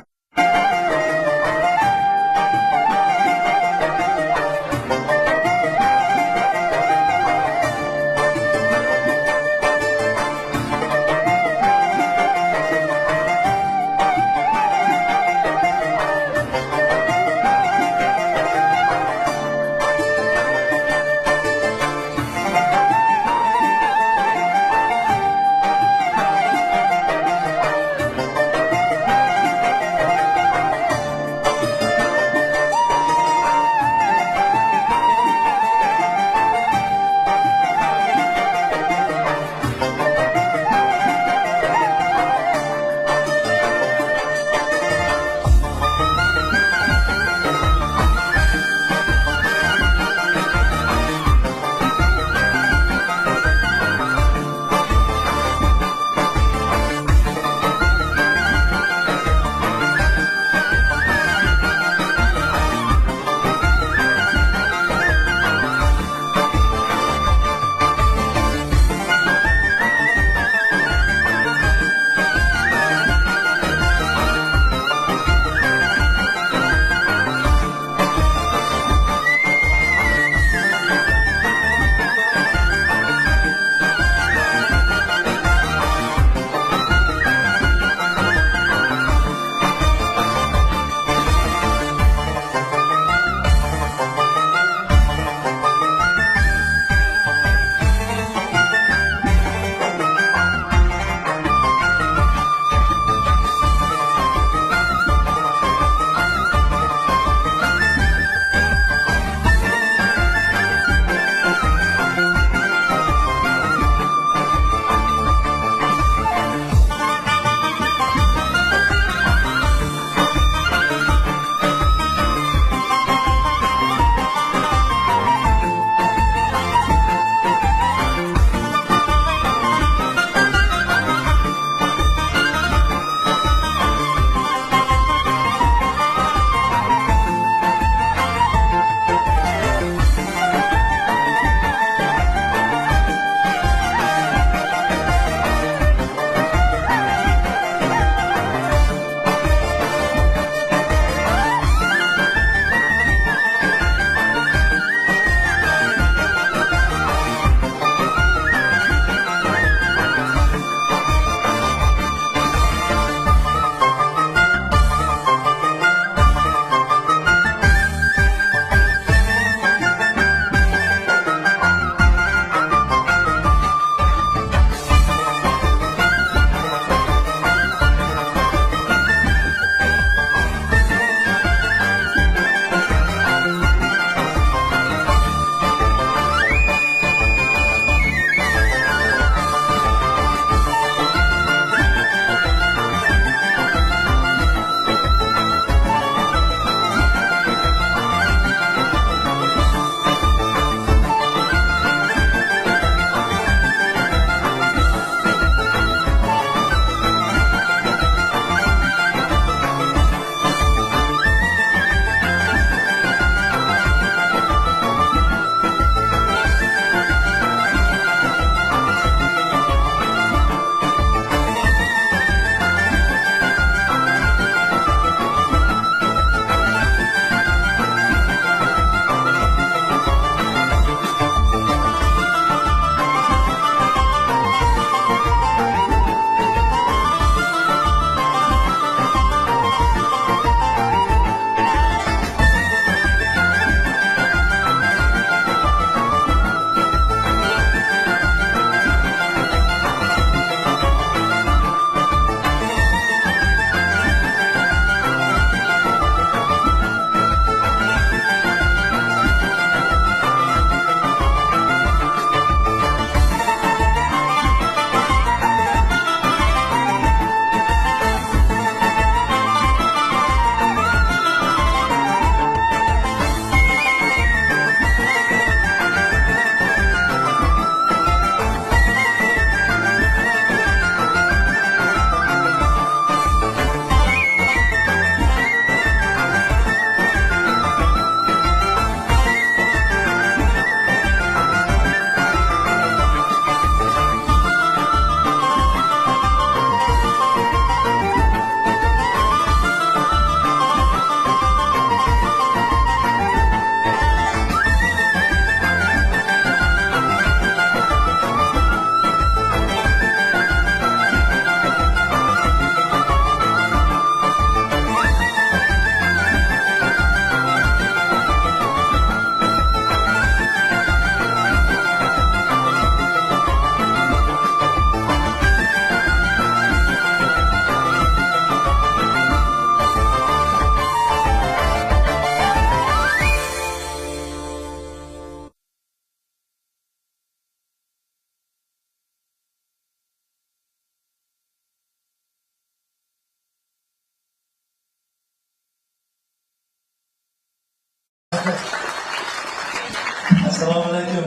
Assalomu alaykum.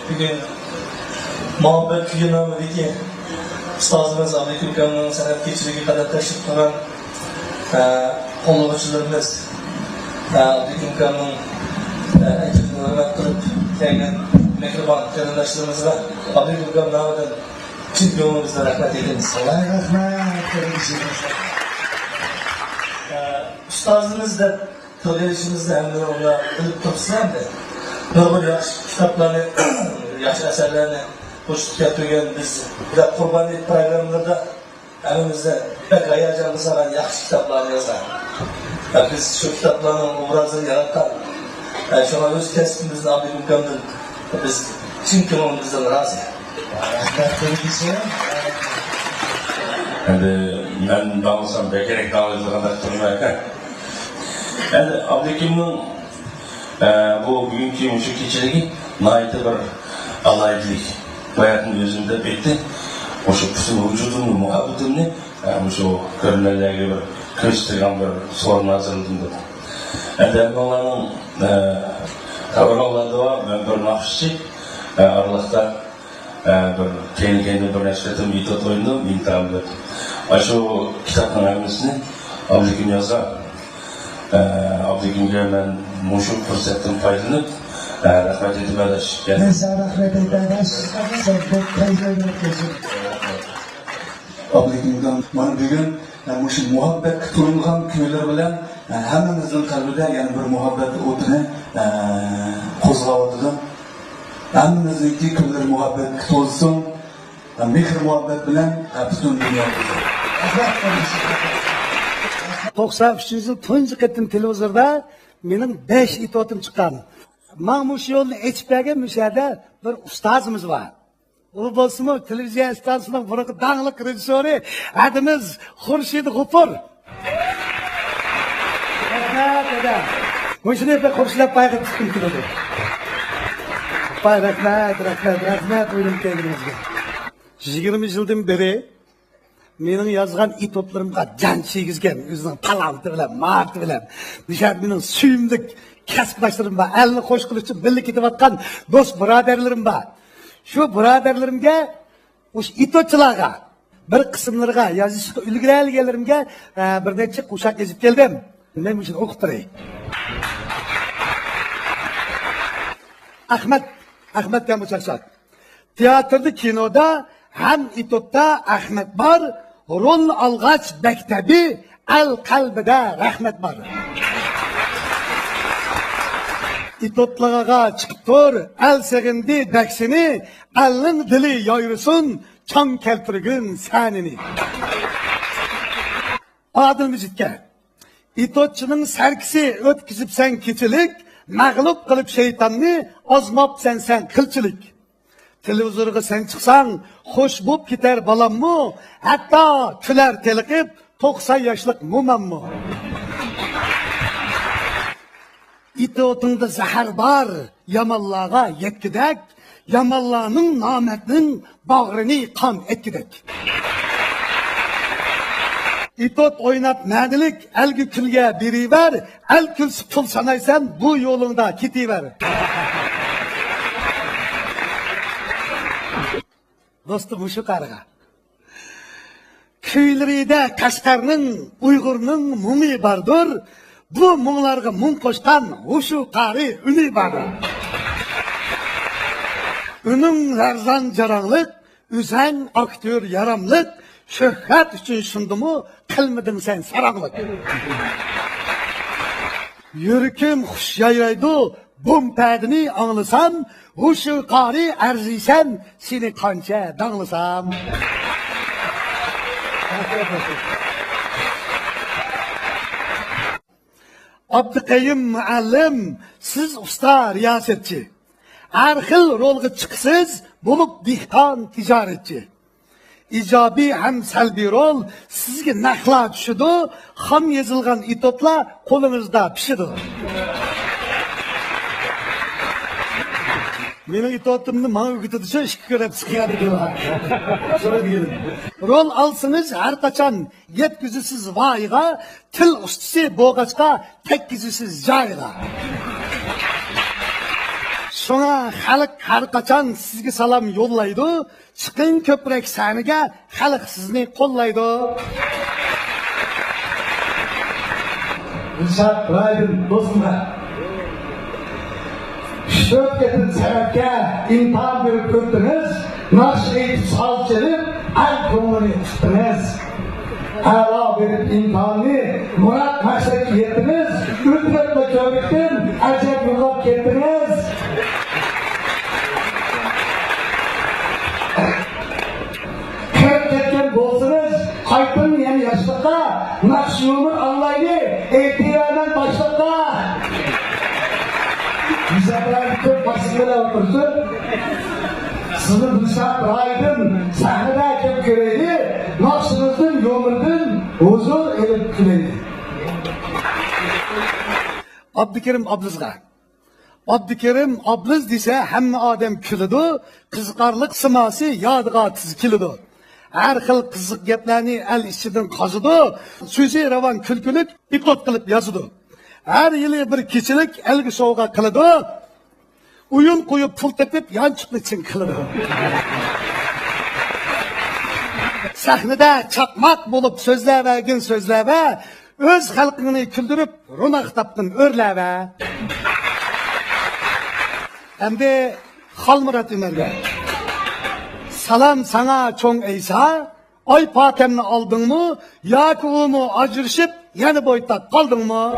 Bugun muhabbet kuyi nomidagi ustozimiz Abdukim akamning san'at kechiligiga qadar tashrif qilgan qo'llovchilarimiz Abdukim akamning aytishini hurmat qilib kelgan mehribon qarindoshlarimiz va Abdukim akam nomidan chin ko'nglimizdan rahmat aytamiz. Ustozimiz deb to'lashimizda hamda ular bilib turibsizlar-da. Nurg'un yaxshi kitoblarni, yaxshi asarlarni qo'shib keltirgan biz Qurbon hayit programmalarida hammamizda pek hayajonli bo'lgan yaxshi kitoblarni yozgan. Biz shu kitoblarning obrazini yaratgan. Shuna o'z kasbimizni Abdukim akamdan biz chin ko'nglimizdan rozi. Endi men davomsam bekerek davomlaydigan turmayman. Endi Abdukimning bu bugungi mushu kechiligi nihoyatda bir alaylik. Hayatın özünde bitti. O şu bütün vücudumni, muhabbetimni şu görünenlerge bir köstürgen bir sorun hazırladım dedim. Endi onların kavramalarda var. Ben bir nakşçı aralıkta bir kendi bir neşretim itot oyunum imtihan dedim. Şu kitapın önemlisini Abdukim yazar. Abdukim'e ben muşuk fırsattan faydalanıp rahmet edip adaş. Ben sana rahmet edip adaş. Sen çok teyzeyle geçin. Abdukim'den bana bugün şu muhabbet tutulgan köyler bilen hemimizin kalbide yani bir muhabbet otunu kozlavadıdım. Hemimizdeki köyler muhabbet tutulsun. Mehir muhabbet bilen bütün dünya. 93 yıl tuncu kettim televizorda benim 5 itotim çıkan. Mahmuş yolunu içpege müşahede bir ustazımız var. O bolsun televizyon istasyonunun buranın dağlık rejisörü adımız Hurşid G'ufur. Müşahede pek Hurşid'e payı çıkın kilodu. Pay rahmet uyum kendinizge. 20 yıldan beri mening yozgan itotlarimga jon chegizgan o'zining talanti bilan, marti bilan, nishad mening suyimli kasbdoshlarim bor, elni qo'sh qilish uchun birga ketayotgan do'st birodarlarim bor. Shu birodarlarimga, o'sha itotchilarga, bir qismlarga yozishga ulgurganlarimga bir necha qo'shiq yozib keldim. Men shuni o'qib turay. Ahmad Kamuchaqshaq. Teatrda, kinoda ham itotda Ahmad bor. Rol alg'ach maktabi al qalbida rahmat bor. İtotlarga chiqib tur, al seg'indi daksini, alning dili yoyrisun, chong keltirgin sanini. Adil Mijitga. İtotchining sarkisi o'tkizibsan kechilik, mag'lub qilib shaytonni ozmobsan sen qilchilik. Televizorga sen chiqsang, xo'sh bo'lib ketar balammi? Hatto kular teliqib 90 yoshlik mo'manmi? İtotingda zahar bor, yamonlarga yetkidak, yamonlarning nomatning bag'rini qon etkidak. İtot o'ynab nadilik, algi kulga beriver, al kulsi pul sanaysan, bu yo'lingda ketiver. Dostum şu qarg'a. Kuylarida Qashqarning, Uyg'urning mumi bardur. Bu munglarga mung qo'shgan o'shu qari uni bardur. Uning larzan jaranglik, o'zang aktyor yaramlik, shuhrat uchun shundimi qilmading sen saranglik. Yurkim xush yayraydi, bumpadini anglasam, o'shu qari arziysan, seni qancha danglasam. Abduqayim muallim, siz usta riyosetchi. Har xil rolga chiqsiz, bo'lib dehqon tijoratchi. Ijobiy ham salbiy rol sizga naqla tushidi, ham yozilgan itotlar qo'lingizda pishidi. Mening itoatimni mana o'gitadi shu ishga qarab siqyadi diyorlar. Şöyle diyelim. Rol alsınız her kaçan yetkizisiz vayga, til ustası boğaçka tekkizisiz jayga. Şuna xalq her kaçan sizge salam yollaydı, çıkın köprek saniga xalq sizni qollaydı. Dilshod Baydin do'stlar. Shört ketin sebepke imtihan berip köptünüz, naqsh aytib salçılıp, al ko'nglini tutdingiz. A'lo berib imtihonni murad maqsadga yetdingiz, o'tgatma ko'rikdan ajab yo'qolib ketdingiz. Kirib ketgan bo'lsangiz, qaytin yana yoshliqqa, naqsh yo'lni anlaydi, e'tiyordan boshliqqa. Bizler çok basınlar otursun. Sınıf Dilshod Baydin sahnede kim göreydi, naqshinizdan yo'mirdan huzur elib kuleydi. Abdikerim Ablızga. Abdikerim Ablız dese hamma odam kuladi, qiziqarlik simasi yodiga tizkiladi. Her xil qiziq gaplarni el ichidan qazidi, so'zi ravon kulkulik ipot qilib yozadi. Her yılı bir kişilik elgi soğuğa kılıdı. Uyun koyup pul tepip yançıklı için kılıdı. Sahnede çakmak bulup sözlergin sözlere, öz halkını küldürüp runak taptın örlere. Hem de Halmurat Ömer'e. Salam sana çoğun eysa, ay pakemini aldın mı, yakumu acırışıp, yeni boyutta kaldın mı?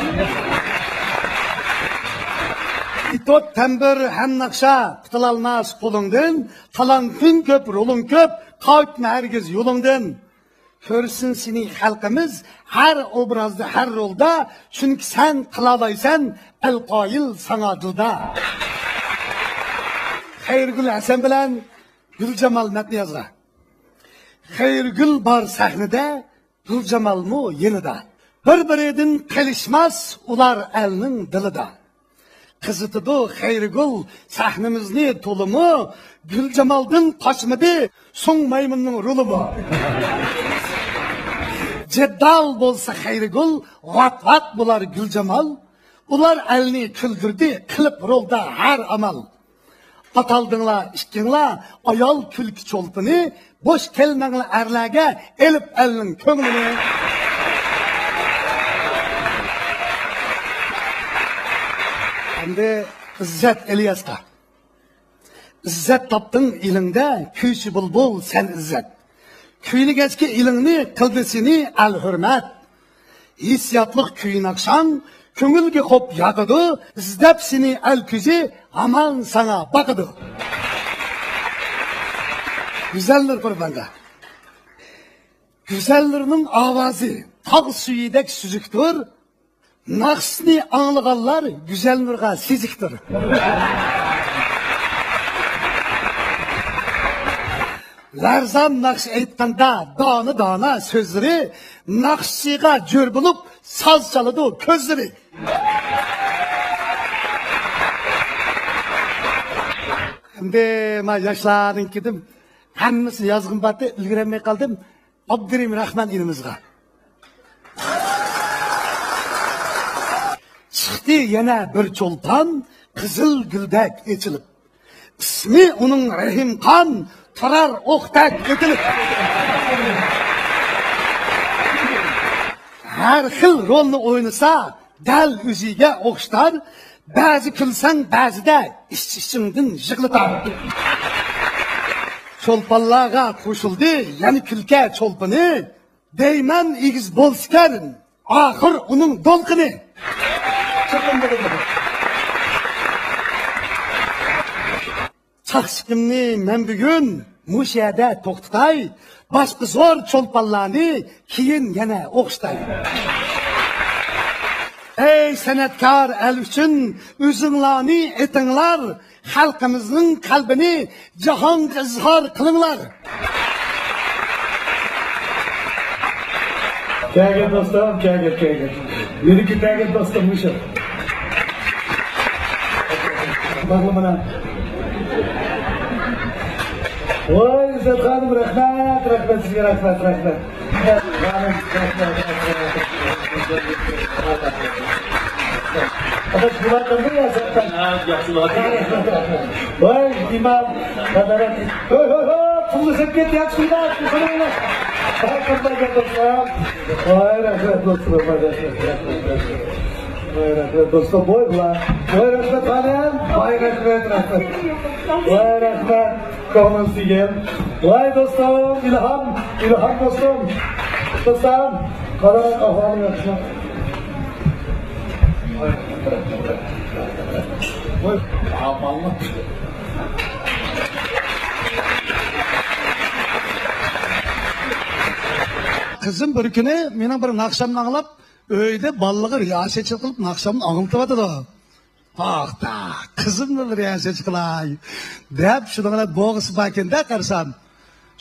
İtot tembir hem nakşa kıtılalmaz kulundun, talan gün köp, rolun köp, kalkma herkes yolundun. Körsün seni halkımız her obrazda, her rolda, çünkü sen kılalaysan, el qayil sana dılda. Xayrgül Hasan bilen Gülcemal metni yazga. Xayrgül bar sahnede, Gülcemal mu yenida. Bir-biridan qilishmas ular elning dilida. Qizitıdı Xayrgül sahnimizni to'limi, Gülcemaldan qochmadi so'ng maymunning rulimi. Jeddal bo'lsa Xayrgül, vat bular Gülcemal, ular elni kuldirdi, qilib rolda har amal. Ataldыңlar, işkinglar, ayol külki çolpini, boş kelmenglar erlerge, elip elinin köngülünü. Şimdi İzzet Elias'ta. İzzet taptın ilinde, küyçü bulbul sen İzzet. Küyünü geçki ilini, kıldısını el hürmet. Hissiyatlık küyün akşam, köngülge hop yakıdı, izdep seni el küzi, aman sana bakıdı. Güzeldir kurbanca. Güzellerinin avazı, tağ suyudek süzüktür, naqsni anlığanlar güzellerine siziktir. Larzan naqsh aytganda dona sözleri, naqshiga jo'r bo'lib saz chaladi ko'zlari. Endi men yoshlarning kedim, hammasi yozg'im batdi, ilgiranmay qoldim. Abdurim Rahman ilimizga. Chiqdi yana bir cho'lpon, qizil guldak echilib. İsmi onun Rahimqon, turar o'qdak etilib. Her xil rolni o'ynasa, dal o'ziga o'xshar, ba'zi kulsang, ba'zida ichingdan yig'latar. Cho'lponlarga qo'shildi, yana kulka cho'lpini, deyman egiz bo'lskan, oxir uning do'lqini. Çaqşıqimni men bugun mush yerda to'xtatay, boshqa zo'r cho'lponlarni keyin yana o'qitay. Ey san'atkor el uchun o'zinglarni etinglar, xalqimizning qalbini jahonga izhor qilinglar. Kagir dostum, kagir. Meniki kagir dostum o'sha. Bag'lamana Vay İzzet Hanım, rahmet sizge, rahmet. Hanım, Atas bulatlandı ya zaten. Vay imam, kadarat. Tuzlu sepket yaksıyla, kusura bak. Hakkında dostum. Vay rahmet dostum, Vay rahmet dostum, boy bulan. Vay rahmet hanım, vay rahmet. Vay rahmet, konusu sigel. Vay dostum, ilham dostum. Dostum, kadarat ahvalım yapışma. Vay, amanlı. Kızım bir günü meni bir naqshamni anglab, uyda ballig'i riyosetchilik qilib naqshamni og'iltibadi. To'xta, qizimni riyosetchi qilay deb shunaqalar bo'g'isi bakenda qarsam.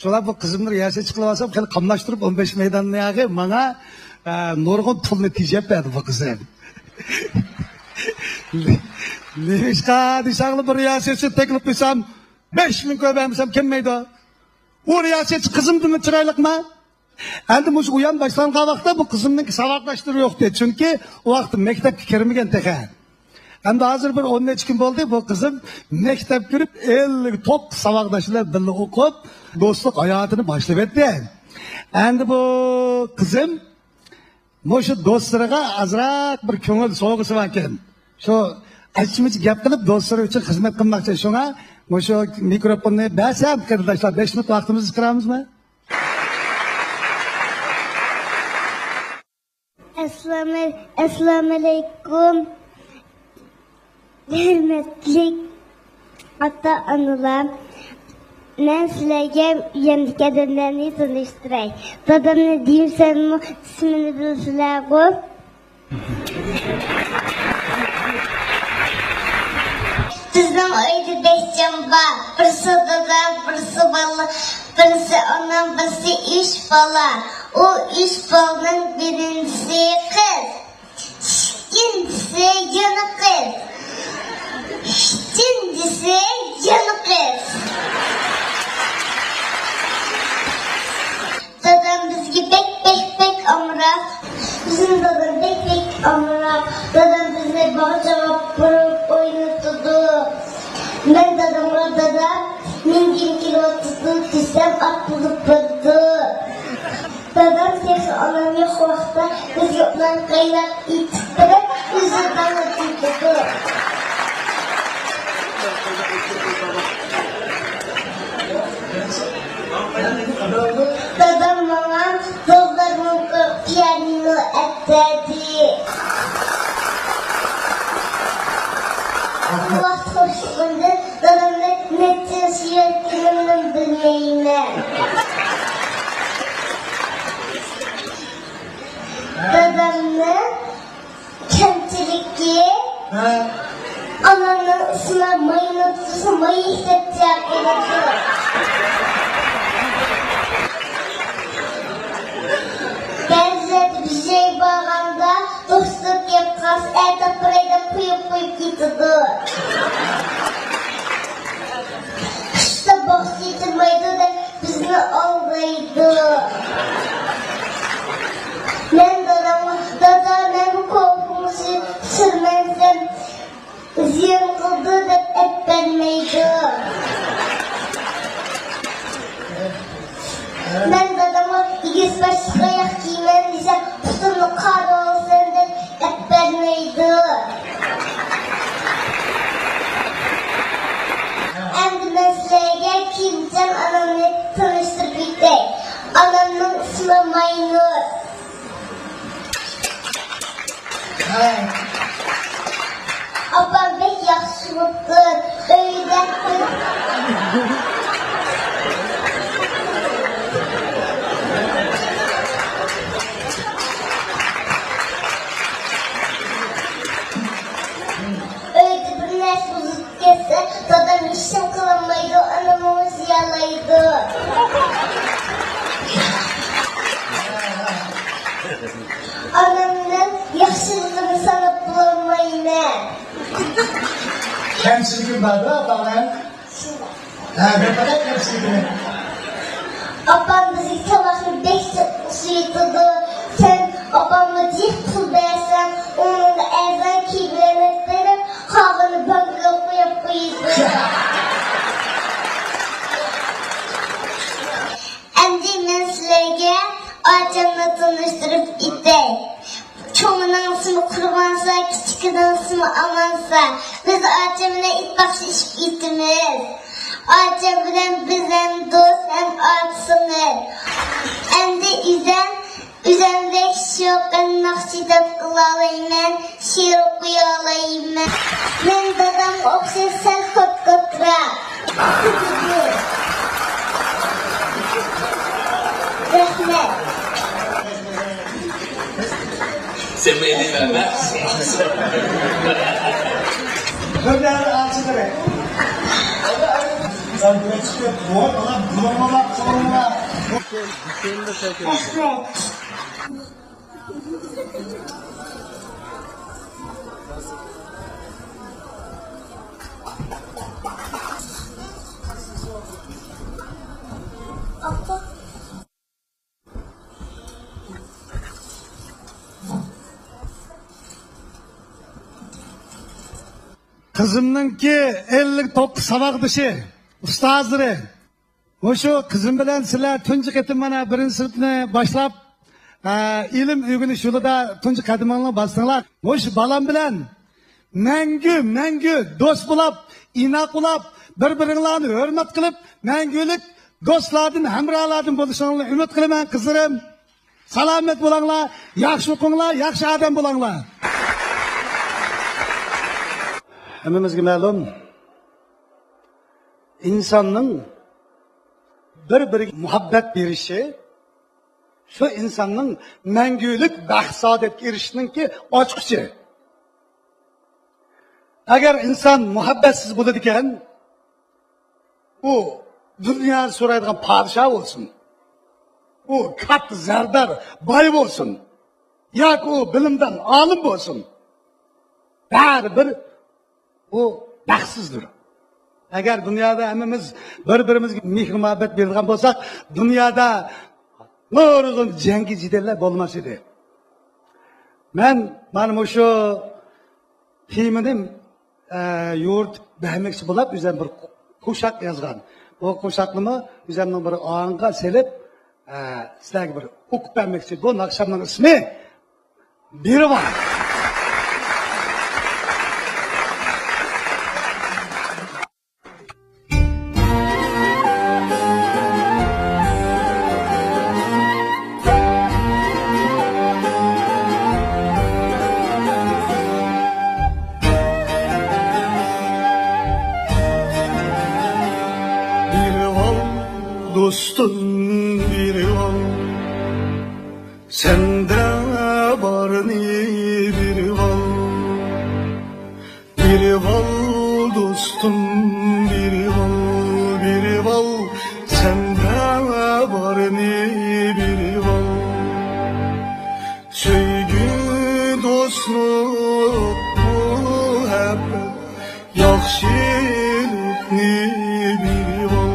Şolar bu qizimni riyosetchi qilib olsam, xil qamlashtirib 15 maydonni yag'i menga nurg'un pulni tejab berdi bu qizim. Neyishqa desanglar bir riyosetchi taklif qilsam 5000 ko'paymasam kelmaydi. U riyosetchi qizimdimi chiroyliqmi? Endi mush uyan başlangan vaqtda bu qizimning savodlashtiri yo'q dedi. Chunki u vaqt maktabga kirmagan teqa. Endi hozir bir 10 necha kun bo'ldi bu qizim maktab kirib 50 top savodlashlar birga o'qib, do'stlik hayotini boshlab etdi. Endi bu qizim mushu do'stlariga azroq bir ko'ngil so'g'isi bor ekan. Shu achchimiz gap qilib do'stlari uchun xizmat qilmoqchi. Shunga mushu mikrofonni bersam, qardoshlar 5 minut vaqtimizni chiqaramizmi? Assalomu alaykum. Hurmatli ota-onalar, men sizlarga uyamdagi odamlarni tanishtiray. Dadamni deysanmi, ismini bilsizlar-ku. Bizning uyda 5 jon bor. Birisi dadam, birisi bola, birisi onam, birisi 3 bola. O 3 bolaning birincisi qiz, ikincisi yana qiz, üçüncüsü yana qiz. Dadam bizga pek amrak. Bizim dadam pek amrak. Dadam bizni bog'chaga borib o'ynatdi. Men dadamga dadam mingin kilometr desam atılib bordi. Dadam sesi anam yo'q vaqtda bizga ular qaylab ittirib, bizni tanitdi. Dadam bana yollarımı piyanino ettirdi. Bu vaqt hoşluğunda dadamla neçe siyatlarını bilmeyim. Dadamla kemçilikli ananın ısına mayını tutusu mayı hissedecek gerekiyor. Benzeri bir şey bağında dostluk yapmaz, evde parayla kuyup gidiyordu. İşte bahsedilmeydi de bizni aldıydı. Ben dadamın korkumuzu sürmezsem ziyan kıldı da etmeydi. Ben dadama 2 başlık ayak giymem desem tutumlu kar olsun da etmeydi. Endi ben sizlerge kimden anamla tanıştırıp bittik. Anamın ismi Maynur. Abam pek yaxşılıktır. Öyle bir nes bozuk kesse dadam işim kılamaydı, anamı ziyalaydı. Anamın yaxşılığını sanıp bulamayın. Kemçilik var da adamlar. Ben fakat hepsini. Babam bizi sabahı 5 suyutudu. Sen babamı cih pul versen, onun da ezan kibirletlerim, havını bakıp koyuyordu. Endi men sizlarga acamla tanıştırıp idey. Çoğunun ismi Kurbansa, küçükünün ismi Amansa. Biz acamla it bakışıp itimiz. Acem bilen bizden dost hem artsınır. Endi üzerinde kişi yok, ben nakşidap kılalayım, şiir okuyalayım. Ben dadam okşar, sen kot kotra. Rahmet. Sen beni vermez. Gönderdi ağaçları. Sen buraya çıkıyor. Doğru olan bulunmalar sorunlar. Rahmet. Kızımnınki 50 top sabak dışı. Ustazları. Şu kızım bilen sizler tuncu ketim bana birinci sınıfını başlap ilim öğünüş yolunda tuncu kadınlarına bastınlar. Şu balam bilen мәңгі dost bulap, inak bulap, bir-biringlarni hürmet kılıp, мәңгілік dostlardan, hamralardan buluşanlarını ümit kılıman kızlarım. Salamet bulanglar, yaxşı okunglar, yaxşı adam bulanglar. Hemimizge ma'lum, insonning bir-biriga muhabbat berishi shu insonning mangulik baxt saodatga erishishningki ochiqchi. Agar inson muhabbatsiz bo'ladi ekan, u dunyoni so'raydigan podsho bo'lsin, u katta zardar boy bo'lsin, yoki u bilimdan olim bo'lsin, baribir u baxtsizdir. Agar dunyoda hammamiz bir-birimizga mehr muhabbat beradigan bo'lsak, dunyoda nurg'un jangi jidallar bo'lmas edi. Mana shu filmim yo'rtib bermoqchi bo'lib, o'zim bir qo'shiq yozgan. Bu qo'shiqni o'zimning bir o'yinga selib, sizlarga bir o'qib bermoqchi. Bu naqshamning ismi Birivan. Dostum biri ol, sende var ni biri ol, dostum biri ol, sende var ni biri ol. Sevgi, dostluk, muhabbet, yaxşılık ni biri ol.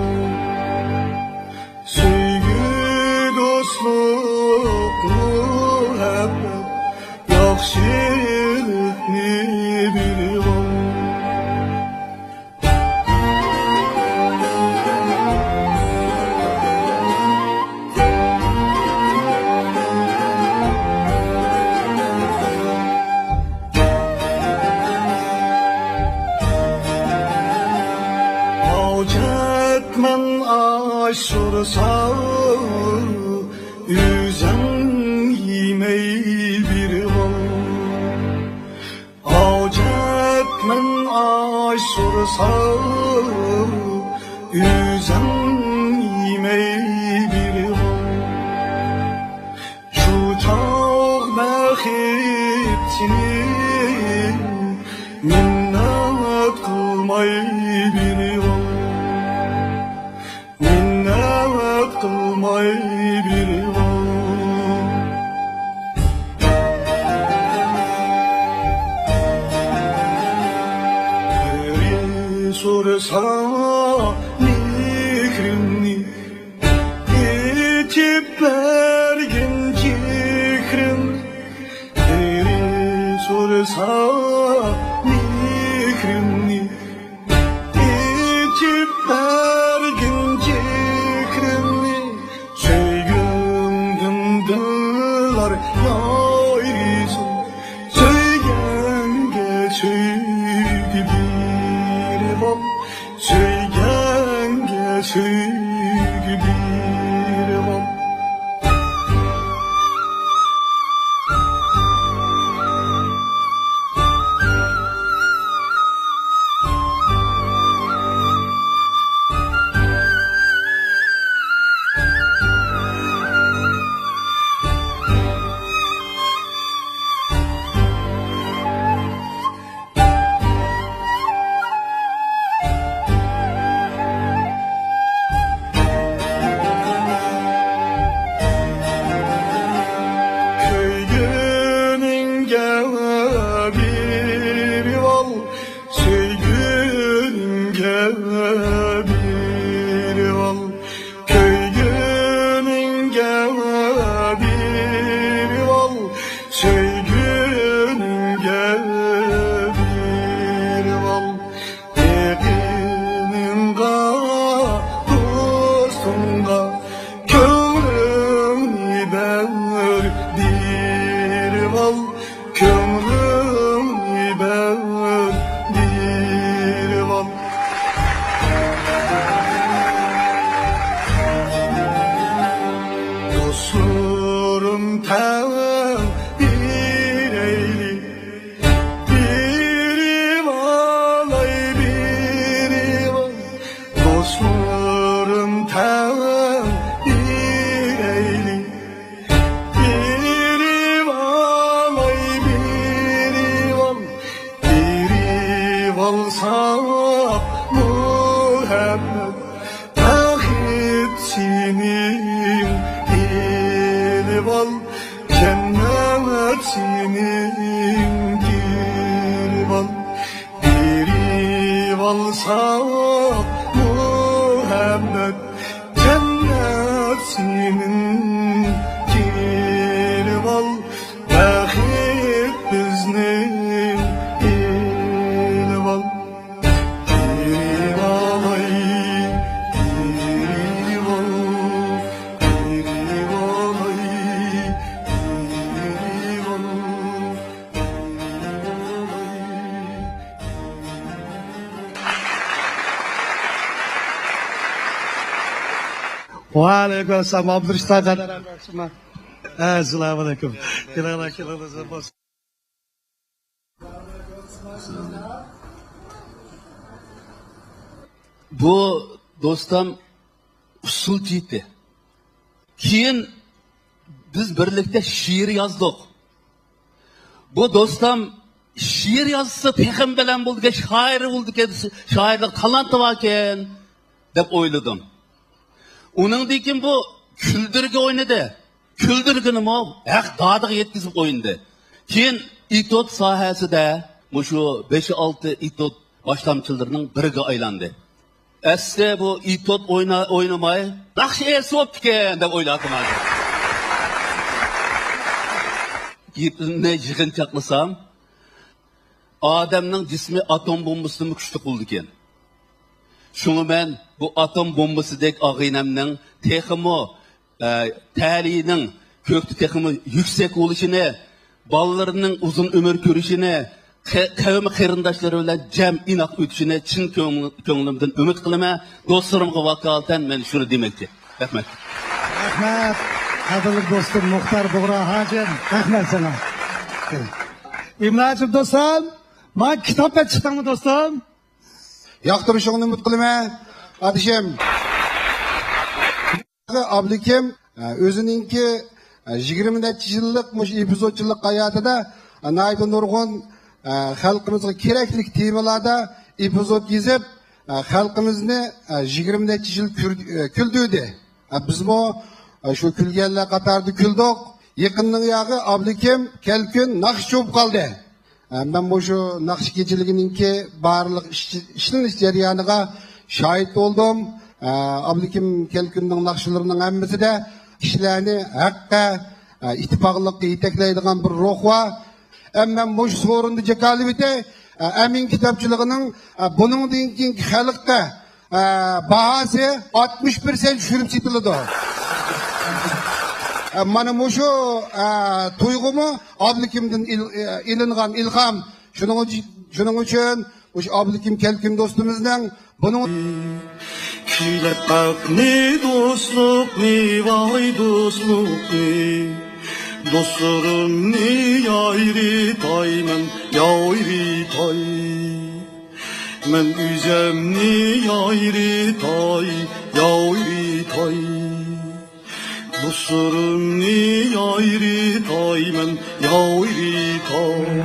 Dostluk, muhabbet, yaxşılık ni biri ol. Hacetmen aşırsa yüzen yemeği bir ol. Hacetmen aşırsa yüzen yemeği bir ol. Şu çok mehitini minnet kılmayı bir ol. Minnet kılmayı bir ol. Sorsa olsa mihrimni içip bergin cikrimni söygündüm dıllar yayrizim söygenge söygü bir bol söygenge söygü bir bol Waalaikumsalam Abdurrahman kadar. Assalamualaikum. Kira-kira bos. Bu dostum usul ciddi. Keyin biz birlikte şiir yazdık. Bu dostum şiir yazsa peyğim bilen buldu ki şair buldu ki şairlik talantı varken deb oyladım. Onun dikin bu küldürge oynadı. Küldürgünü mu? Dadığı yetkizip oynadı. Keyin itot sahası da şu 5-6 itot başlamçılarının birige aylandı. Esle bu itot oynamay, nakşı esi optiken deb oyladım. Ne yığın çaklasam, Adem'nin cismi atom bombasını güçlü buldu eken. Şunu ben bu atom bombası dek ağinemnin teximi, taliğinin köktü teximi yüksek oluşunu, ballarının uzun ömür görüşünü, kavmi qarindoshlar bilan jam inoq o'tishini chin ko'nglimdan umid qilaman. Do'stlarimga vakolatan men shuni demoqchi. Rahmat. Rahmat. Qadrli do'stim Muxtor Bug'ro hojim. Rahmat sana. İmracım dostum, ben kitapta çıktım mı dostum? Yoqtirishingni umid qilaman. Adishim. Abdukim o'zininki 20 yillik mush epizodchilik hayotida nayda nurg'un xalqimizga kerakli temalarda epizod yozib xalqimizni 20 yil kuldudi. Biz bu shu kulganlar qatorida kuldik. Yaqinning yog'i Abdukim kelkun naqsh cho'p qoldi. Ben bu şu naqsh kechiligininki barliq ishlanish jarayoniga shohid bo'ldim. Abdukim kelkunning naqshlarining hammasida kishilarni haqqa ittifoqlikka yetaklaydigan bir ruh va Ben bu sorunda cekalibite emin kitapçılığının bunun dinkin halıkta bahası 60% şürüm satıldı. Mana muşu tuygumu Abdülkim'den ilingan ilham. Şunun için Abdülkim Kelkin dostumuzdan bunun Küyle bak ne dostluk ne vay dostluk ne Dostlarım ne yayri taymen yayri tay Men üzem ne yayri tay yayri tay Dostlarım ne yayri taymen yayri tay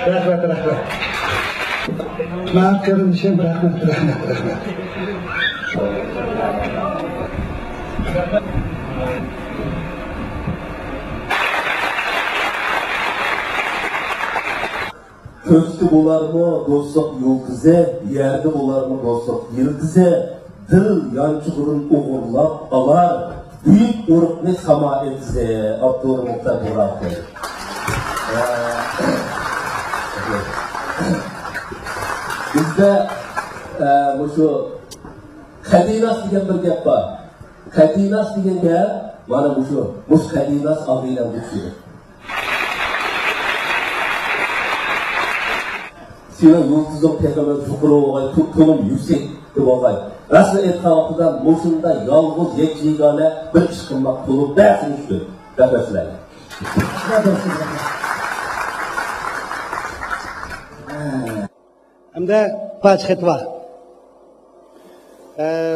Rahmet. Maaf kardeşim, rahmet. Köstü bular mı dostluk yıldızı, yerde bular mı dostluk yıldızı, dil yançuğurun uğurlap alar, büyük urukni sama etize, Abdurrahman Muhtar Burak'tır. Bizde şu Kadinas degan bir gap bor. Kadinas degan gap mana bu Kadinas ağıyla düşüyor. Senin yıldızın tekrar yukarı olay, tutulum yüksek deb olay. Rasıl etrafından muşunda yalnız yekjigane bir çıkılmak bulup dersin üstü. Defesler. Hamda paç xetva.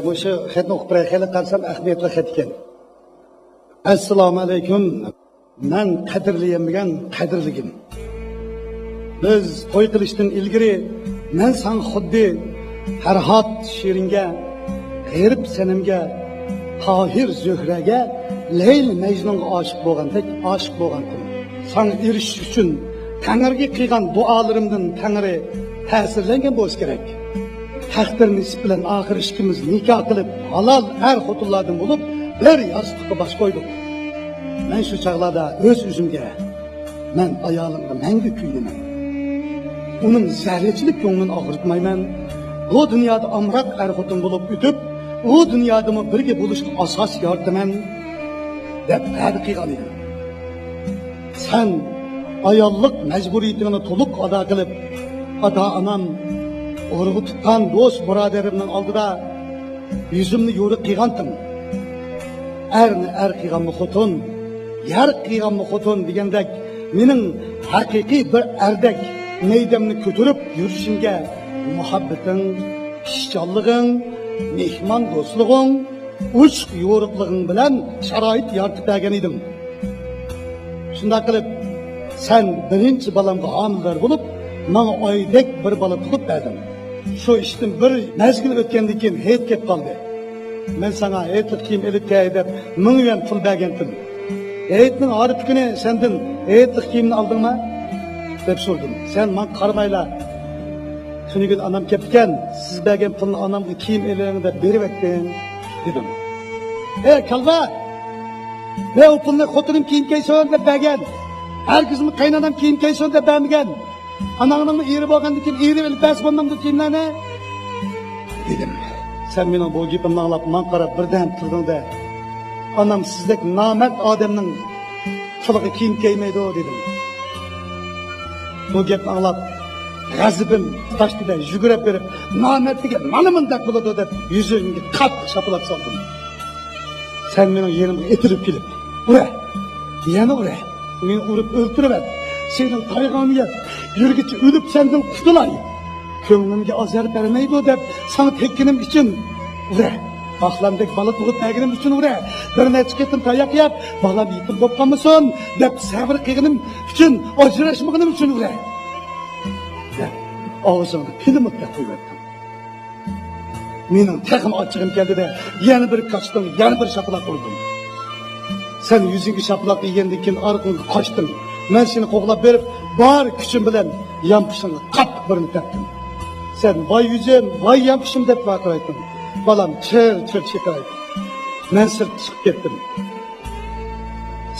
Bu şu xetni o'qib beraylik qarsam ahmiyatli xet ekan. Assalomu alaykum. Men qadrlaydigan qadrligim. Biz to'y qilishdan ilgari men san xuddi Farhod Shiringa, G'irib Sanamga, Tohir Zuhraga, Leyl Majnunga oshiq bo'lgandim. San erishish uchun Tangriga qilgan duolarimdan Tangri ta'sirlangan bo'lishi kerak. Taqdir nisb bilan oxir ishimiz nikoh qilib, halol xotinlardan bo'lib, bir yostiqqa bosh qo'ydik. Men shu chaqlarda o'z o'zimga, men ayolimga mangu kuylaman. Onun zərrəçilik yolunun ağırtmayman. Bu dünyada amrak xotin bo'lib o'tib, o dünyada mı birge buluşluq asas yordamam deb va'da qilgan edim. Sen ayollik majburiyatini to'liq ado qilib, ota-onam, urug'i tutgan do'st birodarimning oldida yuzimni yo'riq qilgandim. Erni qilganmi xotin, yar qilganmi xotin degandek, mening haqiqiy bir erdek meydamni ko'tarib yurishimga muhabbating, ishchanliging, mehmon do'stliging, ushq yo'riqliging bilan sharoit yaratib bergan edim. Shunday qilib, sen birinchi balamga homildor bo'lib, menga oydek bir bola tug'ib berding. Shu ishdan bir mezgil o'tgandan keyin hayit kelib qoldi. Men sana hayitlik kiyim elib kel deb 1000 yuan pul bergandim. Hayitning orif kuni sendan hayitlik kiyimni oldingmi? deb so'radim. Sen men qaramayla. Shuni gün anam kelgan, siz bergan pulni onamga kiyim eling deb berib etding dedim. Kalva. Men o pulni xotinim kiyim kiysin deb bergan. Herkesmi qaynonam kiyim kiysin deb bermagan. Anamning eri bo'lgandan keyin eri bilib bas bo'lmamdi kiyimlarni dedim. Sen mening bu gapimni anglab, men qarab birdan turdingda. Anam sizdek nomard odamning puliga kiyim kiymaydi dedim. Bu gapni anglab, g'azibim tashdida yugurib berib, nomardga mana bunday bo'ladi deb yuzimga qattiq shapilab soldim. Sen mening yerimga etilib kelib, ura, yana ura, meni urib o'ltirib, sening tayg'onga yurgichi o'lib sendan qutulay. Ko'nglimga azar bermaydi deb sana tekkinim uchun ura. Baxlamdek bola tug'ib berganim uchun ura. Bir necha ketim tayoq yeb, bolam yetim bo'lib qolmasin deb sabr qilganim uchun, ajrashmoqnim uchun ura. Og'zimni pilimib qo'yib. Mening texim ochig'im keldida yana bir kaçtım, yana bir şapalak vurdum. Sen yüzüngü şapalak yegandan keyin orqangga qochdim. Men seni qo'g'lab berib, bor kuchim bilan yampishingni qattiq birini tepdim. Sen voy yüzüm, voy yampishim deb vaqiraytding. Balam chir chiqaraydi. Men sirtga chiqib ketdim.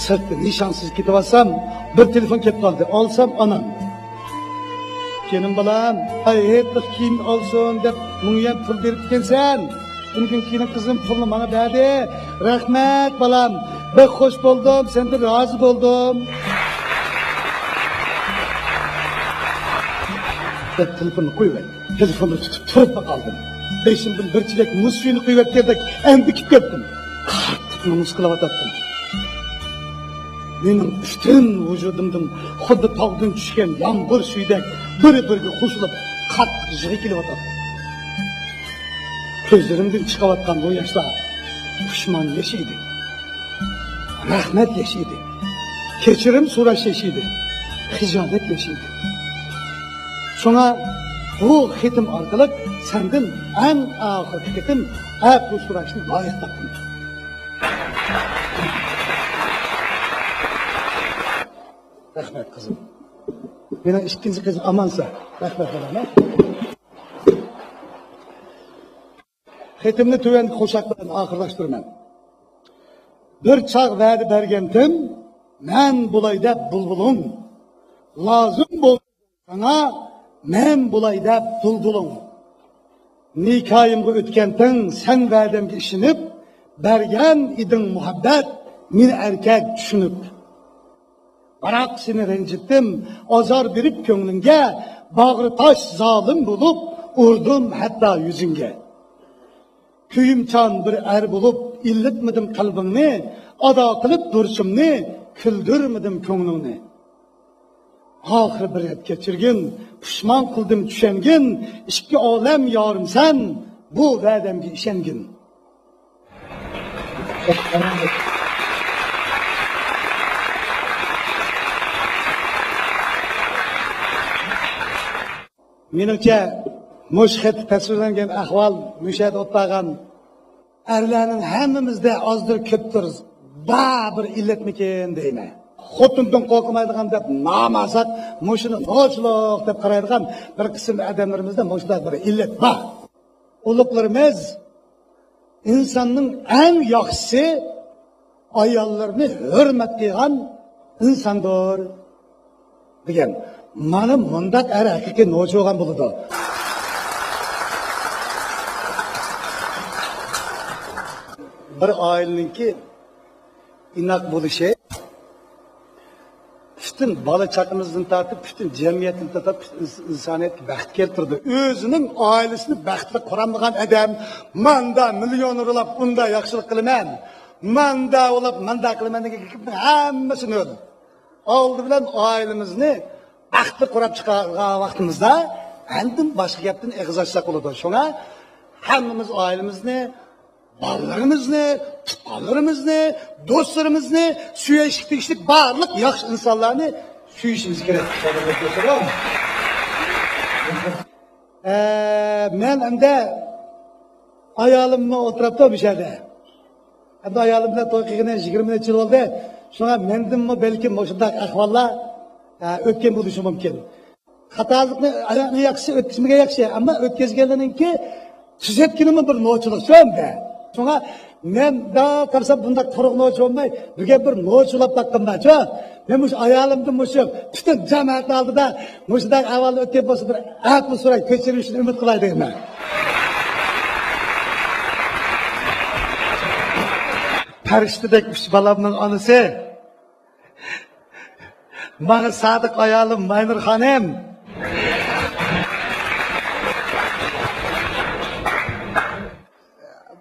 Sirtda nishonsiz ketayotsam, bir telefon kelib qoldi. Olsam onam. Kenim balam, hayetlik kiyim olsun deb menga pul berib kelsan. Bundan keyin qizim pulni menga berdi. Rahmat balam. Ben hoş buldum, sen de razı buldum. Ben telefonu koyuverdim. Telefonu tutup turup kaldım. Beşimden bir çilek muz suyunu koyuverip geldik. Embikip gittim. Kartıkını muskılavattım. Benim bütün vücudumdan xuddi tog'dan tushgan yomg'ir suyidek bir-biriga qo'shilib qattiq jig'i kelyapti. Ko'zlarimdan chiqayotgan bu yoshlar pushmon yashaydi. Rahmat yashaydi. Kechirim so'rash yashaydi. Hijolat yashaydi. Shunga bu xetim orqali sendan eng oxirgi xetim bu so'rashni loyiq topdim. Rahmat qizim. Meni ikkinchi qizim amonsa. Rahmat bilan. Xetimni tuvan qo'shiq bilan oxirlashtiraman. Bir çağ vədi bergentim, men bulay deb bulbulun. Lazım bol sana, men bulay deb bulbulun. Nikayımga ötkentin, sen vədemge işinip, bergen idin muhabbet, min erkek düşünüp. Barak seni rencittim, azar berip könglinge, bağrı taş zalim bulup, urdum hatta yüzünge. Kuyumchan bir er bulup, illetmedim kalbimni, ada qilib durishimni, kuldirmedim ko'nglingni. Oxir bir yet kechirgin, pushmon qildim tushangin, ikki olam yorimsan, bu va'damga ishongin. Menimcha mushhid tasvirlangan ahvol mushahada o'tmagan erlarning hammamizda ozdir ko'pdir bir illatmikin deyman. Xotindan qo'rqmaydigan deb namazat mushuni nochilik deb qaraydigan bir qism odamlarimizda mushlar bir illat bor. Ulug'larimiz insonning eng yaxshisi ayollarni hurmat qilgan insondir degan. Mana mundaq er haqiqiy nochi bo'lgan bo'ladi. Bir aileniki inak buluşu, bütün balı çakımızdan tartıp, bütün cemiyetin tartıp, insaniyet bəxt keltirdi. Özünün ailesini bəxtli kuramlayan adam, manda milyon urulap, bunda yaxşılık kılıman, manda olap, manda kılıman degan hammasini öldü. Oldu bilen ailemizni bəxtli kurap çıkargan vaqtimizda, endin başka gapdan eg'iz açsak oldu. Şuna hammamiz ailemizni ballarımızı, tutanlarımızı, dostlarımızı, süyeşlik bağırlık yaxşı insanlarını süyüşümüz gerek. Ben hem de ayalımla oturup da bir şeyde. Hem de ayalımla toyqigine 20 yıl oldu. Şuna mendim mi belki moşundak ahvalla ötken buluşum mümkün. Hatalıkını ayağını yakşı, ötkizmeye yakşı ama ötkizgenlerin ki tüzetkinimi bir noçuluk söyledi. Sonra men daha karşısam bunda kuruk noç olmay, bugün bir noçulap taktım ben şu. Ben bu ayalımdı muşum, bütün cemaat aldı da muşudan havalı ötken bolsa bir aklı soray keçirişini ümit kılay deyim ben. Periştedekmiş balamın anısı. Bana sadık ayalım Maynur Hanım.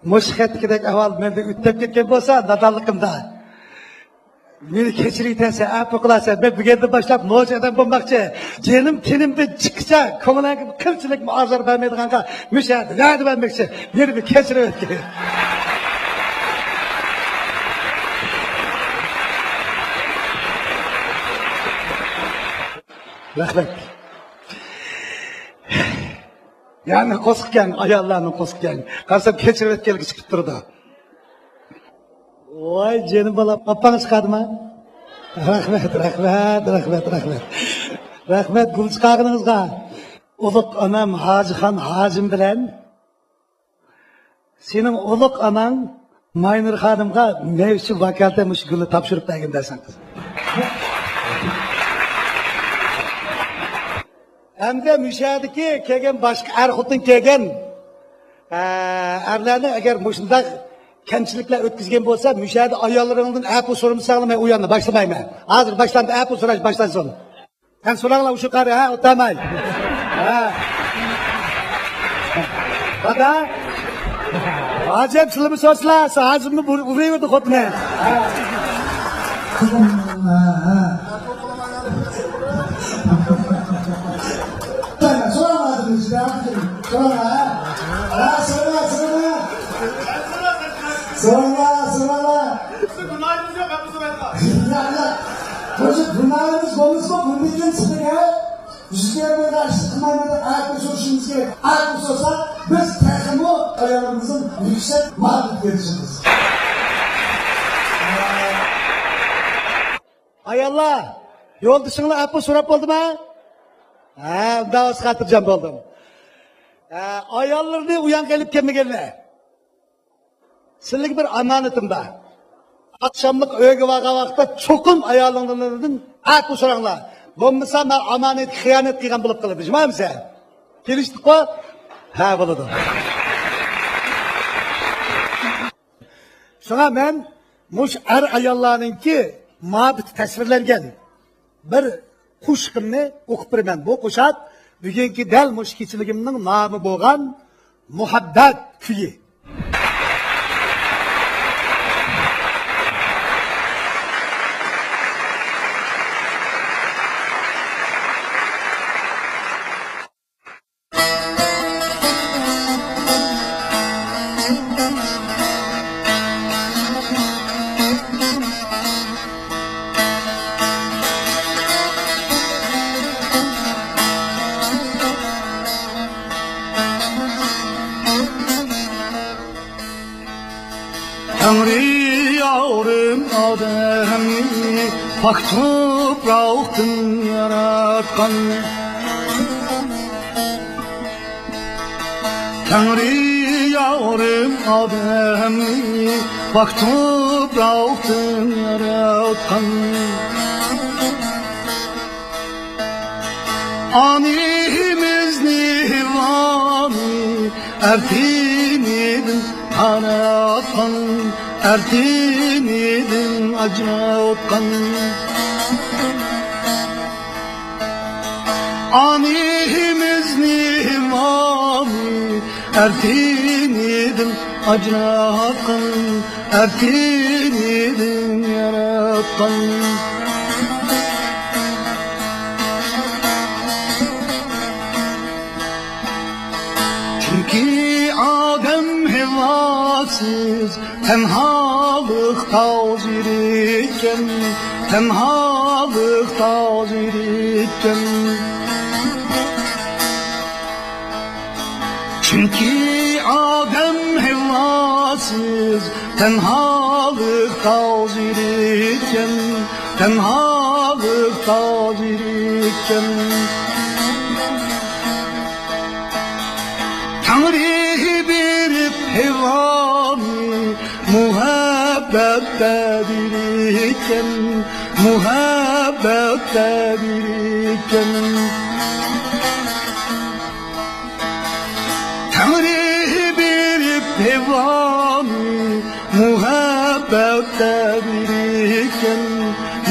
Mushketgidek ahvol menda o'tib ketgan bo'lsa, nadonligimda meni kechiriytensa, afu qilasa, men bu yerdan boshlab mo'jizadan bo'lmoqchi. Jenim tenimda chiqsa, ko'nglimga qilchilik muozir bermaydiganga mushahada nadi bermoqchi. Meni bir kechirib o'tgan. Rahmat. Yani qo'shiqgan, ayollarni qo'shiqgan. Qarasam kechirib o'tganligi chiqib turdi. Voy, jeni bolam, oppangiz chiqadimi? Rahmat gul chiqarganingizga. Uluq onam Hojixon Hojim bilan sening uluq onang Maynur xonimga mevsi vakalda mush gulni topshirib bergan dersan. Hamda müşahidiki kelgan boshqa xotin kelgan erlarni agar mushundaq kamchiliklar o'tkazgan bo'lsa, müşahid ayollaringizdan apu so'ramsanglar men u yerni boshlamayman. Hozir boshlandi, apu so'rash boshlansin. Sen so'ranglar o'sha qari, ha, o'tamay. Ha. Qada? Acayip sılımı soslar, ağzımı vuruyordu kotuna. Soramadınız ya. Sonra. Günahımız yok, hep bu sefer. Çocuk günahımız konuşma, bunun için sıkı ya. Yüzüklerine karşı kımaymadan ayakta soruşumuz gerek. Ayakta sorsak, biz takımı ayarımızın yüksek mağlup verişimiz. Ayallah, yol dışında apu sorap oldu mu? Ha, daha az katıracağım oldum. Ayallarını uyan gelip gelmeyenler. Sizlik bir amanetimde. Akşamlık öğü vakta çokum ayarlarından apu soranlar. Bo'lmasa men amonat xiyonat qilgan bo'lib qoladi. Jimoymiz? Kelishdik-ku? Ha, bo'ladi. Shunga men mush ayollarningki ma'bit tasvirlangan bir qo'shiqimni o'qib beraman. Bu qo'shiq bugungi dal mush kechiligimning nomi bo'lgan Muhabbat kuyi. Tanrı yavrum ademini pak toprağın yaratkan. Tanrı yavrum ademini pak toprağın yaratkan. Animiz nihvani ertinidin yaratkan. Ertinidin acratkan. Animiz nihvani ertinidin acratkan. Ertinidin yaratkan. Çünkü Adem hevasız tenhalık tazir iken, tenhalık tazir iken. Çünkü Adem hevasız tenhalık tazir iken, tenhalık tazir iken. Tanrı bir hevani muhabbette biriken, muhabbette biriken. Tanrı bir hevani muhabbette biriken,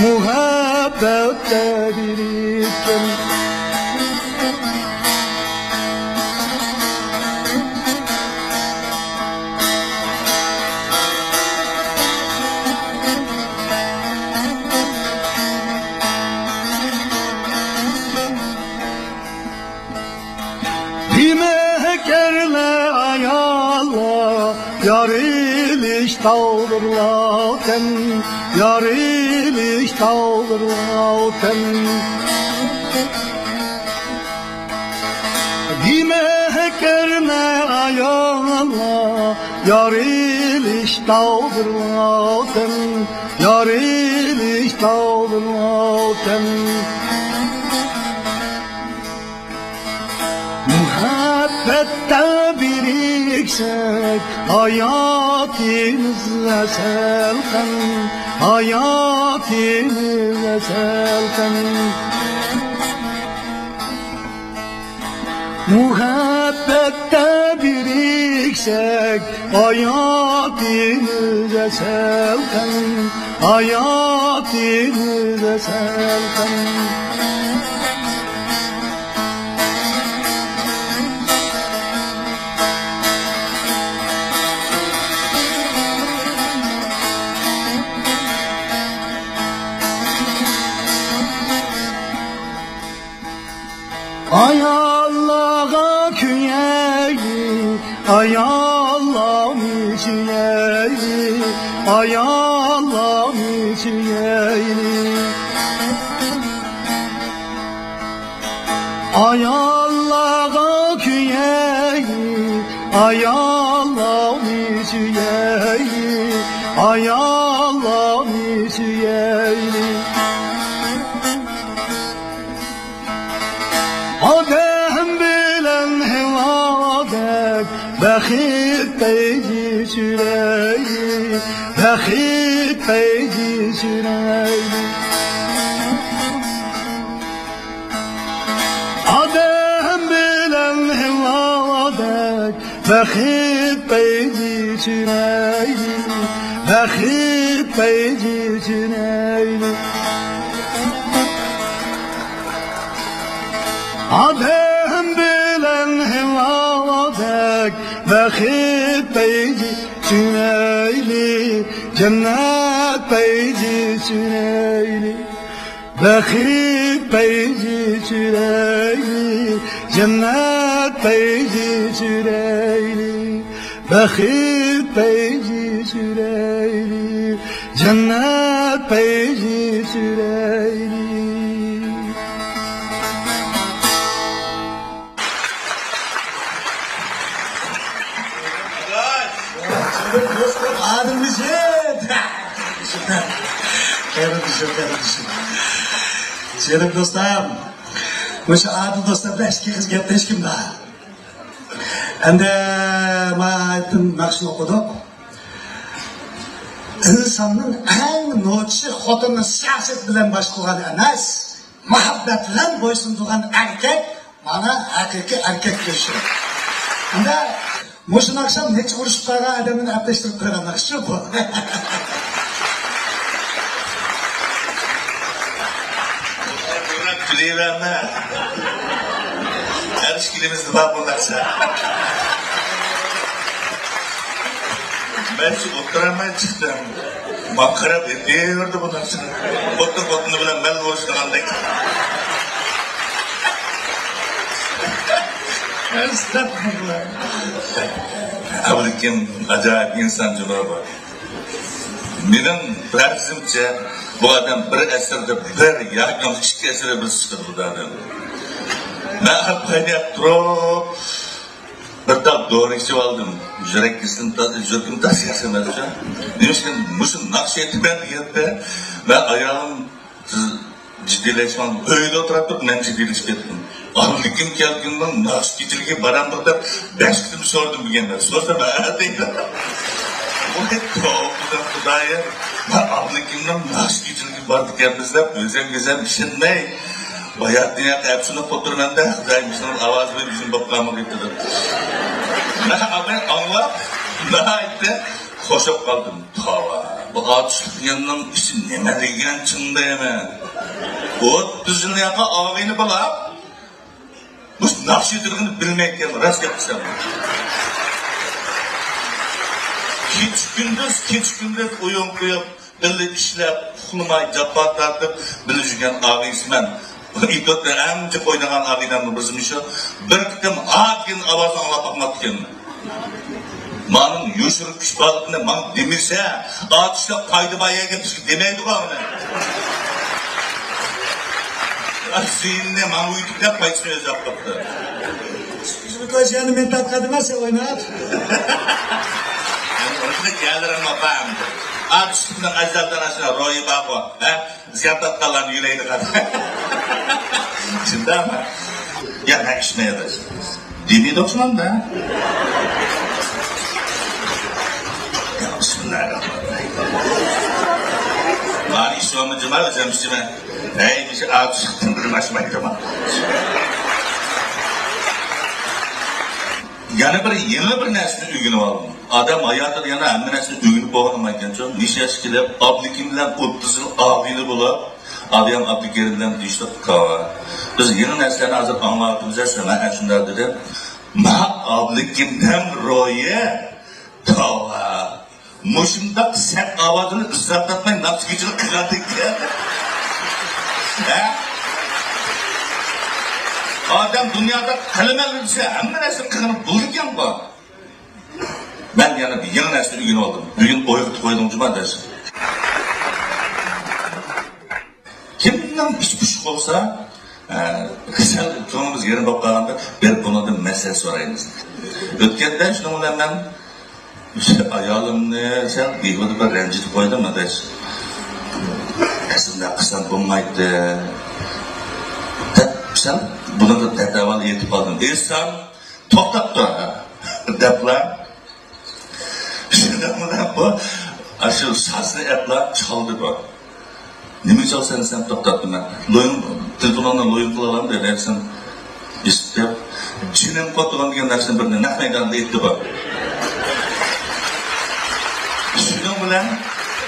muhabbette biriken. Yariliş tağdırlarken, yariliş tağdırlarken. Demek yolla yar iliş dağdırlaten yar iliş dağdırlaten Muhabbette biriksek hayatımızla selken hayatımızla selken Muhabbette biriksek hayatımızla selken hayatımızla selken Ay Allah'a küyeyi, ay Allah'ım küyeyi, ay Allah'ım küyeyi. Ay Allah'a küyeyi, ay Allah'ım küyeyi, ay Allah'ım küyeyi. Adem bilen hevadek Bekit beyci süreyi Bekit beyci süreyi Adem bilen hevadek Bekit beyci süreyi Bekit beyci süreyi Adem bilen hevadek Bekit beyci süneyli Cennet beyci süneyli Bekit beyci süneyli Cennet beyci süneyli Bekit beyci süneyli Cennet beyci süneyli Dostum adımız yet. Kerim düşün. Canım dostum. Bu adı dostum da eski kız gepleşkim daha. Hem de ma'ayettin nakşını okuduk. İnsanın en noçi xotinni siyaset bilen başlayan emas, muhabbet bilen boysunduğun erkek, bana hakiki erkek geçiyor. Hem de Muşun akşam neçe vuruşup kalan adamını ableştirip koyan akşam bu. Bırak güleyiverme. Her işkilimizde var bunlarsa. Ben şu oturamaya çıktım. Makara diyordu bunlar sana. Otunu bilen ben boşluğundaki. Estağfurullah. Abdülkim acayip insan cevabı. Benim tarzımca bu adam bir eserde bir yakın iki eserde bir sıkıldı adam. Ne yapayım durup bir daha doğru işi aldım. Jürgüm tasıyasın mesela. Demişken musun nakş etti ben diyette ve ayağım ciddileşmem. Öyle oturup ben ciddileşip ettim. Abdülkim geldiğinden nakş geçirge barandıkta 5 kızım sordum bir Sorsa ben değil. Bu hep doğrudan Kudaya. Ben Abdülkim'den nakş geçirge bardık yanımızda özen işinmey. Bayat dünya hepsini fotoğrafında Kudaymışların avazı ve bizim babamı getirdim. Ben anlap, daha etti, koşup kaldım. Tava, bu ağaçlık yanının işi neme degen çındı hemen. O düzünü yaka ağayını bala, bu nakşedirgini bilmekken rast yapmışlar. Hiç gündüz uyum koyup, bildi işlep, kulumay, capat tartıp, bilişken ağayısmen. İdotla emce oynagan ağaydan bizim işi, bir kitim ağayın avazını anlap bakmak kendine. Manın yuşurup pişbalıkını man demirse, ağaçla kaydı bayağı getirsin demeydi bu ağabey. Zihinle man uyuduk yapmayı söyleyecek baktı. Türkleşeni men tatkadım ise oynat. Onu gelirim babam. At üstünden ajdaldan aşağı royu bako. Ziyaret kalan yüreğini kadar. Şimdi ama. Ya ne işine yarar? Dini doksan da. Ya bismillahirrahmanirrahim. Bari işlemci cuma hocam işime. Hey bir şey at üstünden bir başıma yıkama. Yani bir yeni bir nesli ügünü var mı? Adam hayatında yana hemen nesli ügünü boğulamayken çok niş yaşkilip, ablikimden 30 yıl ağabeyli bulup, adam abliklerimden düştük kava. Biz yeni nesline hazır anlattığımız esneme en şunlar dedim. Ma ablikimden roye kava. Muşumdak sen avazını ıslatlatmayın, nasıl gücünü kıradık ya. Adam dünyada kaleme bilse hemen nesli kıranıp bulduk yan bu. Ben yani bir yeni nesli ügün oldum. Bugün oyuk koydum cuma dersin. Kimden içmiş olsa, güzel çoğumuz yerin bakkalanda bir buna da mesele sorayınız. Ötkenden şunu olan ben ayalımını sen bir rencide koydum mu dersin. Aslında kısan bulmaydı. Sen bunu da tedaval yetip aldın. İnsan toktat da depla. Şimdi bu aşırı sazlı etla çaldı bu. Nimi çalsan sen toktattın ben. Loyun, tırtılanla loyun kılalan da dersen istep. Cinin kotulan diyen dersen birine nefeyganlı etti bu. Şunun bilen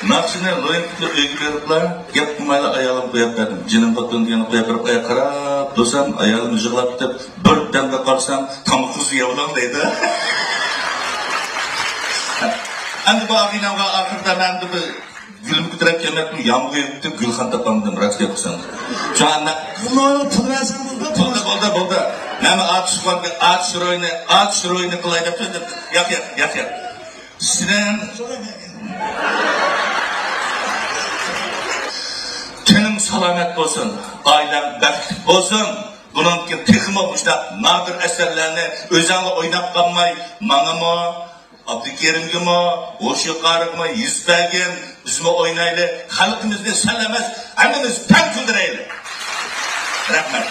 Nakşine loyun kıtlık öykü veripler, gep kumayla ayalım koyap verdim. Cinin kotulan diyeni koyap verip aya karab dursam, ayalım jığlap bitip, bir demde kalsam, tamı kuzu yavılan deydi. Endi bu abinamga ahırda ben de bir gülüm kütürep gelmektim, yağmur yettim, gülhan tapamadım, raskaya kusan. Şu anda... Bunu tılversin buldu. Buldu. Hemen at şuroyunu kılaydı. Yak. Sinen... Tenim salamet olsun, ailem berklik olsun. Bunun ki tıkım olmuşta nadir eserlerini özenle oynap kalmay, manımı, Abdülkerim'e mi, Oşukar'ı mı, Yüzbelgin, bizimle oynayla, halkımızda sellemez, hepimiz pen küldüreyli. Rahmet.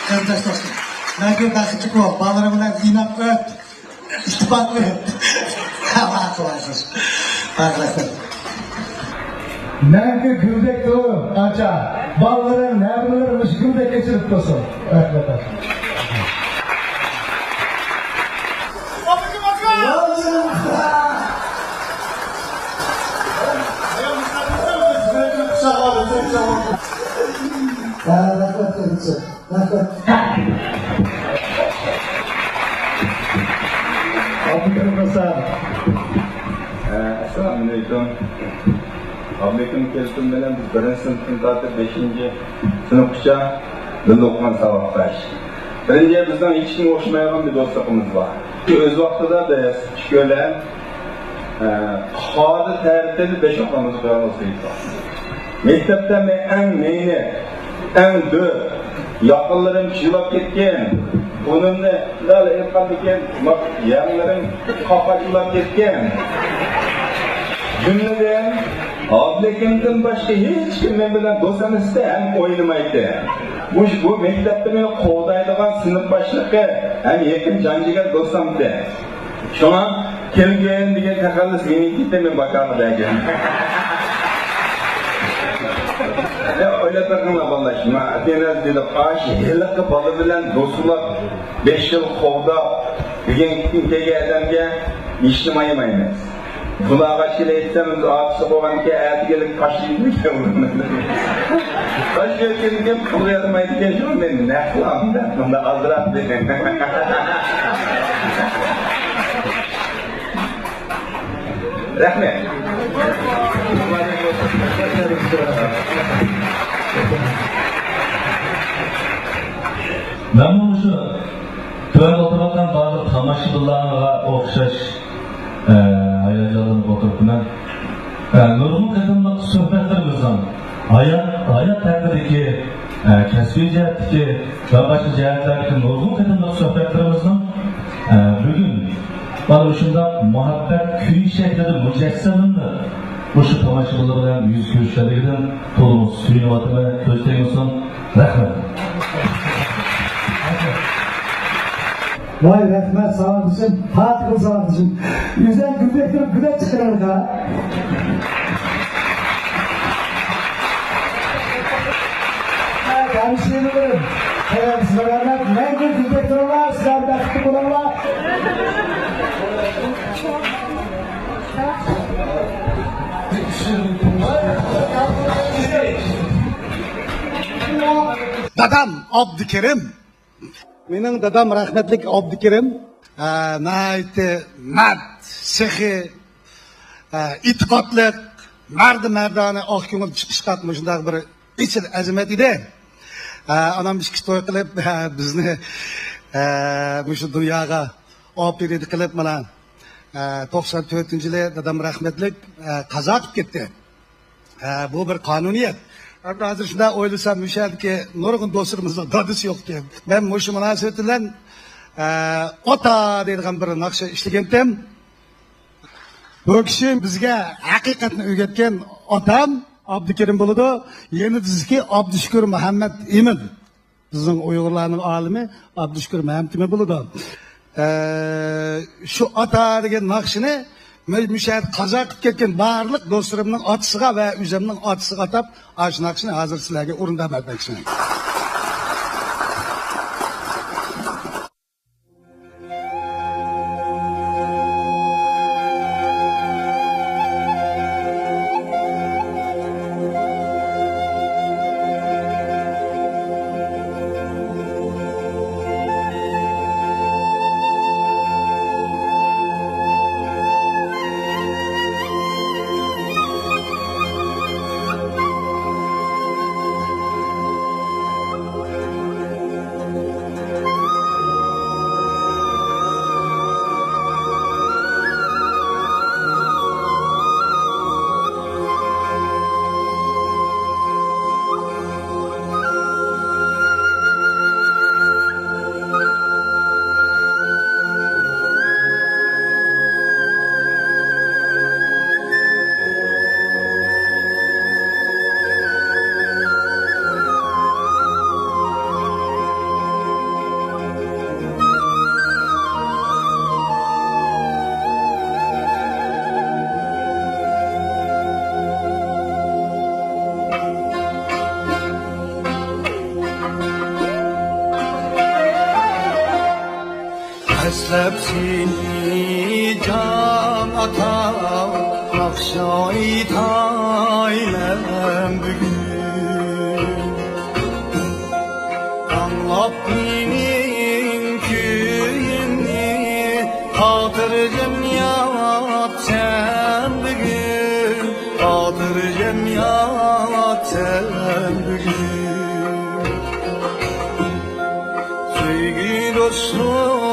Kardeş dostum, ben ki bakıcık ol, bağlarımdan inap öt, istifat öt. Allah kılarsın. Arkadaşlar. Nanki güldek doğru, anca. Balların, nermelerimiz güldek geçirip dursun. Arkadaşlar. Assalamualaikum. Abdülkerim Kelsin bilen biz 1. sınıfın tatip 5. sınıfça dilde okuman sabaktaş. Birinci bizden hiç kim hoşmayan bir dostluğumuz var. Öz vaxtıda biz şöyle xadı tərifleri 5 oxamızı qoyalısıyız. Mektepten en neyini, en dö, yakınlarım çılap ketken, onun da lal etkan diken, yanlarım kapaçılap ketken. Cümleden Abdülkerim'den başka hiç kimden bilen dostanızda hem oynamaydı. Bu mektepte beni kovdaydıgan sınıf başlıkı hem yakın cancıgar dostamdı. Şu an kelgen diye takallıs benim gitmemin bakanı belki. Öyle takımla vallahi. Deniz dedi, aşı, helakı balı bilen dostlar 5 yıl kovda bir gün adamga işim ayımayınız. Kulağa şile etseniz ağaçta boğan ki hayatı gelip kaşıydı ki onu. Kaşıyken kim kılıyatmaydı ki şu ben ne kılam da bunda azrat dedim. Rahmet. Ben bunu şu töre oturmaktan bazı tamaşılarına okşaş hayacanlanıp oturup nurgun kızımlık sohbetlerimizden hayat hakkındaki kısmi cihetteki ve başka cihetlerdeki nurgun kadınlık sohbetlerimizin bugün bana şunda muhabbet köyü şeklinde mücesseminde bu şu tamaşalarla yüz görüşlerden tolumuz suyunu atımı közleyimisin. Rahmet. Vay rahmet sağlıcım, Fatih sağlıcım. Yüzden gülmek durup güle çıkarır da. Hemşehrilerim, evet sizlerle ne gün gülmek dururlar, sizler de tutup olurlar. Dadam Abdükerim. Mening dadam rahmetlik Abdükerim. Nayte mard, sehi, itiqatlik, mardana oq ko'ngil chiqish qatmi shunday bir ichil azamat edi. Anam ishki to'y qilib bizni shu dunyoga olib berdi qilib mana 94-yili dadam rahmetlik qazo qilib ketdi. Bu bir qonuniyat. Hozir shunday o'ylasam o'shadiki nurg'un do'stlarimizning dadisi yo'q ekan. Men shu munosabat bilan ota deydigan bir naqsha ishlagan edim. Bu kishi bizga haqiqatni o'rgatgan otam Abdükerim bo'ladi. Yana bizga Abdushukur Muhammad Emin. Bizning Uyg'urlarning olimi Abdushukur Muhammad Emin bo'ladi. Shu ota degan naqshini müşahid qazo qilib ketgan barliq do'stlarimning otasiga va o'zimning otasiga atab shu naqshni hozir sizlarga o'rindamoqchiman. Eslep seni can atam, akşayı taylem bugün. Anlap benim köyümni, hatırcım yat sen bugün. Hatırcım yat sen bugün. Sevgi dostum,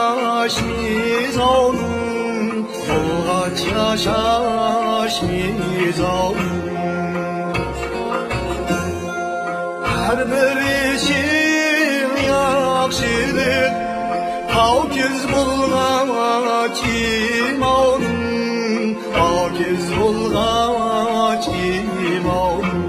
yaşaşmiz onun, olgaç yaşaşmiz onun. Her bir işin yakşidir, hakiz bulgaç im onun, hakiz bulgaç im onun.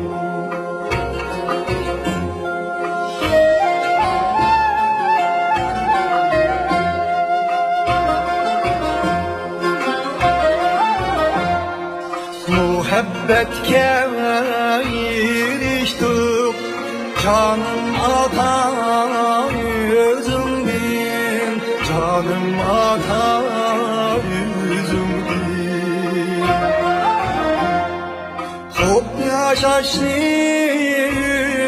Muhabbetke eriştik, canım ata yüzümdin, canım ata yüzümdin. Çok yaşaşlı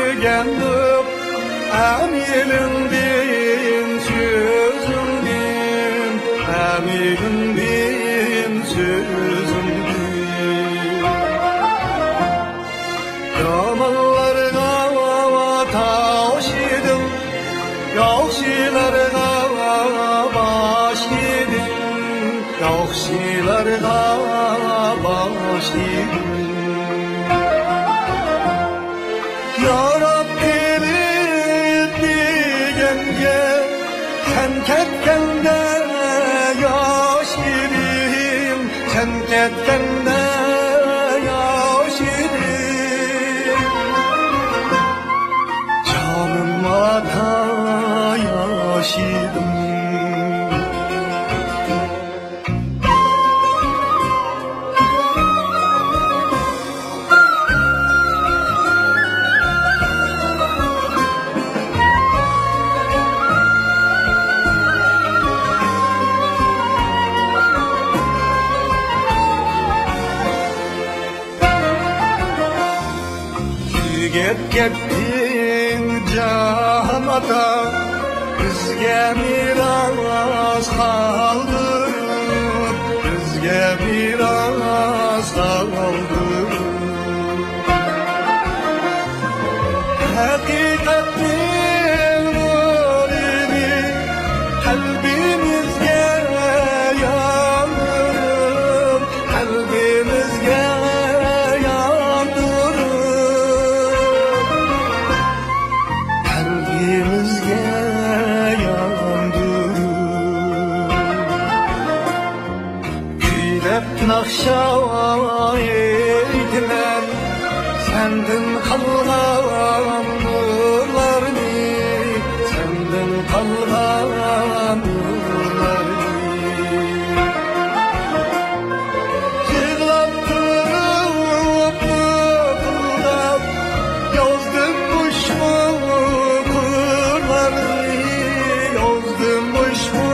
yügendik, emirindin sözümdin, emirindin sözümdin. Yamanlarına taşıdım, yakşılarına baş yedim, yakşılarına baş yedim. sen ketgende yoş idim, sen ketgende yoş idim. Canıma da yoş idim. Kettin canata bizge miras kaldırıp, bizge miras kaldırıp. Hakikatin nurini kalbimizge yandırıp, kalbimizge Nakşa eydiler senden kalgan nurlarını, senden kalgan nurlarını. Yığlattırıp mıkıldap yazdım kuşmu kurlarını, yazdım kuşmu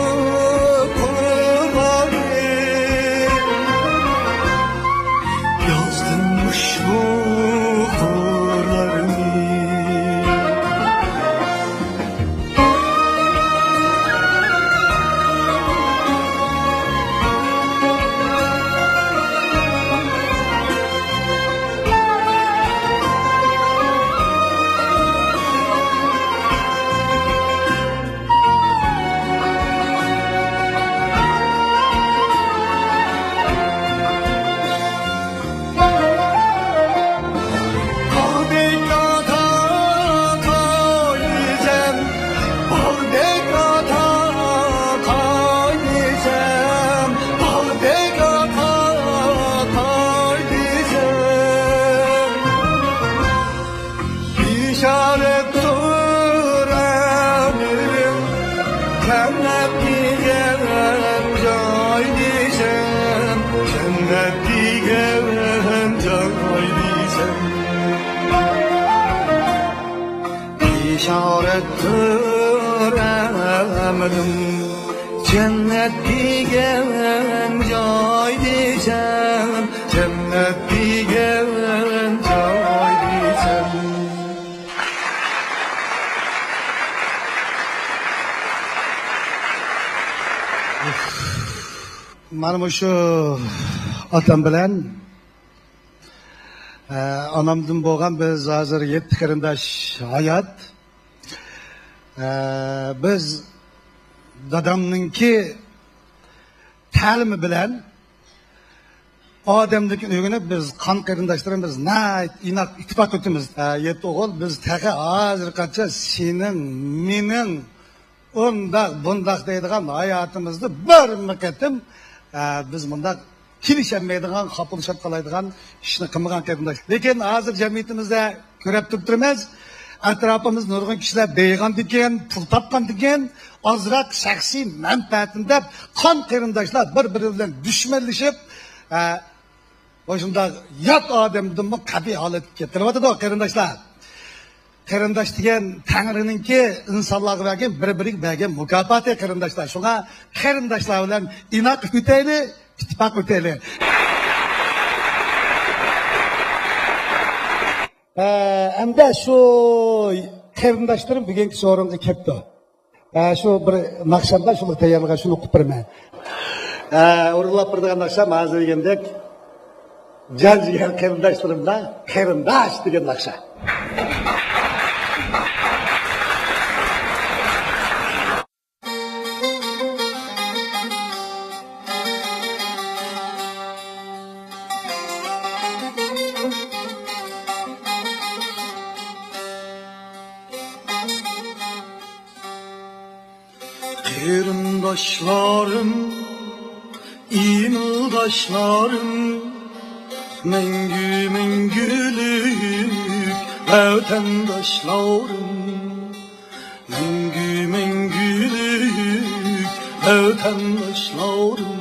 İşarettir emedim, cennet digen joy diyeceğim, cennet digen joy diyeceğim. Mana şu atam bilan anamdan bo'lgan biz hozir 7 qarindosh hayot. Biz dadamninki ta'limi bilan odamlik o'rganib biz qon qarindoshlarimiz inoq ittifoq o'timiz. 7 o'g'il biz taqa hozirgacha sening mening undaq bundaq deydigan hayotimizni bir maqatim biz bundaq kelisholmaydigan, qopilishib qoladigan ishni qilmagan qarindosh. Lekin hozir jamiyatimizda ko'rib turibmiz. Atrofimiz nurg'un kishilar beyg'on ekan, pul topgan ekan, ozroq shaxsiy manfaatini deb qon qarindoshlar bir-biri bilan dushmanlashib, o'shunda yot odamni qabiy holatga keltiryapti qarindoshlar. Qarindosh degan Tangrininki insonlarga bergan bir-biriga bergan mukofoti qarindoshlar. Shunga qarindoshlar bilan inoq o'taylik, ittifoq o'taylik. Hamda şu qarindoshlarım bugungi so'ringa kelibdi. Şu bir naqshamda shuni tayyorlagan, shuni o'qib beraman. O'rlab turgan naqsham hozir degandek janjigan qarindoshlarimda qarindosh degan naqsha. Kerimdaşlarım, imildaşlarım, mengü mengülük vatandaşlarım, mengü mengülük vatandaşlarım.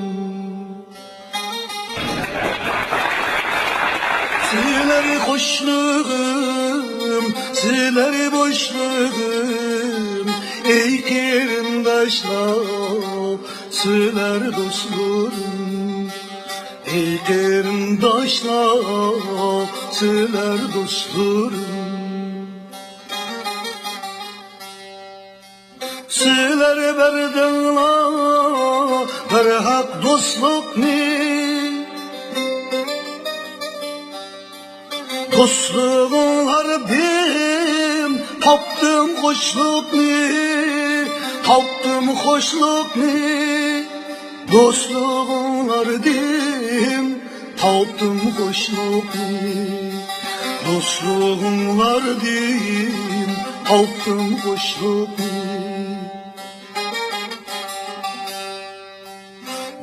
Sizler hoşluğum, sizler boşluğum, ey kerimdaşlar, sizler dostlarım. Ey kerimdaşlar, sizler dostlarım. Sizler berdinler, bir hak dostlukni, dostluğunlar benim, taptım hoşlukni, taptım hoşlukni. Dostluğunlar benim, taptım hoşlukni. Dostluğunlar benim, taptım hoşlukni.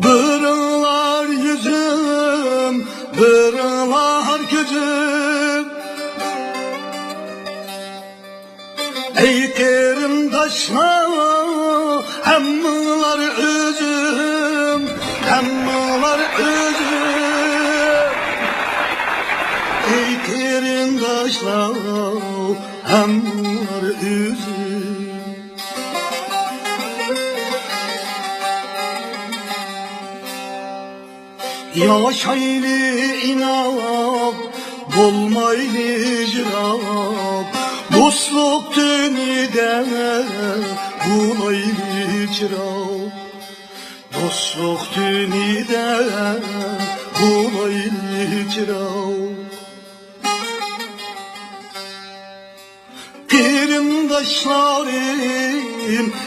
Bırınlar yüzüm, bırınlar gözüm. Ey kerimdaşlar, hemmeler özüm, hemmeler özüm. Ey kerimdaşlar, hemmeler özüm. Yaşaylı inat, bulmaylı icraat, dostluk tünide bulaylı icraat, dostluk tünide bulaylı icraat. Kerimdaşlarım,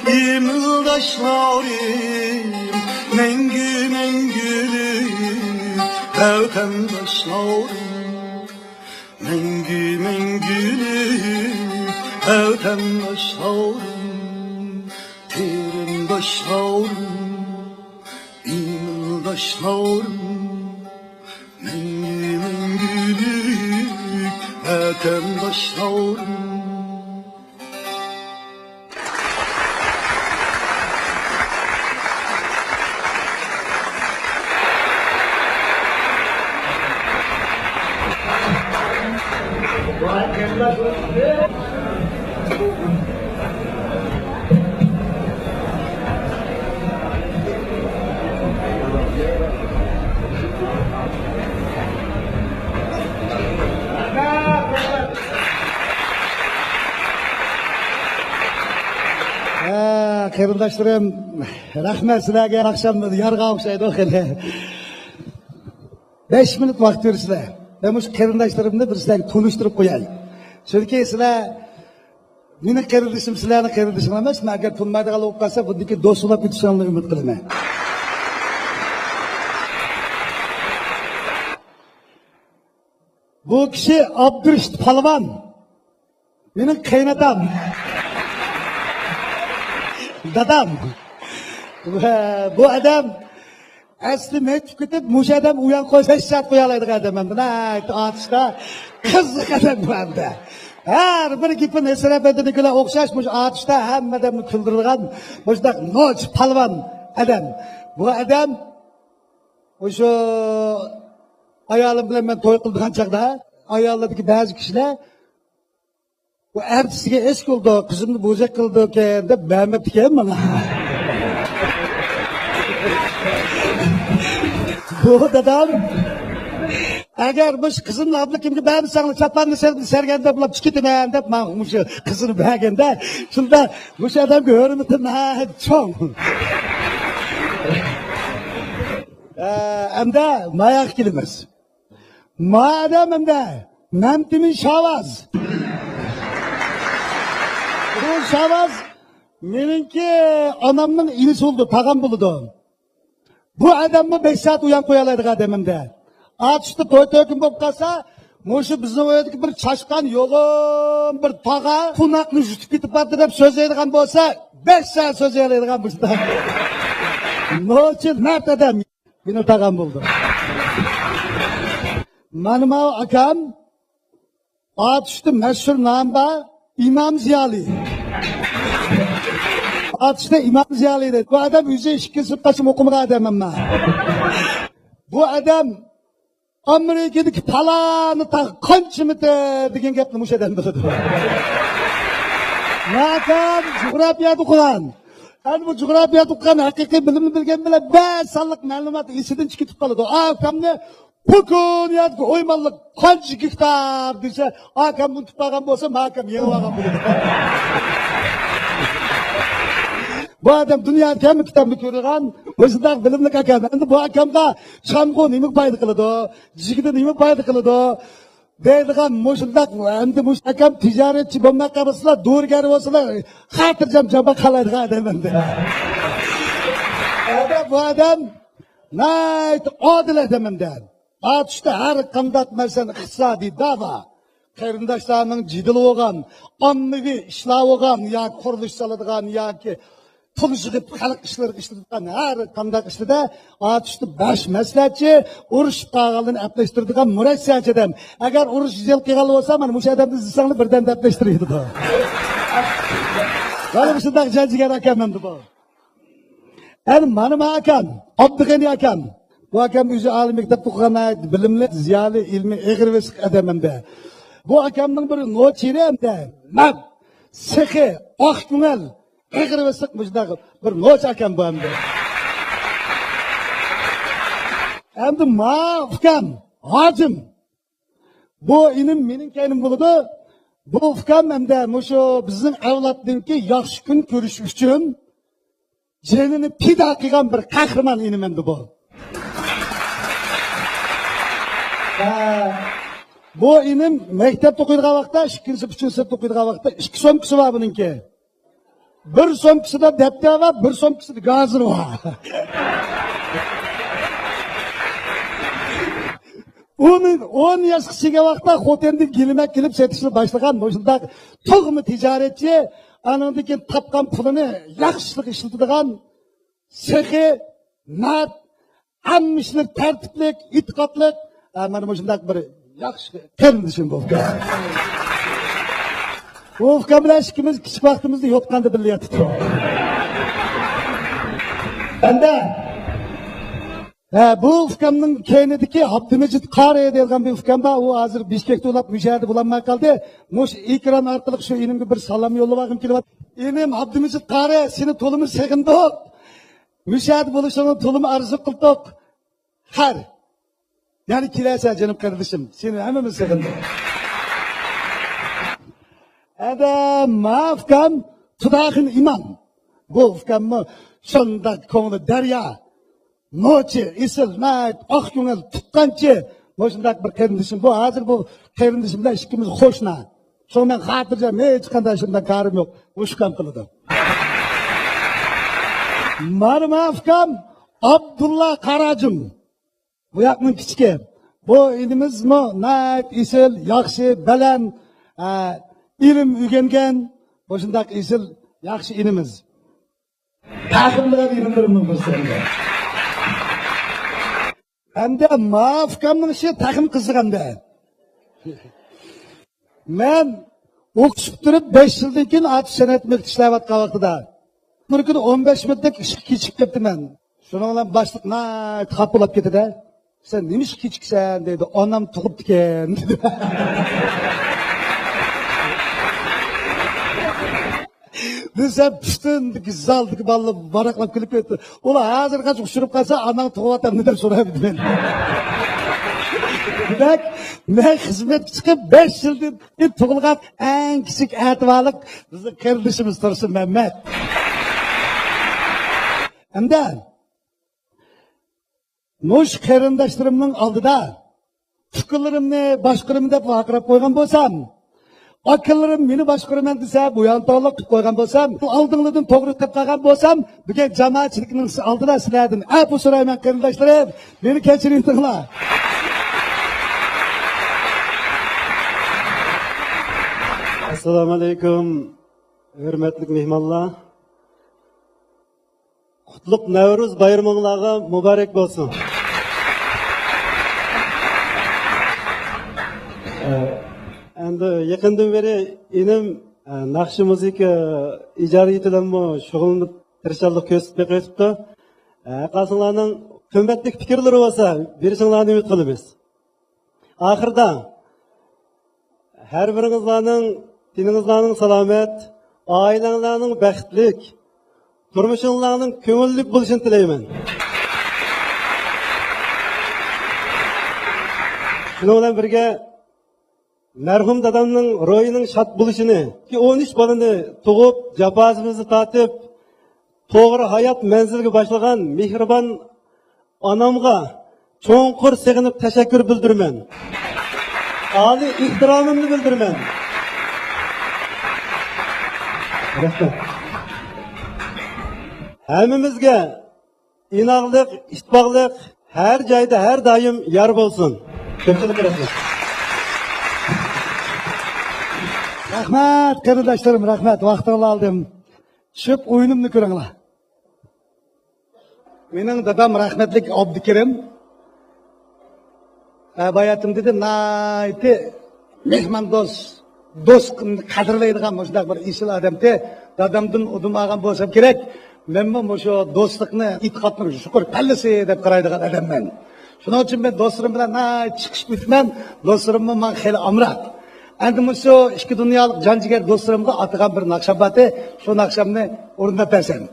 imildaşlarım, mengü mengülük vatandaşlarım, mengü mengülük vatandaşlarım. Kerimdaşlarım, imildaşlarım, mengü mengülük vatandaşlarım. Qarindoshlarım, rahmat sizlarga. Akşam yarg'a o'xshaydi o'qidi. 5 minut vaqt bersizlar. Ben bu qarindoshlarimni bir sizlarga tanishtirib qo'yay. Chunki sizlar meni qarindishim, sizlarni qarindishim emas. Men agar tanmaydigan bo'lib qolsa, bunniki do'stlab ketishimni umid qilaman. Bu kishi Abdurishit Palvon. Mening qaynatam. Dadam. Bu adam asli metib ketib, mush adam u yoq qo'ysa shat qo'ya oladigan adam. Buni otishda qiziq adam bunda. Har bir gapini esirab aytadiganlar o'xshash, mush otishda hammadan kuldirgan, mushda Noch Palvon adam. Bu adam o'sha ayolim bilan men to'y qilgan chaqda ayollardagi ba'zi kishilar bu ertasiga esh qildi, qizimni bo'zak qildi ekan deb bamabdi ekan mana. Bu dadam agar mush qizimni ablikimga ba'zi sangli chapanni serganda bo'lib chiqitaman deb men mushu qizini berganda, shunda mush odamga hurmatim cho'ng. Hamda mayak kelimiz. Madem hamda Namtimin Şavaz. Bu Şavaz menimki anamның inisi oldu, tağam buldu. Bu adamı 5 saat uyan koyalaydık adamımda. Atıştı toy töküm болып қалса, Moşu bizni o'yadiki bir chashqan yo'g'im bir tog'a qunaqni yutib ketib bordi deb so'zlaydigan bo'lsa, 5 saat so'zlaydigan bo'lsa. Nochi nartada meni tag'am bo'ldi. Mana akam atıştı meşhur namba İmam Ziyali. Atıştı İmam Ziyali dedi. Bu adam yüzü işki sıpkaçım okumaya adam ama. Bu adam Amerika'daki palanı ta kançımıdı diyen gepli muş eden dedi. Nakam coğrafyada okuyan. Yani bu coğrafyada okuyan hakiki bilimini bilgen bile 5 sallık malumat isiden çıkıp kaldı. Akamne bugün yazgı oymallık kaç hektar dese akam bunu tutmagan bolsa akam yeni algan bo'ladi. Bu adam dünyada kim kitabını ko'rgan, o'zidan bilimli akam. Endi bu akamga shamgo nima foyda qiladi? Jigida nima foyda qiladi? Deydigan mushundaq endi mush akam tijoratchi bo'lmay qolsalar, do'rgar bo'lsalar, xotirjam jamba qalaydigan odam endi. Bu adam nayt odil odam endi. Atışta her kandat mesela iqtisadi dava. Qarindoshlarning jidil bo'lgan, ommaviy ishlar bo'lgan, ya qurilish saladigan yoki pul yig'ib xalq ishlariga ishlatgan har qanday ishlarda atışta 5 maslahatchi urushib qolganlarni aplashtiradigan murassiychi odam. Agar urush yil qilgan bo'lsa, mana o'sha odamni izlasanglar birdan aplashtiradi. Mana shunday janjigar akam endi bu. Endi mana akam, Abdug'ani akam. Bu akam o'zi oliy maktabda o'qigan, bilimli, ziyoli, ilmiy, eg'ir-vesik odam hamda. Bu akamning bir nochiri hamda, mat, sehi, oq ko'ngil, eg'ir-vesik mujdaq bir noch akam bu hamda. Endi ma ukam, hojim. Bu inim mening kaynim bo'ladi. Bu ukam hamda mushu bizning avlodningki yaxshi kun ko'rish uchun jenini pida qilgan bir qahramon inim endi bu. Bu inim mektepte okuyduğu vakta, 2. 3. sınıfta okuyduğu vakta 2 somkisi var bununki. 1 somkisi de defter var, 1 somkisi de gazır var. Onun 10 yaşkisiga vakta hotelden gelimek gelip setişini başlayan boşunda toğumu ticaretçi anındaki tapkan pulunu yakışlık işletidigan sehi, nat, anmışlık, tertiplik, itikatlık mana shunday bir yaxshi qarindishim bu. Bu ukam bilan ikkimiz kichik vaqtimizda yotganda birga yotdik. Endi bu ukamning keynidagi Abdumajid Qari degan bir ukam bor, u hozir Bishkekda ulab musharda bo'lmay qoldi. Mush ekran orqali shu inimga bir salom yo'llagim kelyapti. Inim Abdumajid Qari, seni to'limi seg'indik. Musharda bo'lishini to'lim arzu qildik. Har yani kilasa canım kardeşim, seni hemen sevindim. Adam mafkam, tudağın imam. Bu ufkam mı, sonunda konu derya, noçi, isil, nayt, ak yungel, tutkançı. Boşundak bir kardeşim, bu hazır bu kardeşimle işkimiz hoşna. Sonra ben hatırlayacağım, hiç kardeşimden karım yok. Uşkam kılıdı. Marmafkam, Abdullah Karacım. Bu yakın küçük. Bu ilimiz mi? Nayt, isil, yakşı, belen, ilim ügengen. Boşundak isil, yakşı ilimiz. Takımlığa ilimlerimden gösterdi. Hem de mafkamın işi takım kızıgan da. Ben okuşup durup 5 yıldan keyin atış sanatmak işlayotgan vaqtida. Bir kuni 15 minutlik ish kechikib ketdiman. Shuning bilan boshliq nayt xafa bo'lib ketdi-da. Sen nemish kechiksan dedi. Onam tug'ibdi ekan dedi. Desem püstündeki zaldaki ballı varaqlab kulib ketdi. Ular hozir qachon ushirib qolsa, anam tug'atamni deb so'raydi men. Demak, men xizmatga chiqib 5 yildan keyin tug'ilgan eng kichik atvalik bizning qarindishimiz Tursun Mamat. Hamda mush qarindoshlarimning oldida fikrlarimni boshqarimni deb vaqirab qo'ygan bo'lsam, akallarim meni boshqaraman desa, bu yantoqlik qilib qo'ygan bo'lsam, oldinglardan to'g'ri qilib qolgan bo'lsam, bugun jamoatchilikning oldida sizlardan afu so'rayman qarindoshlarim, meni kechiringlar. Assalomu alaykum, hurmatli mehmonlar. Qutluk Navruz bayramыңlarga mübarek olsun. Endi yaqindan beri inim naqshi muzika ijodiyati bilan shug'ullanib tirishchilik ko'rsatib o'tibdi. Qasinglarning qimmatli fikrlari bo'lsa, berishinglarni umid qilamiz. Oxirida har biringizlarning diningizlarning salomat, oilangizlarning baxtlik, turmushingizlarning ko'ngilli bo'lishini tilayman. Shuning bilan birga merhum dadamning ro'yining shod bo'lishini, 13 bolani tug'ib, jafosimizni tatib, to'g'ri hayot manziliga boshlagan mehribon onamga cho'nqur sig'inib tashakkur bildiraman. Oliy ehtiromimni bildiraman. Rahmat. Hammamizga inoqlik, ittifoqlik har joyda, har doim yor bo'lsin. Ko'pchilik rahmat. Rahmat qarindoshlarım, rahmat. Vaqtingizni oldim. Tushib o'yinimni ko'ringlar. Mening dadam rahmatlik Abdukerim bayatim dedi, nayti do'st qadrlaydigan shunday bir isil odamda dadamdan udim olgan bo'lsam kerak. Men bu shu do'stlikni, e'tiqodni shukur pallasi deb qaraydigan odamman. Shuning uchun men do'stlarim bilan chiqishib o'tman. Do'stlarimni men xeyli amroq. Endi shu ikki dunyolik jonjigar do'stlarimga atagan bir naqsham bor, shu naqshamni o'rnab bersam.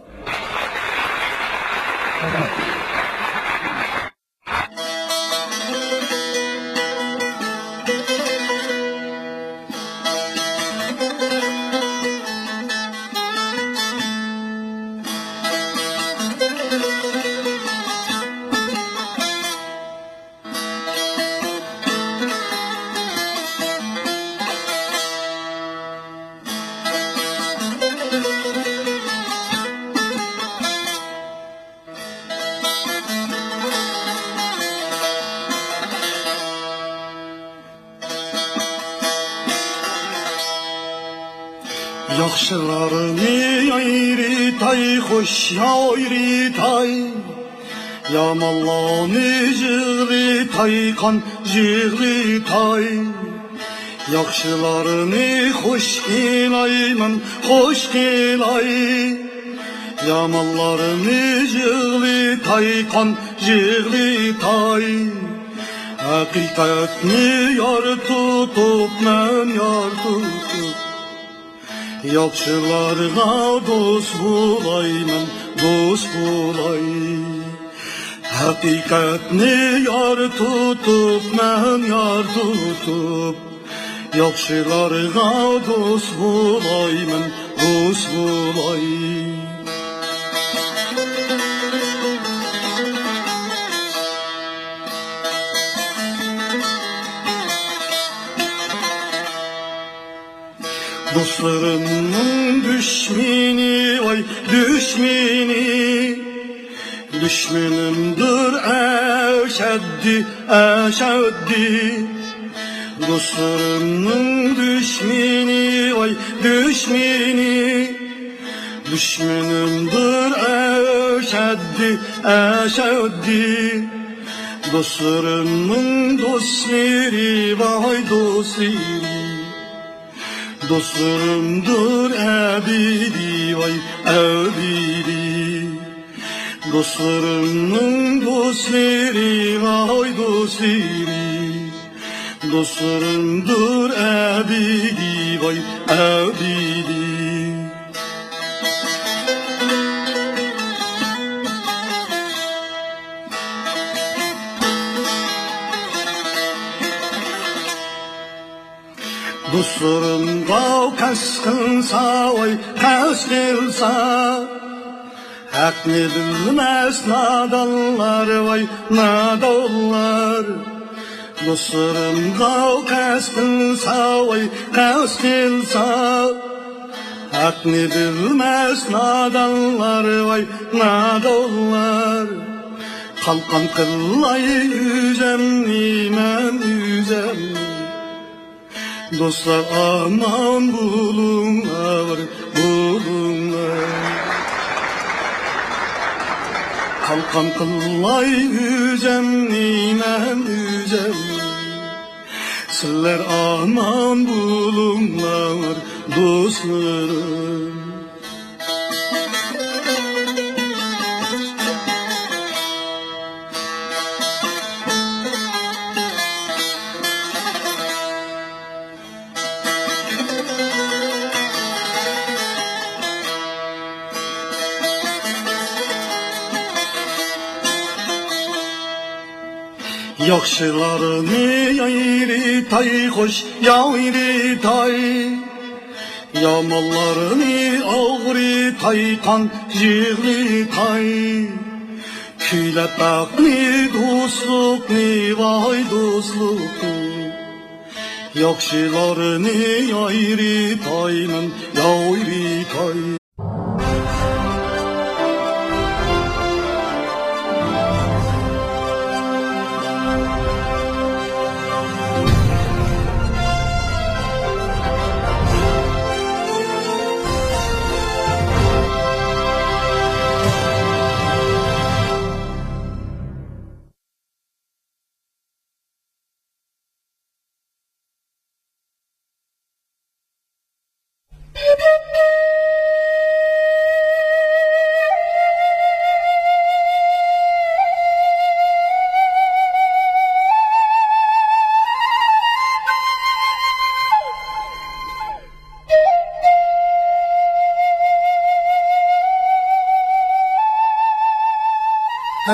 Yaxşılarını yayritay, hoş yayritay, yamallarını jığritay, kan jığritay. Yaxşılarını hoş gelayman, hoş gelay, yamallarını jığritay, kan jığritay. Hakikatni yar tutup, men yar tutup, yaxshilarga do'st bo'layman, do'st bo'lay. Haqiqatni yor tutib, men yor tutib, yaxshilarga do'st bo'layman, do'st bo'lay. Dostlarımın düşmeni, vay düşmeni, düşmanımdır eşeddi, eşeddi. Dostlarımın düşmeni, vay düşmeni, düşmanımdır eşeddi, eşeddi. Dostlarımın dostları, vay dostları, dostlarımdır ebedi, vay ebedi. Dostlarımın dostları, vay dostları, dostlarımdır ebedi, vay ebedi. Dostlarımga kaskınsa, vay kaskılsa, hakni bilmez nadanlar, vay nadanlar. Dostlarımga kaskınsa, vay kaskılsa, hakni bilmez nadanlar, vay nadanlar. Kalkan kıllay yüzemni, men yüzemni. Dostlar aman bulunlar, bulunlar. kalkan kıllay yüzem neymen yüzem. Sizler aman bulunlar dostlarım. Yaxşılarını yayri tay hoş yayri tay, yamallarını ağrı tay kan jigri tay. Küylep bakni dostlukni vay dostlukni, yaxşılarını yayri tayman yayri tay.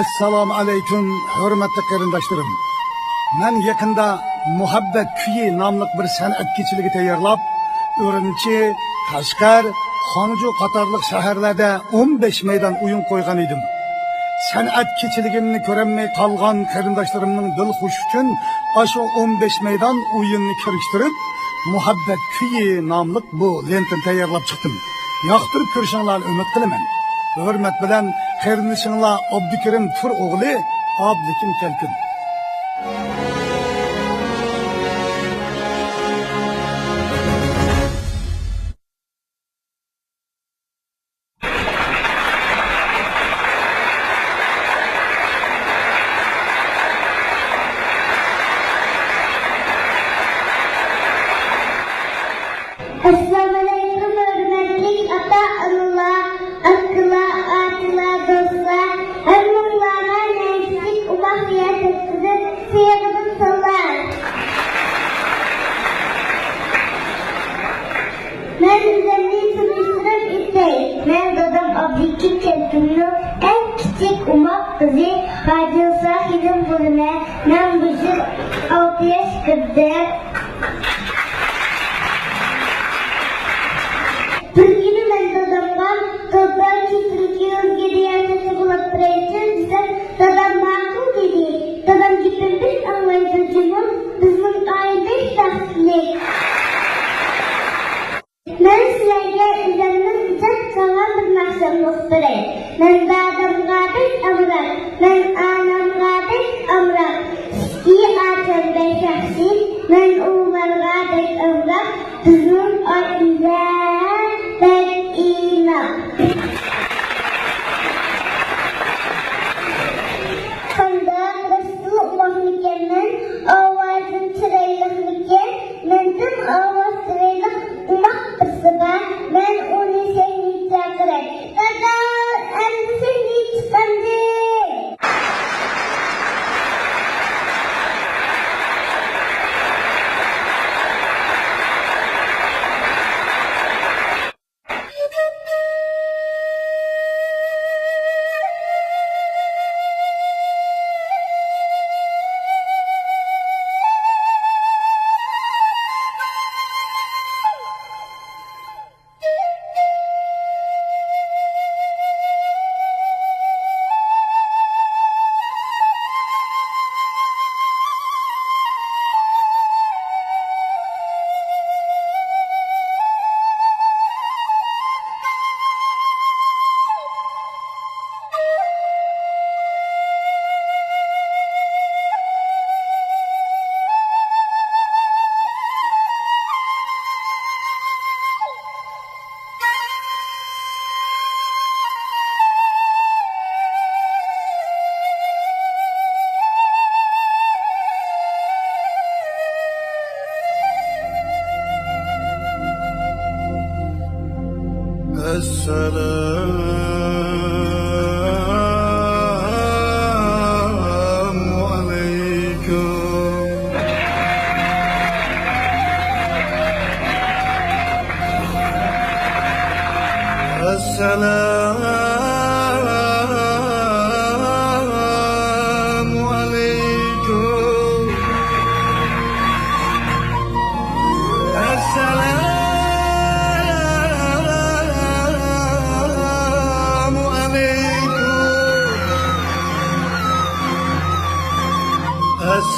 Assalamu aleyküm hürmetli qarindoshlarım. Men yakında muhabbet kuyi namlıq bir san'at kechiligi tayyorlab, Urumchi, Qashqar, Xonju qatorliq shaharlarda 15 meydan o'yin qo'ygan edim. San'at kechiligimni ko'rolmay qolgan qarindoshlarimning dil xush uchun ashu 15 meydan o'yinni kirishtirib, muhabbet kuyi namlıq bu lentani tayyorlab chiqdim. Yoqtirib ko'rishinglarni umid qilaman. Hürmet bilen qarindoshinglar Abdukarim Tur o'g'li Abdukim Kelkin. Assalamualaikum hürmetli ata-analar, akıllar, atılar, dostlar. Hanımlara nefslik umak riyasetini sevgilim sallar. Ben üzerine tanıştırıp isteyim. Ben dadam Abdikim Kelkin'in en küçük umak kızı Hacı Sahid'in bölüme. Ben bizim 6 yaş kızı. Begini ben dadamdan toprak kesinlikle özgürlüğü bulup bırakın bize dadam makul dedi. Dadam gibi bir anlayıcımın bizim aile şahsiyet. Ben sizlerge üzerine sıcak kalan bir mahzun muhtarayım. Ben dadamga bir amrak, ben anamga bir amrak. İyi açan bir şahsi, ben oğullarga bir amrak. Bizim aile ben inan. Kanda Resulullah mükemmel, avazın çıraylıklıken, mendim avaz çıraylık umak kısıba, ben onu seni çakırayım. Dada, en seni çıkandı.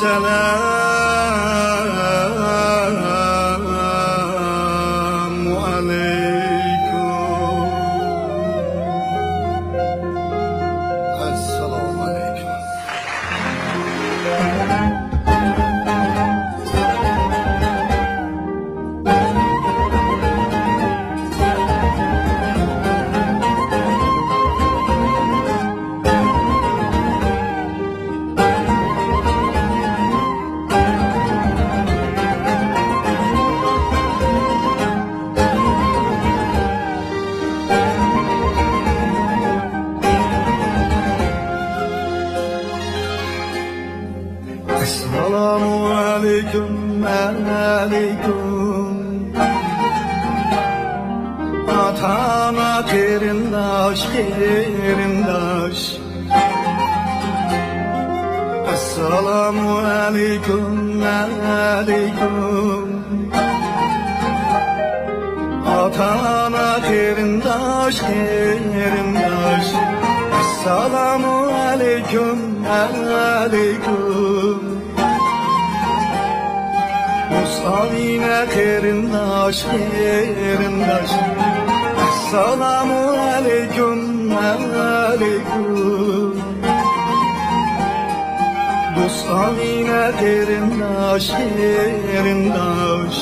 Esselamu aleyküm. Assalomu alaykum. Esselamu aleyküm, aleyküm. Atana kerindaş, kerindaş. Esselamu aleyküm, aleyküm. Atana kerindaş, kerindaş. Esselamu aleyküm, aleyküm. Musavine kerindaş, kerindaş. Esselamu aleyküm, aleyküm. Musavine kerindaş, kerindaş.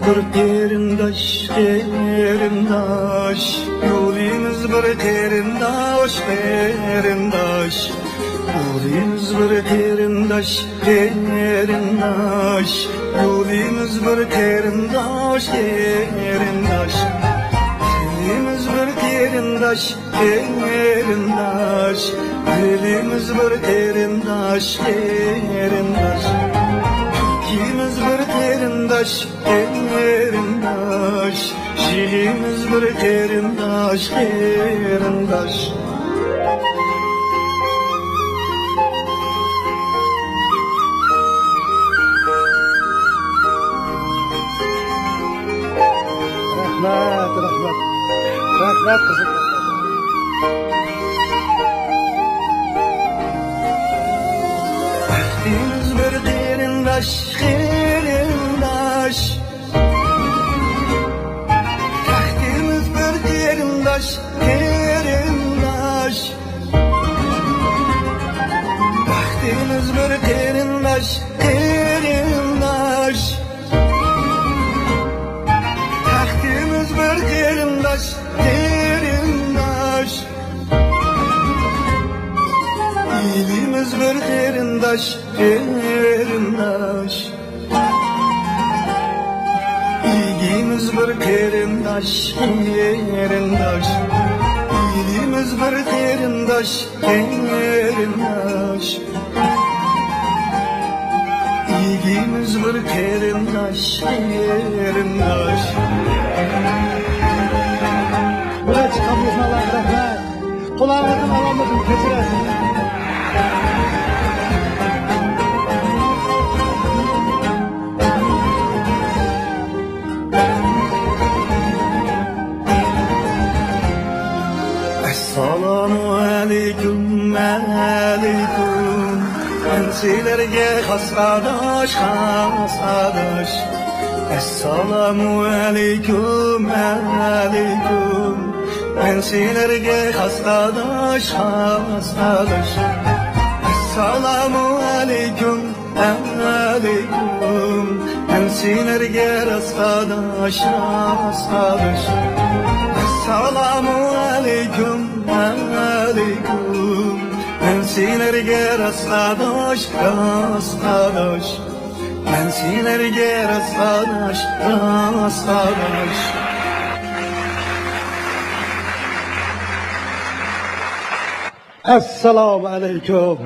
Bir kerindaş, kerindaş. Yolumuz bir kerindaş, kerindaş. Yolumuz bir kerindaş, kerindaş. Yolumuz bir kerindaş, kerindaş. Yolumuz bir kerindaş, kerindaş. Yolumuz bir kerindaş, kerindaş. İkimiz bir kerindaş, kerindaş. Şiirimiz bir kerindaş, kerindaş. Rahmet, rahmet. Rahmet kızım. Bahtimiz bir kerindaş, kerindaş. Bahtimiz bir kerindaş, kerindaş. Bahtimiz bir kerindaş, kerindaş. Bahtimiz bir kerindaş, kerindaş. İyiliğimiz bir kerindaş, kerindaş. İyiliğimiz bir kerindaş, kerindaş. İyiliğimiz bir kerindaş, kerindaş. İyiliğimiz bir kerindaş, kerindaş. Buraya çıkamıyorsun Allah rahmet. Kulağımızın alamızın keçiresin. Esselamu aleyküm, aleyküm. Ensilerge hasadaş, hasadaş. Esselamu aleyküm, aleyküm. Ensilerge hasadaş, hasadaş. Esselamu aleyküm, aleyküm. Ensilerge hasadaş, hasadaş. Esselamu aleyküm, aleyküm. Ben silerge rastlaş, rastlaş. Ben silerge rastlaş, rastlaş. Assalamu aleyküm.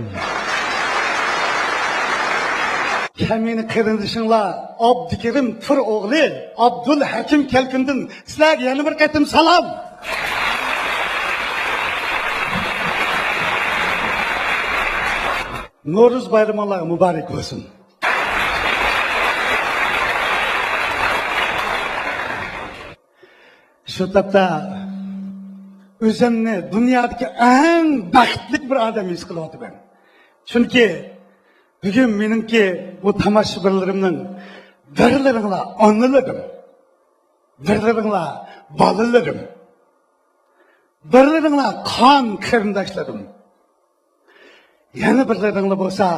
Kemini kırındışınla Abdikerim Tır oğlu Abdül Hakim Kelkindin sizlerge yana bir ketim salam. Noruz bayramlar mübarek olsun. Şu tapda o'zimni dunyodagi eng baxtli bir odam his qilyapman. Chunki bugun meningki bu tomoshabinlarimning birlaringlar onalarim, birlaringlar bolalarim, birlaringlar qon qarindoshlarim. Yana birlaringlar bo'lsa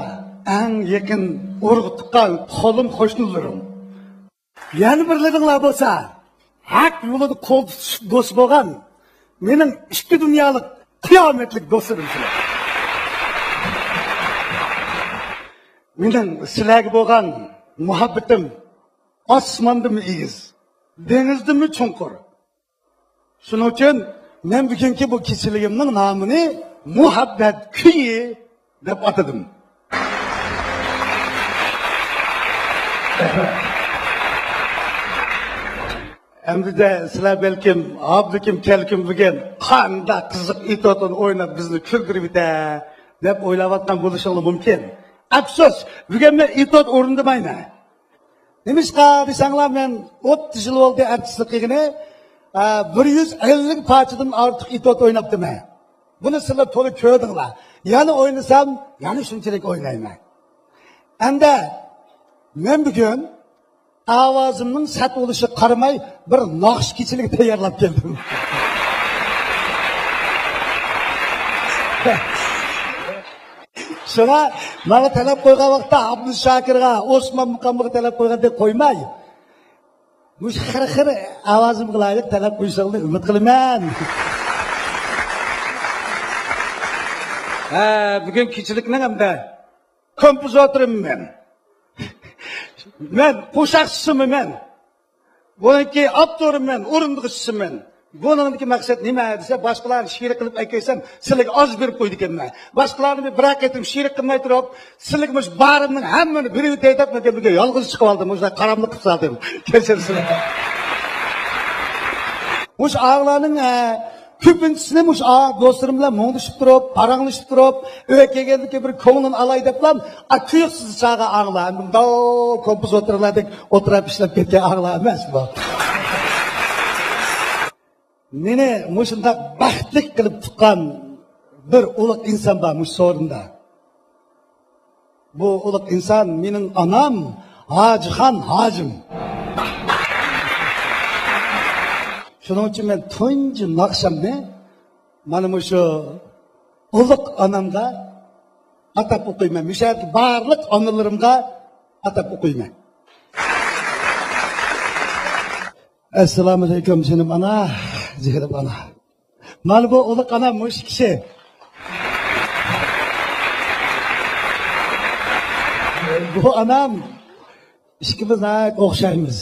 eng yaqin urug' tuqqan qo'lim qo'shnilarim. Yana birlaringlar bo'lsa haq yo'lida qo'l tutishib do'st bo'lgan mening ikki dunyolik qiyomatlik do'stlarim sizlar. Mening sizlarga bo'lgan muhabbatim osmondami egiz, dengizdami cho'nqur. Shuning uchun men bugungi bu kechiligimning nomini muhabbat kuyi deb atadim. Endi de sizlar belkim abdikim kelkim bugun qanday qiziq itotini o'ynab bizni kuldirib deb o'ylayotgan bo'lishingiz mumkin. Afsus, bugun men itot o'rindamayman. Nimishqa desanglar men 30 yil bo'ldi artistlik qilgani, 150 parchadan ortiq itot o'ynabdim. Buni sizlar to'liq ko'rdinglar. Yana o'ynasam, yana shunchalik o'ynayman. Endi men bugun ovozimning sat bo'lishi qaramay bir naqsh kechilik tayyorlab keldim. Shuna mana talab qo'ygan vaqtda Abdushakirga, Osmon Muqamga talab qo'ygandek qo'ymay. Bu xir-xir ovozimga loyiq talab qo'yishingni umid qilaman. Bugun kechilikning hamda kompozitorman. Men qo'shiqchisiman. Buniki avtorman, o'rindiqchisiman. Buningki maqsad nima desa, boshqalarni she'r qilib aytsam, sizlarga oz berib qo'ydi ekanman. Boshqalarni bir aytdim, she'r qilmay turib, sizlarga barimning hammani birib aytib, men bugun yolg'iz chiqib oldim. O'sha qaramlik qilib saldim. Kechirsizlar. O'sh ağlarning ko'pinchisini do'stlarim bilan mo'ngdishib turib, paranglashib turib, uyga kelgandiki bir ko'nglim alay deblam, tuyuqsiz chaga ağlar. Bunda kompozitorlardek o'tirib ishlab ketgan ağlar emas bu. Meni mushunda baxtli qilib tuqqan bir ulug' inson bor mush o'rinda. Bu ulug' inson mening onam Hojixon hojim. Shuning uchun men tunji naqshamni mana shu ulug' onamga atab o'qiyman. Mishalki barliq onalarimga atab o'qiyman. Assalomu alaykum jinim ana, jinim ana. Mana bu ulug' onam mush kishi. Bu onam ikkimiz o'xshaymiz.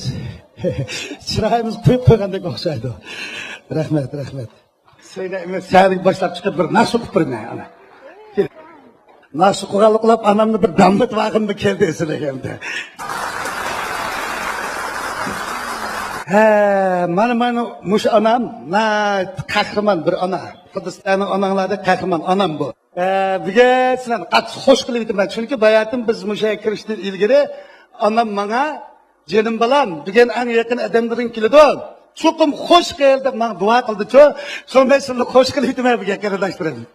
Chiroyimiz qo'yib qo'ygandek o'xshaydi. Rahmat, rahmat. Sizlarga saylik boshlab chiqib bir naqsh o'qib beraman ana. Naqsh qilib onamni bir damlat vaqtimda keldi sizlarga endi. Mana mush onam qahramon bir ona. Hindistonning onanglarda qahramon onam bu. Bugun sizlarni qattiq xush qilib aytaman. Chunki bayatim biz musha kirishdan ilgari onam menga Jenim balam, bugün en yakın adamların kilidi. Çokum hoş geldi, bana dua kıldı çoğu. Sonra ben şimdi hoş kılıp demeye bugün kardeşlerim.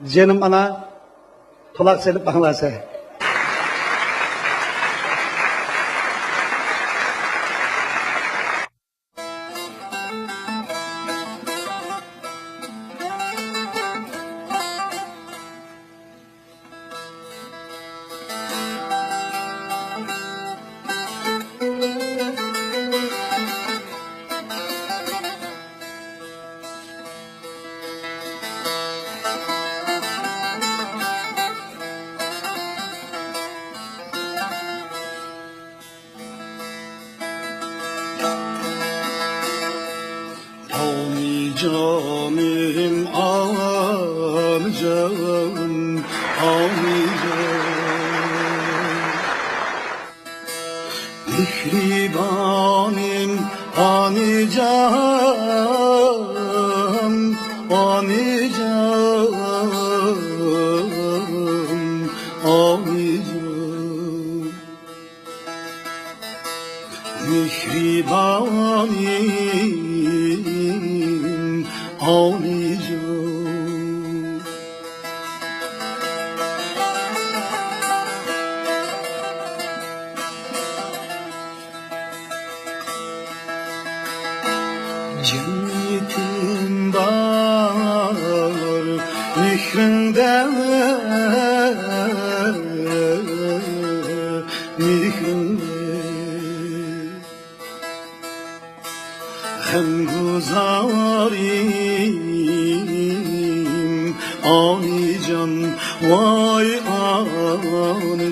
Jenim ana, kulak selip baklarsa. Canım amcam, Mihribanim amcam, amcam. mehribanim Alican. Cennetim var mihrinde, hem guzarim Alican, vay Alican.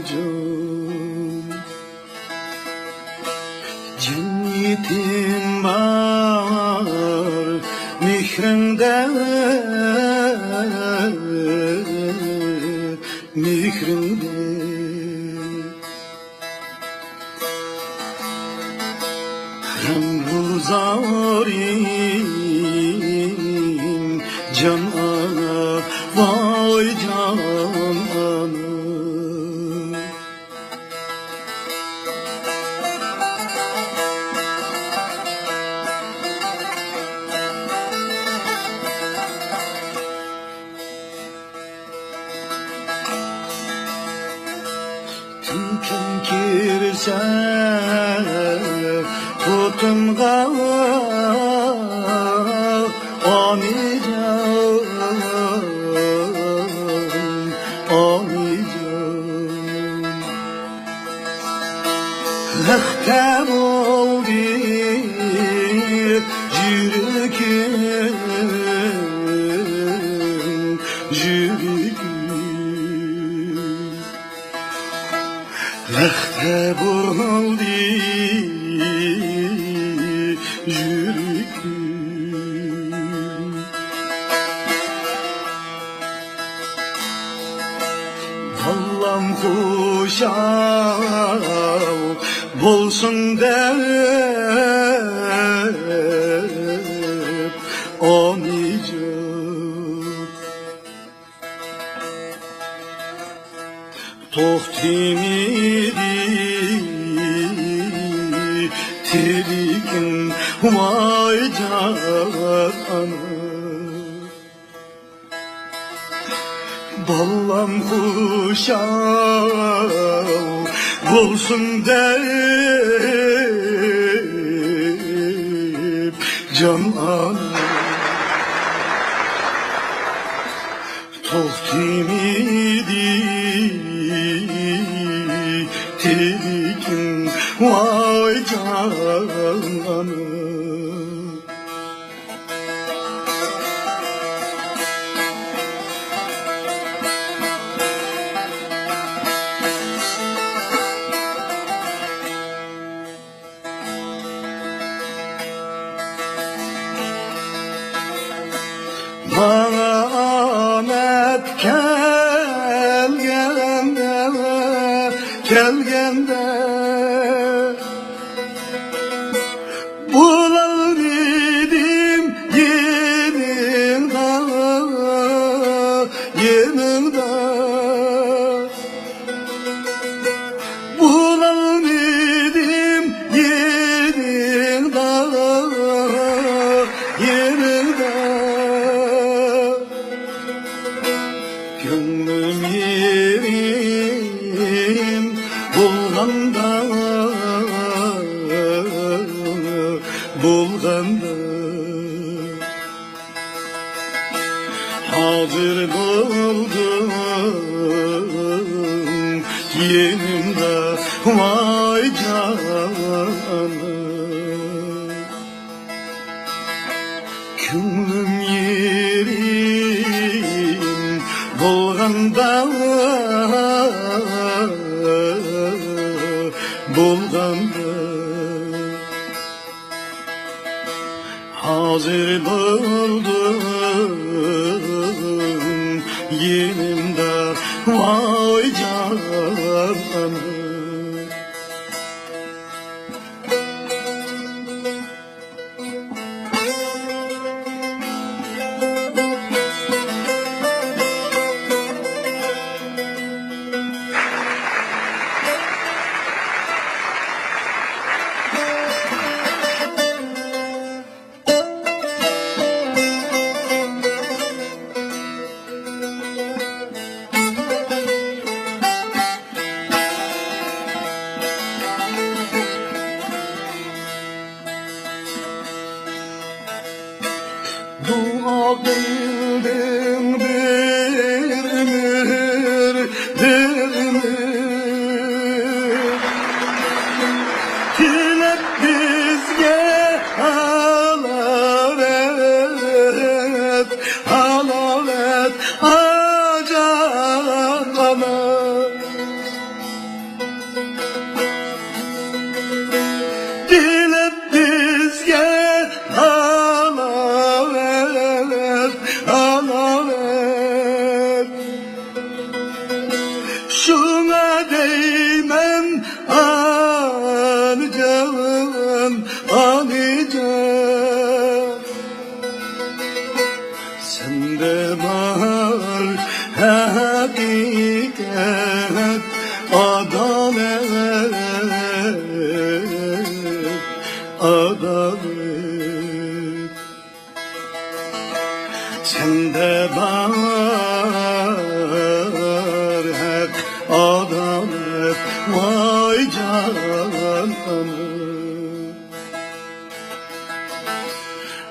Cennetim var mihrinde, mihrinde, hem guzarim can ana, vay can ana. Kim kirse tutunga Alican, Alican. Rehtem oldu jürüküm, jürüküm. Rehtem oldu jürüküm. Allah'ım kuşav bolsun dep Alican. Tohtimidi tirikin, vay can ana. Ballam kuşav bolsun deyip can ana. Tohtimidi tirikin, vay can ana. Bana amet kelgende, kelgende bular idim yanında, yanında. Bular idim yanında, yanında. Gönlüm yerim bulganda, bulganda. Hazır buldum yenimde, vay canım. Gönlüm yerim bulganda, bulganda. Hazır buldum yenimde, vay canım. dua kıldım bir ömür Tilep bizge halavet acana Tilep bizge halavet Şuna değmem anıcan Sende var hakikat adalet Sende var hak adalet vay canım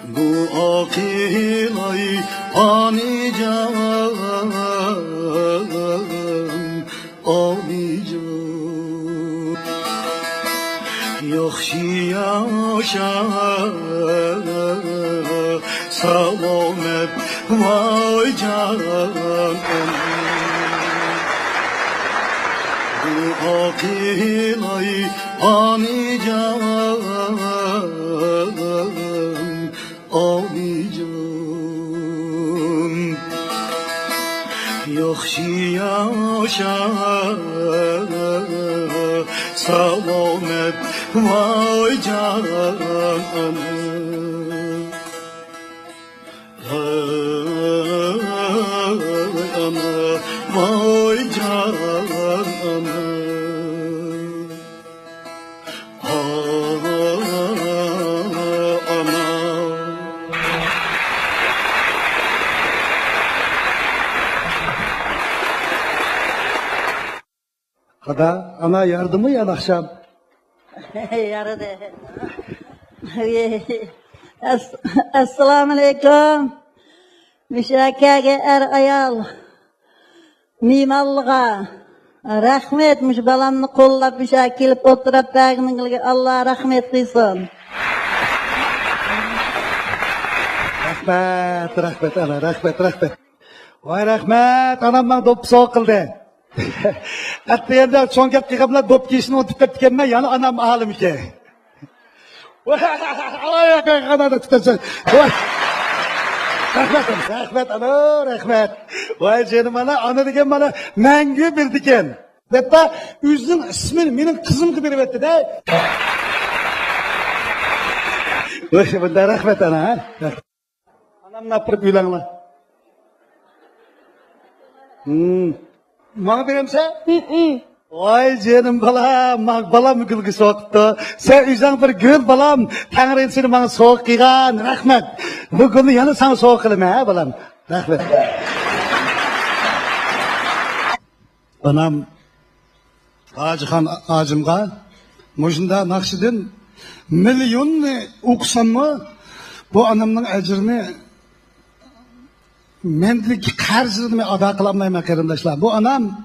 Bu akilay anican Yaxşı yaşa salomet vay canım Bu akilay anican Yaxşı yaşa salomet vay canım Vay canım Kada ana yardımı yan akşam. Yaradı. Assalamu alaikum. Müşakege ayal. Mimallığa. Rahmet balamni qo'llab kelib o'tirib bag'ningizga Allah rahmet qilsin. Rahmet ana, rahmet. Vay rahmet, anam bana dop soğuk kıldı. Hatta yerde son gap kıyımla dop kişini oturup etkenme, yani anam ağlım ki. Allah'a kadar tutarsan. Rahmet ana, rahmet. Vay canım ana degen bana mengü bir diken. Hatta yüzün ismini benim kızım gibi verdi de. Bunda rahmet ana. Anam ne yapıp yülanla? Bana veremse? Vay canım balam gülgü soğuktu. Sen yüzden bir gül balam. Tanrı'nın seni bana soğuk kıygan. Rahmet. Bu günü yanı sana soğuk kılma ha balam. Rahmet. Anam Hacıhan ağacımga Muşunda Nakşidin milyon okusan mı bu anamның ecrini mendeki karzını ada kılamayım arkadaşlar. Bu anam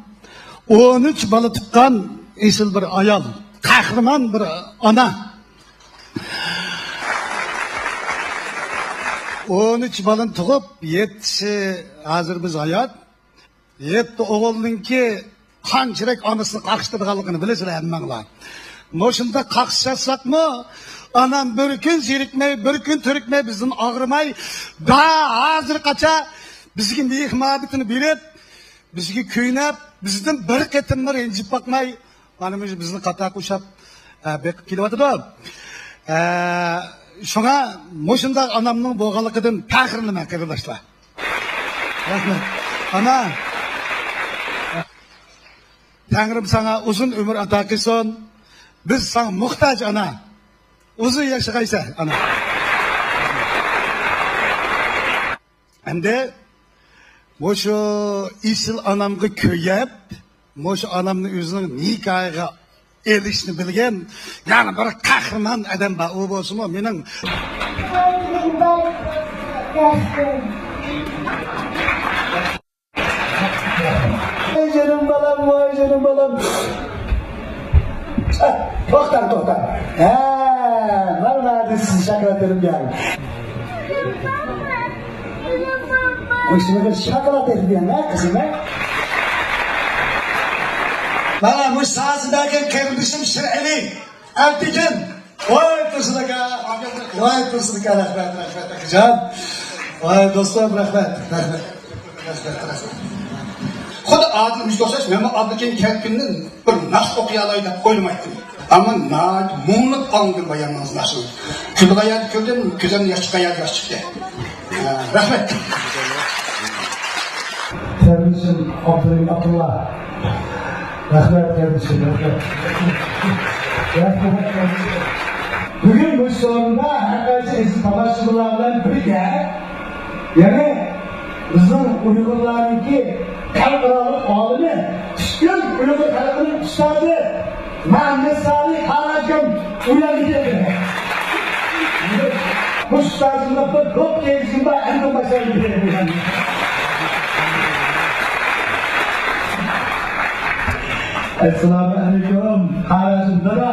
13 balı tutkan esil bir ayal, kahraman bir ana. 13 balın tuğup 7'si hazır biz hayat. 7 oğulun ki qanchalik onasini qaqishtirganligini bilasizlar hammanglar. Moshunda qaqishsak mı? Anam bir kun zerikmay, bir kun turikmay bizdan og'rimay, da hozirgacha bizga mehmonatini berib, bizga kuynab, bizdan bir qatimlar renjib boqmay, mana bizni qata qo'shib beqib kelyapti. Shunga moshunda onamning bo'lganligidan faxrlanaman qarindoshlar. Rahmat. Ana Tanrım sana uzun ömür ata kılsın. Biz sana muhtaç ana. Uzun yaşaysa ana. Hem de bu şu isil anamgı köyep, bu şu anamın özünün nikahıga erişini bilgen, yani bir kahraman adam var. O olsun o benim. Yaştım. Vay canım balam, vay canım balam. Tohtar. Vallahi sizi şakalatırım yani. O şimdi şakalat ediyor ne kızım ha? Bana bu sazındaki kardeşim Şireli. Ertekin. Vay Tursunaka. Vay Tursunaka rahmet akıcan. Vay dostum rahmet. Xudo adil müjdo'xshash men Abdukin Kelkinning bir naqsh o'qiyolay deb qo'ymaydim. Ammo nat munglik qondir bayanimiz naqshi. Kulg'ayat ko'rdim, ko'zim yosh chiqayat yosh chiqdi. Rahmat. Kardeşim Abdullah. Rahmet kardeşim. Bugün bu sonunda herkese tomoshabinlardan birga yana bizning Uyg'urlarniki xalqaro olimi tushkun Uyg'ur xalqining ustozi Muhammad Salih Xalajim ularga keldi. Bu ustozimda bir ko'p kelishimda endi masala keldi. Assalomu alaykum. Xalajim dada.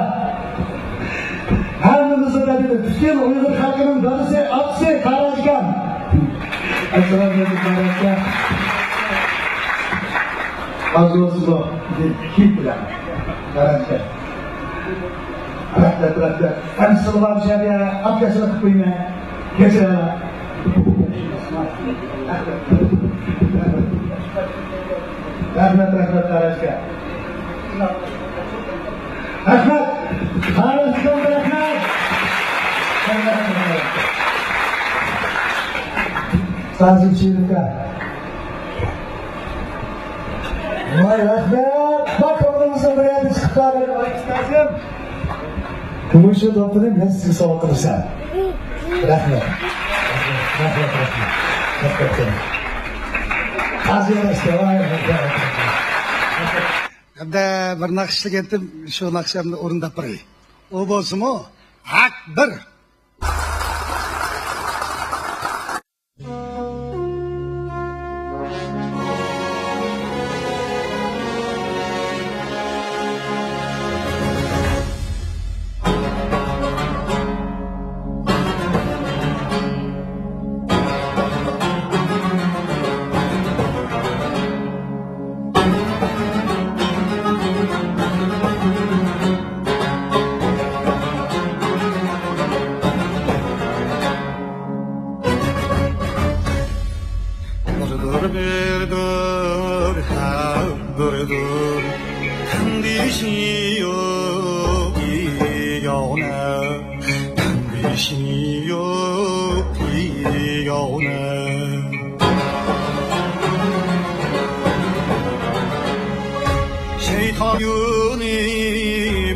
Hammamizga dedi tushkun Uyg'ur xalqining dadasi otasi Xalajim. Assalomu alaykum. Arzusu kim bilen? Garanti. Rahmet. Hem sıvılam şeriye, abdestini kıpıyma. Geçelim. Rahmet Karajka. Rahmet. Karajka'dan rahmet. Sazim Çiğlik'a. Vay rahmet. Bak oğlumuzun buraya bir çıktıklarını bak istersen. Kumuşu topunu ben sizi soğuk kılırsam. Rahmet. Rahmet. Az yarıştı. Vay rahmet. Hadi bir nakışlık ettim. Şu nakışlarını orundap bırakayım. O bolsun o. Hak bir. Şeytan yuni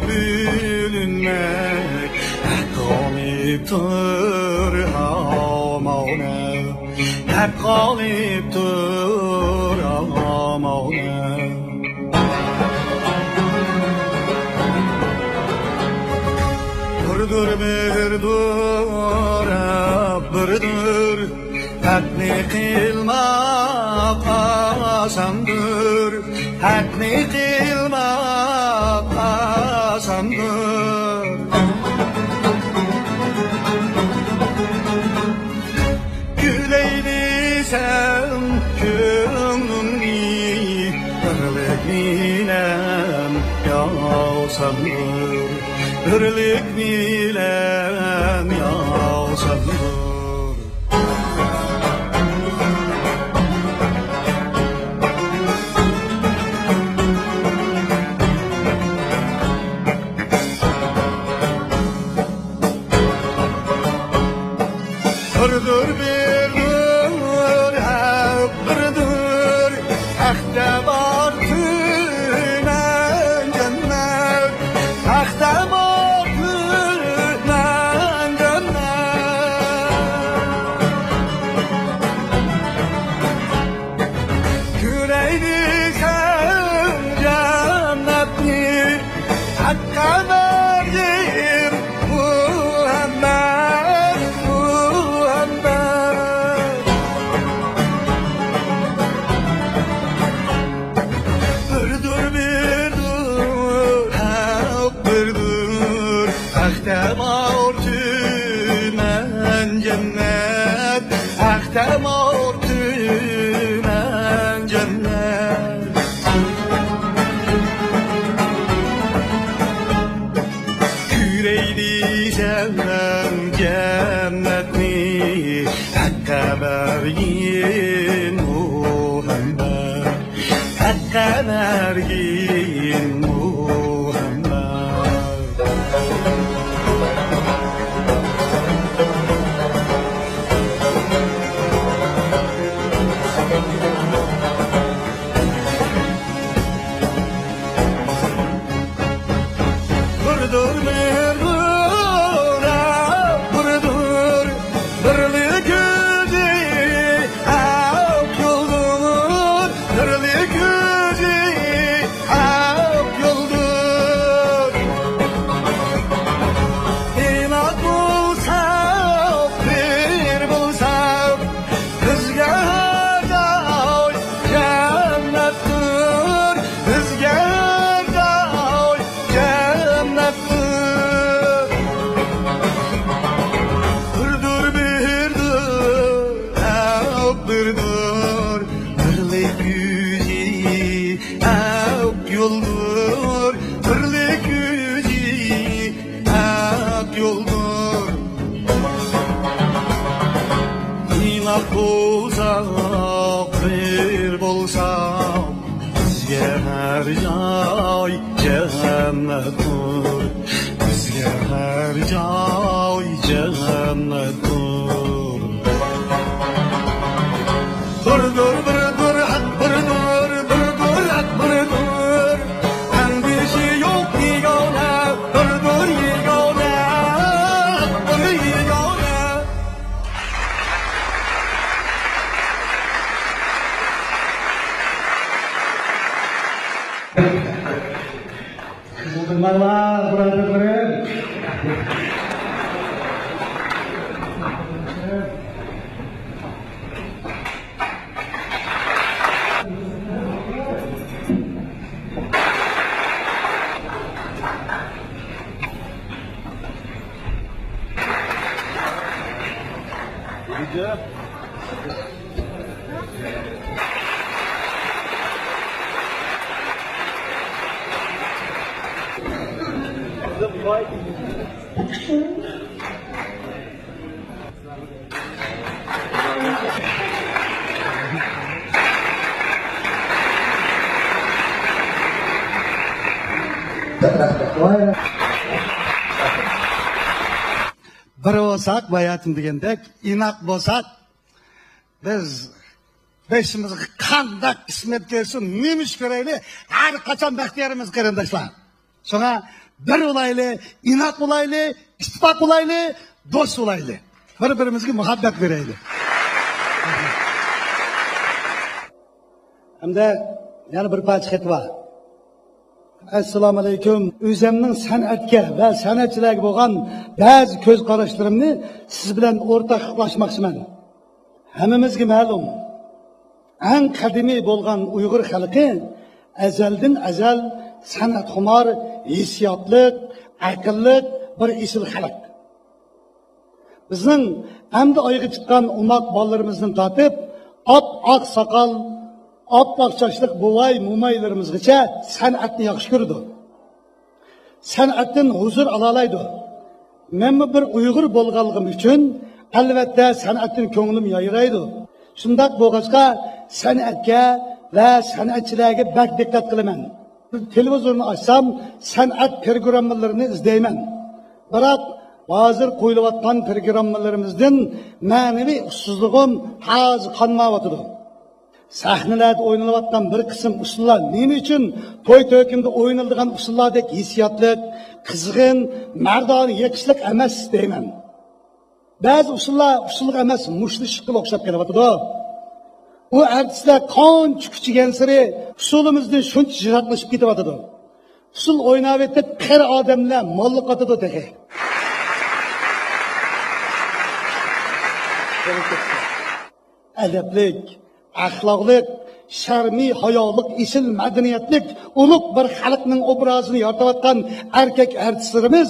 bölünmek kaliptir amane hep kaliptir amane birdir hakni kılmak asandır hakni kılmak asandır güleylisem gönlümni birlik bilem yağsandır birlik bilem yağsandır birdir birdir hakda bor tünen cennet hakda bor tünen cennet yüreğini sen cennetni hakka verdim Muhammed temor tümen cennet Yüreğli sevmem cennetni Hakka bergin Muhammed Hakka bergin Muhammed Burdur merduna, burdur birlik gücü, hak yoldur, birlik gücü, hak yoldur. İnat bulsam, bir bulsam, rüzgarda oy cennettir, rüzgarda oy cennettir. Birdur birdur, birdur, birlik gücü, hak yoldur, birlik gücü, hak yoldur. İnat bulsak, bir bulsak, bizge her joy cennetdir, bizge her joy cennetdir. Birdur birdur, hak birdur, birdur hak birdur. Endişe yok yegane, birdur yegane, hak bir yegane. Kızıltırmalar, brotherlarım. Bir olsak bayatim degandek inoq bo'lsak biz beshimizga qanday qismat kelsin nima ish ko'raylik har qachon baxtiyorimiz qarindoshlar shunga bir bo'laylik inoq bo'laylik ittifoq bo'laylik do'st bo'laylik bir birimizga muhabbat beraylik hamda yana bir parcha xat bor assalomu alaykum o'zimning san'atga va san'atchilarga bo'lgan ba'zi ko'z qarashlarimni siz bilan o'rtoqlashmoqchiman hammamizga ma'lum eng qadimiy bo'lgan uyg'ur xalqi azaldan azal san'atxumor hissiyotliq aqlliq bir esil xalq bizning endi oyga chiqqan umoq bolalarimizni tortib oq soqol oppoq sochliq buvay mo'maylarimizgacha san'atni yaxshi ko'rdi san'atdan huzur ololaydi men bir uyg'ur bo'lganligim uchun albatta san'atdan ko'nglim yayraydi shundoq bo'lg'achqa san'atga va san'atchilarga bak diqqat qilaman televizorni ochsam san'at programmalarini izlayman biroq hozir qo'yilayotgan programmalarimizdan ma'naviy ussizligim hozir qonmayotidi sahnalarda o'ynalayotgan bir qism usullar nima uchun to'y to'kimda o'ynaladigan usullardek hissiyotli qizg'in mardona yetishlik emas deyman ba'zi usullar usullik emas mushli shiqqa o'xshab kelyotidi u artistlar qancha kuchigan siri usulimizni shuncha jihatlashib ketyotidi usul o'ynab etib qir odamlar molliqotidi degan adablik axloqlik sharmiy hayoliq isil madaniyatlik ulug' bir xalqning obrazini yoritayotgan erkak artistlarimiz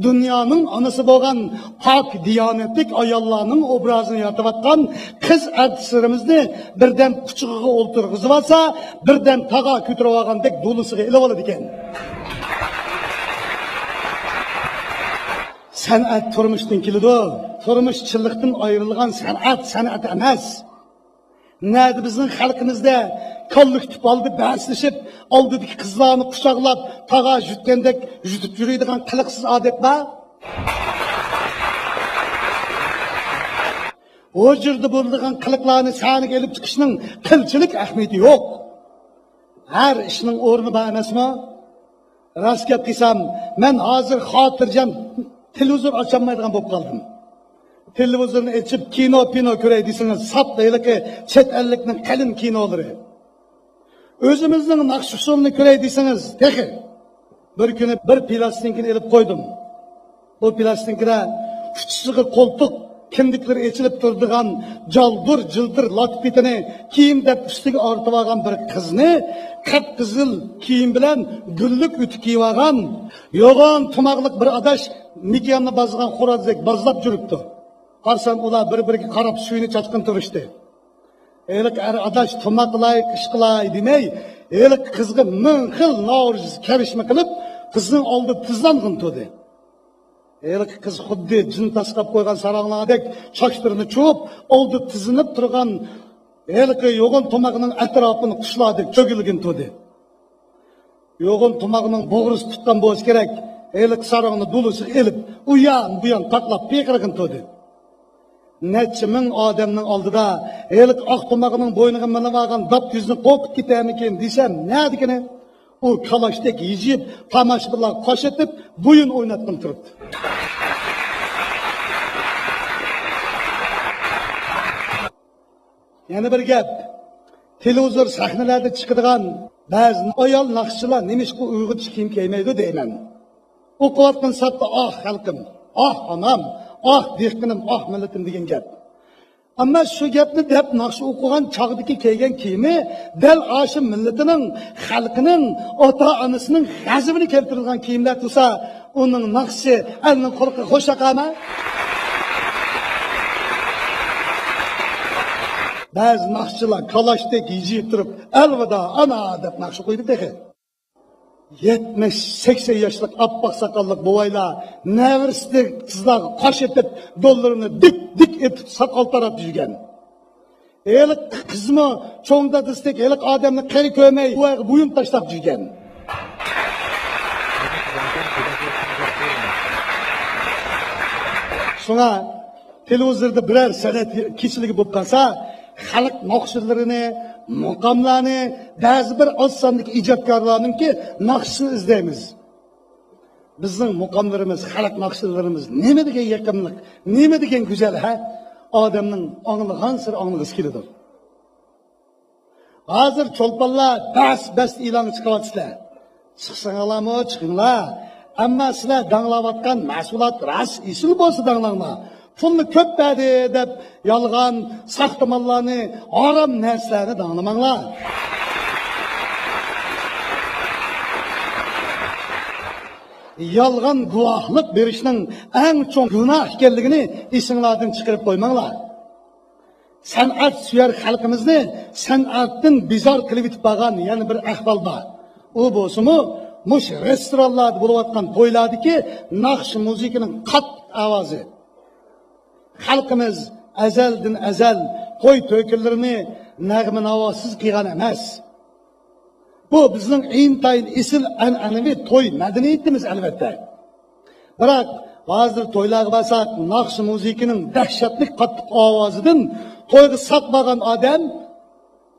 dunyoning onasi bo'lgan pok diyonatlik ayollarning obrazini yoritayotgan qiz artistlarimizni birdan quchog'iga o'ltirg'izib olsa birdan tag'a ko'tarib olgandek do'lisiga ilib oladi ekan. San'at turmushdan keladi. Turmush chinlikdan ayrilgan san'at emas. Nerede bizim xalqimizda kollektiv oldi bahslashib, oldidagi qizlarni quchoqlab, taga jutgandek jutib yuradigan qiliqsiz odat bor. O yerda bo'lgan qiliqlarni saniga elib chiqishning qilchilik ahamiyati yo'q. Har ishning o'rni bor emasmi? Rost gap qilsam, men hozir xotirjam televizor ocholmaydigan bo'lib qoldim. Televizorni açıp kino ko'ray desangiz, saplaylıqı chet ellikning qalin kinolari. O'zimizning naqsh usulini ko'ray desangiz, texi bir kuni bir plastikni elib qo'ydim. Bu plastikda uchiga qo'ltiq kimdiklar echilib turadigan jaldur jildir latpitini kiyim deb ustiga ortib olgan bir qizni qip-qizil kiyim bilan gullik uti kiyib olgan, yo'g'on tumog'liq bir adash nikonni bozgan xo'rozdek bozlab yuribdi. Qarsan ular bir-biriga qarab suyini chachqin turishdi. Elik adash tumoqlay, qishqilay demay, elik qizga ming xil noriz karishma qilib, qizning oldi tizlang'in to'di. Elik qiz xuddi jin tasqab qo'ygan saranglardek sochlarini cho'p, oldi tizinib turgan elik yo'g'on tomog'ining atrofini qushlardek cho'gilgin to'di. Yo'g'on tomog'ining bo'g'risi tutgan bo'lsa kerak, elik sarangni dulusi elib, u yon taqlab peqirgin to'di. Neçe ming odamning oldida elik oq tomog'ining bo'yniga minib olgan dop yuzni qo'qib ketarmikin desam, nima degani? U kalashdek yeyib, tomoshabinlar qo'sh etib, bo'yin o'ynatib turibdi. Yana bir gap. Televizor sahnalarida chiqadigan ba'zi ayol naqshchilar nimishqa uyg'urcha kiyim kiymaydi deyman. O'qiyotgan satda xalqim, onam, dehqinim, millatim degan gap. Ammo shu gapni deb naqsh o'qigan chog'dagi kiygan kiyimi dal o'sha millatining, xalqining, ota-onasining g'azabini keltirgan kiyimlar tursa, uning naqshi alning qo'rqi xo'shaqama. Ba'zi naqshchilar kalashdek yeyib turib, alvida ana deb naqsh qo'ydi dedi. 70-80 yaşlık appak sakallık boyayla nevrislik kızlar kaş etip dollarını dik etip sakal taraf yüzgen. Elik kızımı çoğunda destek elik adamını keri köymey buyum taşlap yüzgen. Şuna televizorda birer sanat kişiligi bo'lib qolsa, xalq naqshlarını muqamlarni ba'zi bir oz sonli ijodkorlarninki naqshini izlaymiz. Bizning muqamlarimiz, xalq naqshlarimiz nima degan yaqinlik, nima degan go'zal ha? Odamning anglagan sir anglag'isi keladi. Hozir cho'lponlar bas e'lon chiqyapsizlar. Chiqsanglarmi, chiqinglar. Ammo sizlar danglayotgan mas'uliyat ras isil bo'lsa danglanglar. Pulni ko'p berdi deb yolg'on, saxtamonlarni, harom narsalarni danglamanglar. Yolg'on guvohlik berishning eng cho'ng gunoh ekanligini esinglardan chiqarib qo'ymanglar. San'at suyar xalqimizni san'atdan bezor qilib yetib qolgan yana bir ahvol bor. U bo'lsa-mu, mush restoranlarda bo'layotgan to'ylardagi naqsh musiqining qattiq ovozi. Xalqimiz azaldan azal to'y to'ykunlarini nag'ma navosiz qilgan emas. Bu bizning intayin isil an'anaviy to'y madaniyatimiz albatta. Biroq hozir to'ylarga borsak, naqsh musiqining dahshatli qattiq ovozidan to'yga saqmagan odam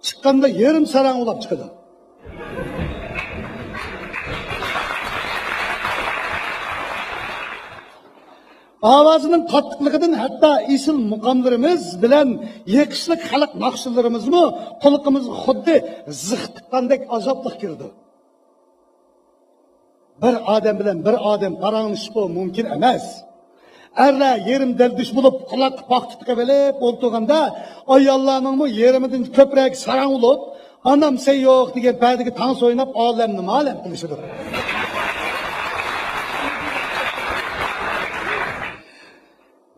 chiqqanda yarim sarang ulab chiqadi. Ovozining qattiqligidan hatto isil muqomlarimiz bilan yekishlik xalq naqshlarimizni quliqimizga xuddi ziqtiqqandek azoblik kirdi. Bir odam bilan bir odam paranglashib mumkin emas. Erlar yerim daldish bo'lib quloq paqtitga bilib o'ltirganda ayollarning yerimidan ko'proq sarang bo'lib, Anam sen yok diye perdeki tans oynap alemni malem kılışıdır.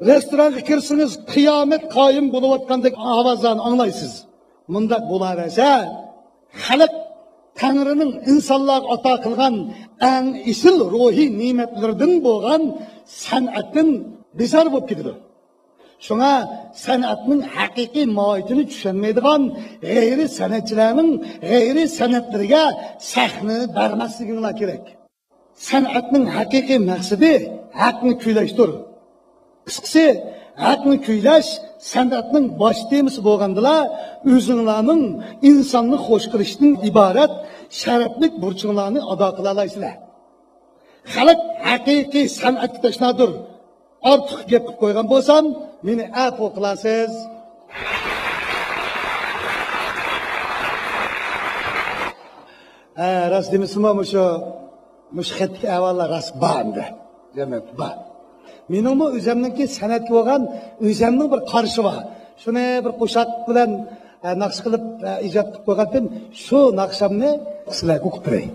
Restoranga kirsiniz, kıyamet kayım buluvatkandak avazdan anlaysız. Mundak bularasa, halk Tanrı'nın insanlığa ata kılgan en isil ruhi nimetlerden boğan sanatın bizar bulup gidiyor. Şuna sanatın hakiki mahiyetini düşünmeydiğen gayri sanatçılarının gayri sanatlarına sahne vermesliğine gerek. Sanatın hakiki maksidi hakni kuylaştır. Kısıksı hakni kuylaş sanatın baş temisi boğandıla özünlerinin insanlık hoş kılıştın ibaret şereflik burçunlarını ada kılalaysılar. Halk hakiki sanat taşınadır. Artık gep koygan bolsam, meni afo qilasiz. Ras demismi mush xatga avvallar ras bandi. Demak, band. Menimi o'zimniki san'atga bo'lgan o'zimning bir qarishi bor. Shuni bir qo'shiq bilan naqsh qilib ijod qilib qo'ygandim. Shu naqshamni sizlarga o'qib beray.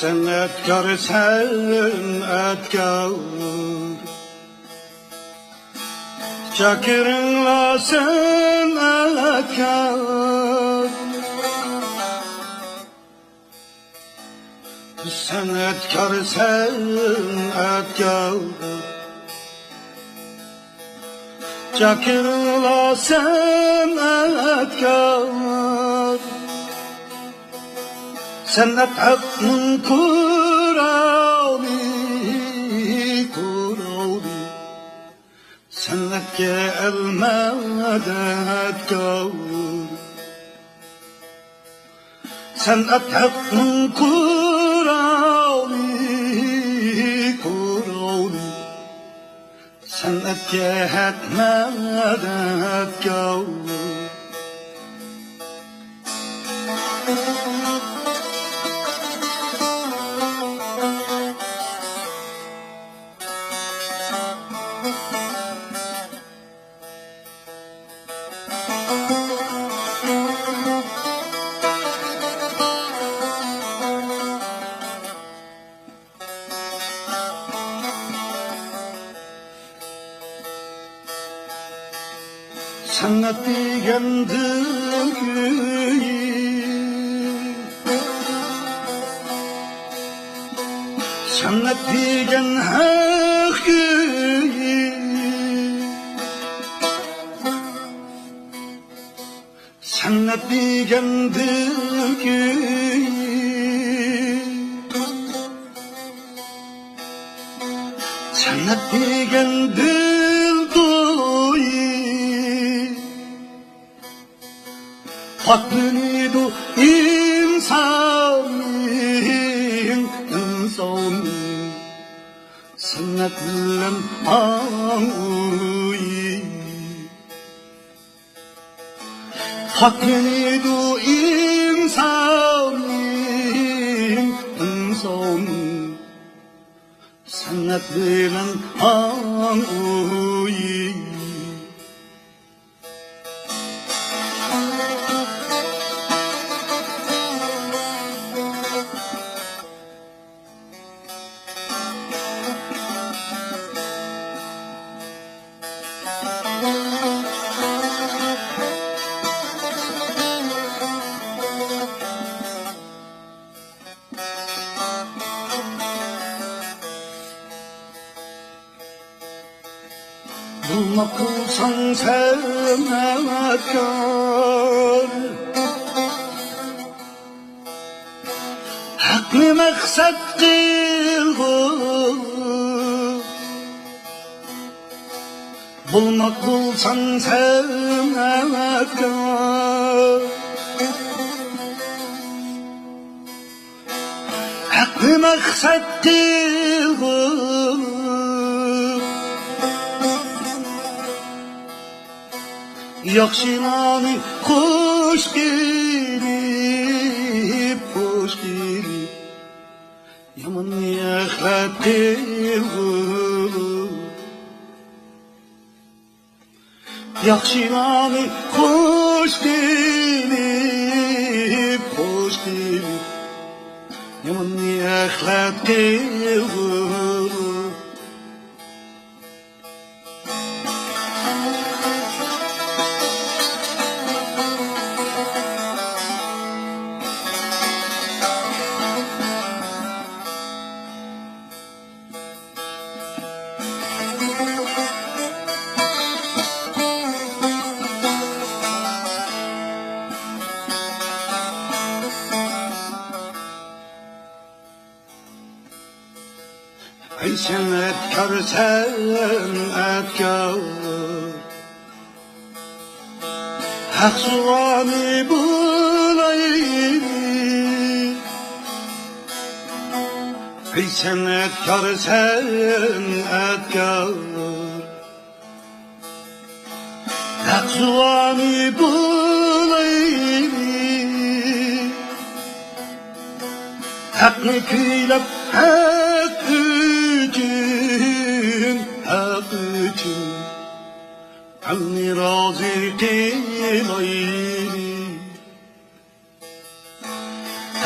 San'atkar san'atkar Çakırınla san'atkar San'atkar san'atkar Çakırınla san'atkar Sanat hakkın kuralı, kuralı Sanat gelmeden kal Sanat hakkın kuralı, kuralı Sanat gelmeden kal Sanat degandir Sanat degan haq Sanat degandir Sanat degandir Hakkını insanın sanat bilen ağuyi Hakkını insanın sanat bilen ağuyi Bulmak olsan san'atkar Hakni maksat qilg'in Bulmak olsan san'atkar maksat kılgın Yakşılanı hoş gelip Yaman yaklat kılgın Yakşılanı hoş gelip Yaman yaklat kılgın Ey sen etkar sen etkar Hak suvanı bulayım Ey sen etkar sen etkar Hak suvanı bulayım Hakkı küylep hak için Anni razı kılayım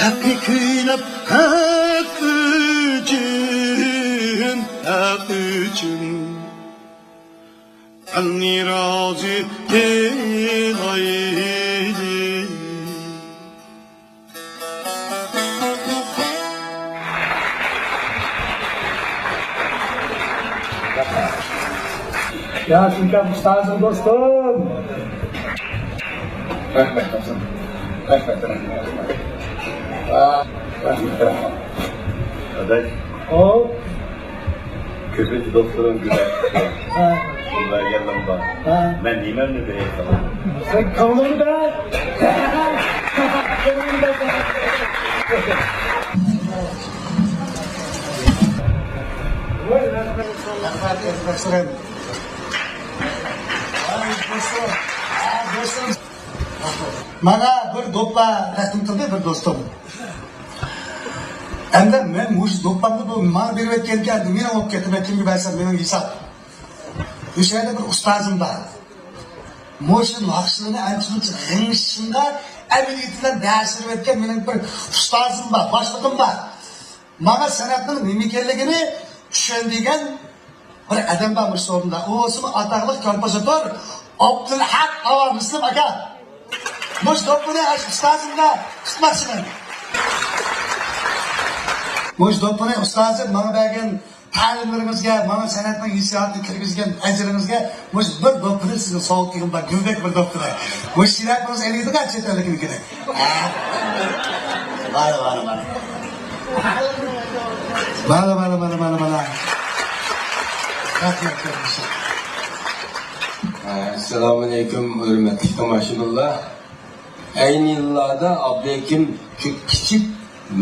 Hakkı küylep hak için Anni razı kılayım Ya Sultan Ustazım dostum. Rahmet olsun. Rahmet olsun. Rahmet olsun. Aday, O. köpeci dostlarım güzel. Ha. Bunlar gelmem bak. Ha. Ben nimem ne beyek tamam. Sen kavunu da. Bana bir dopla rastim kıldı bir dostum. Endi men mush do'ppamni bu man berib o'tgankan men olib ketdim kimga bersam mening hisob o'sha yerda bir ustozim bor mushu naqshini anchalik g'ingshishimda amaliyotlar dars berib o'tgan mening bir ustozim bor boshlig'im bor mana san'atning nima ekanligini tushunadigan bir odam bor mush o'rinda u o'smi ataqli kompozitor Abdulhaq Avar Muslim aka mush do'ppini ustozimda tutmoqchiman Mush do'ppini ustozim mana bergan ta'limlarimizga, mana san'atning hissiyotini kirgizgan ajrimizga mush bir do'ppini sizga sovg'a qilgan bor, gulbek bir do'ppini. Mush sirat biz elingizga chet elliknikini. Mana. Assalomu alaykum hurmatli tomoshabinlar. Ayni yillarda Abduhakim shu kichik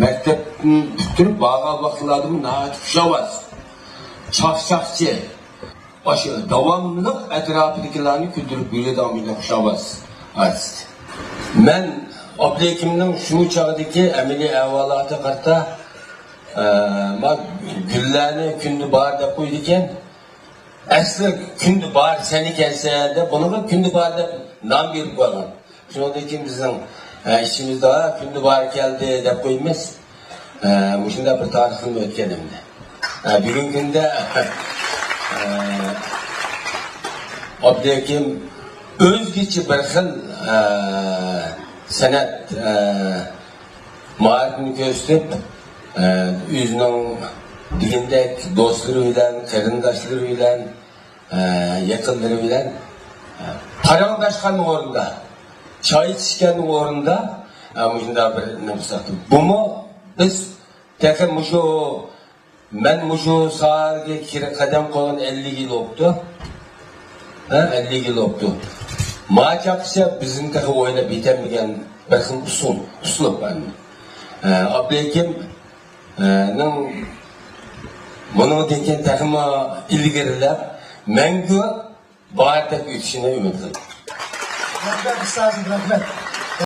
maktabni bitirib borgan vaqtlarida nahayat xushavas, chaqchaqchi, o'sha davomli atrofidagilarni kuldirib yuradigan xushavas artist. Men Abduhakimning shu chog'dagi amaliy ahvolatiga qarata gullarni kundi bor deb qo'ydi ekan. Asli kundi bor seni kelsa deb buni kundi bor deb nom berib qo'ygan. Shundan keyin bizning ishimizda kundi bor keldi deb qo'yamiz. Shunda bir tarixim o'tgan endi. Bugungi kunda Abduhakim o'zgacha bir xil san'at ma'rifini ko'rsatib, o'zining degandek do'stlari bilan, qarindoshlari bilan, yaqinlari bilan paranglashganning o'rnida, choy ichganning o'rnida shunday bir nima qildi. Buni biz tekin men sohaga qadam qo'ygan 50 yil o'tdi. 50 yil o'tdi. Ma'chaqsa bizning o'ylab yetilmagan bir xil uslub bor. Abduhakim Bunun deken takımı ilgililer мәңгі бар деп өтішіне үміт қылып. Rahmet, rahmet.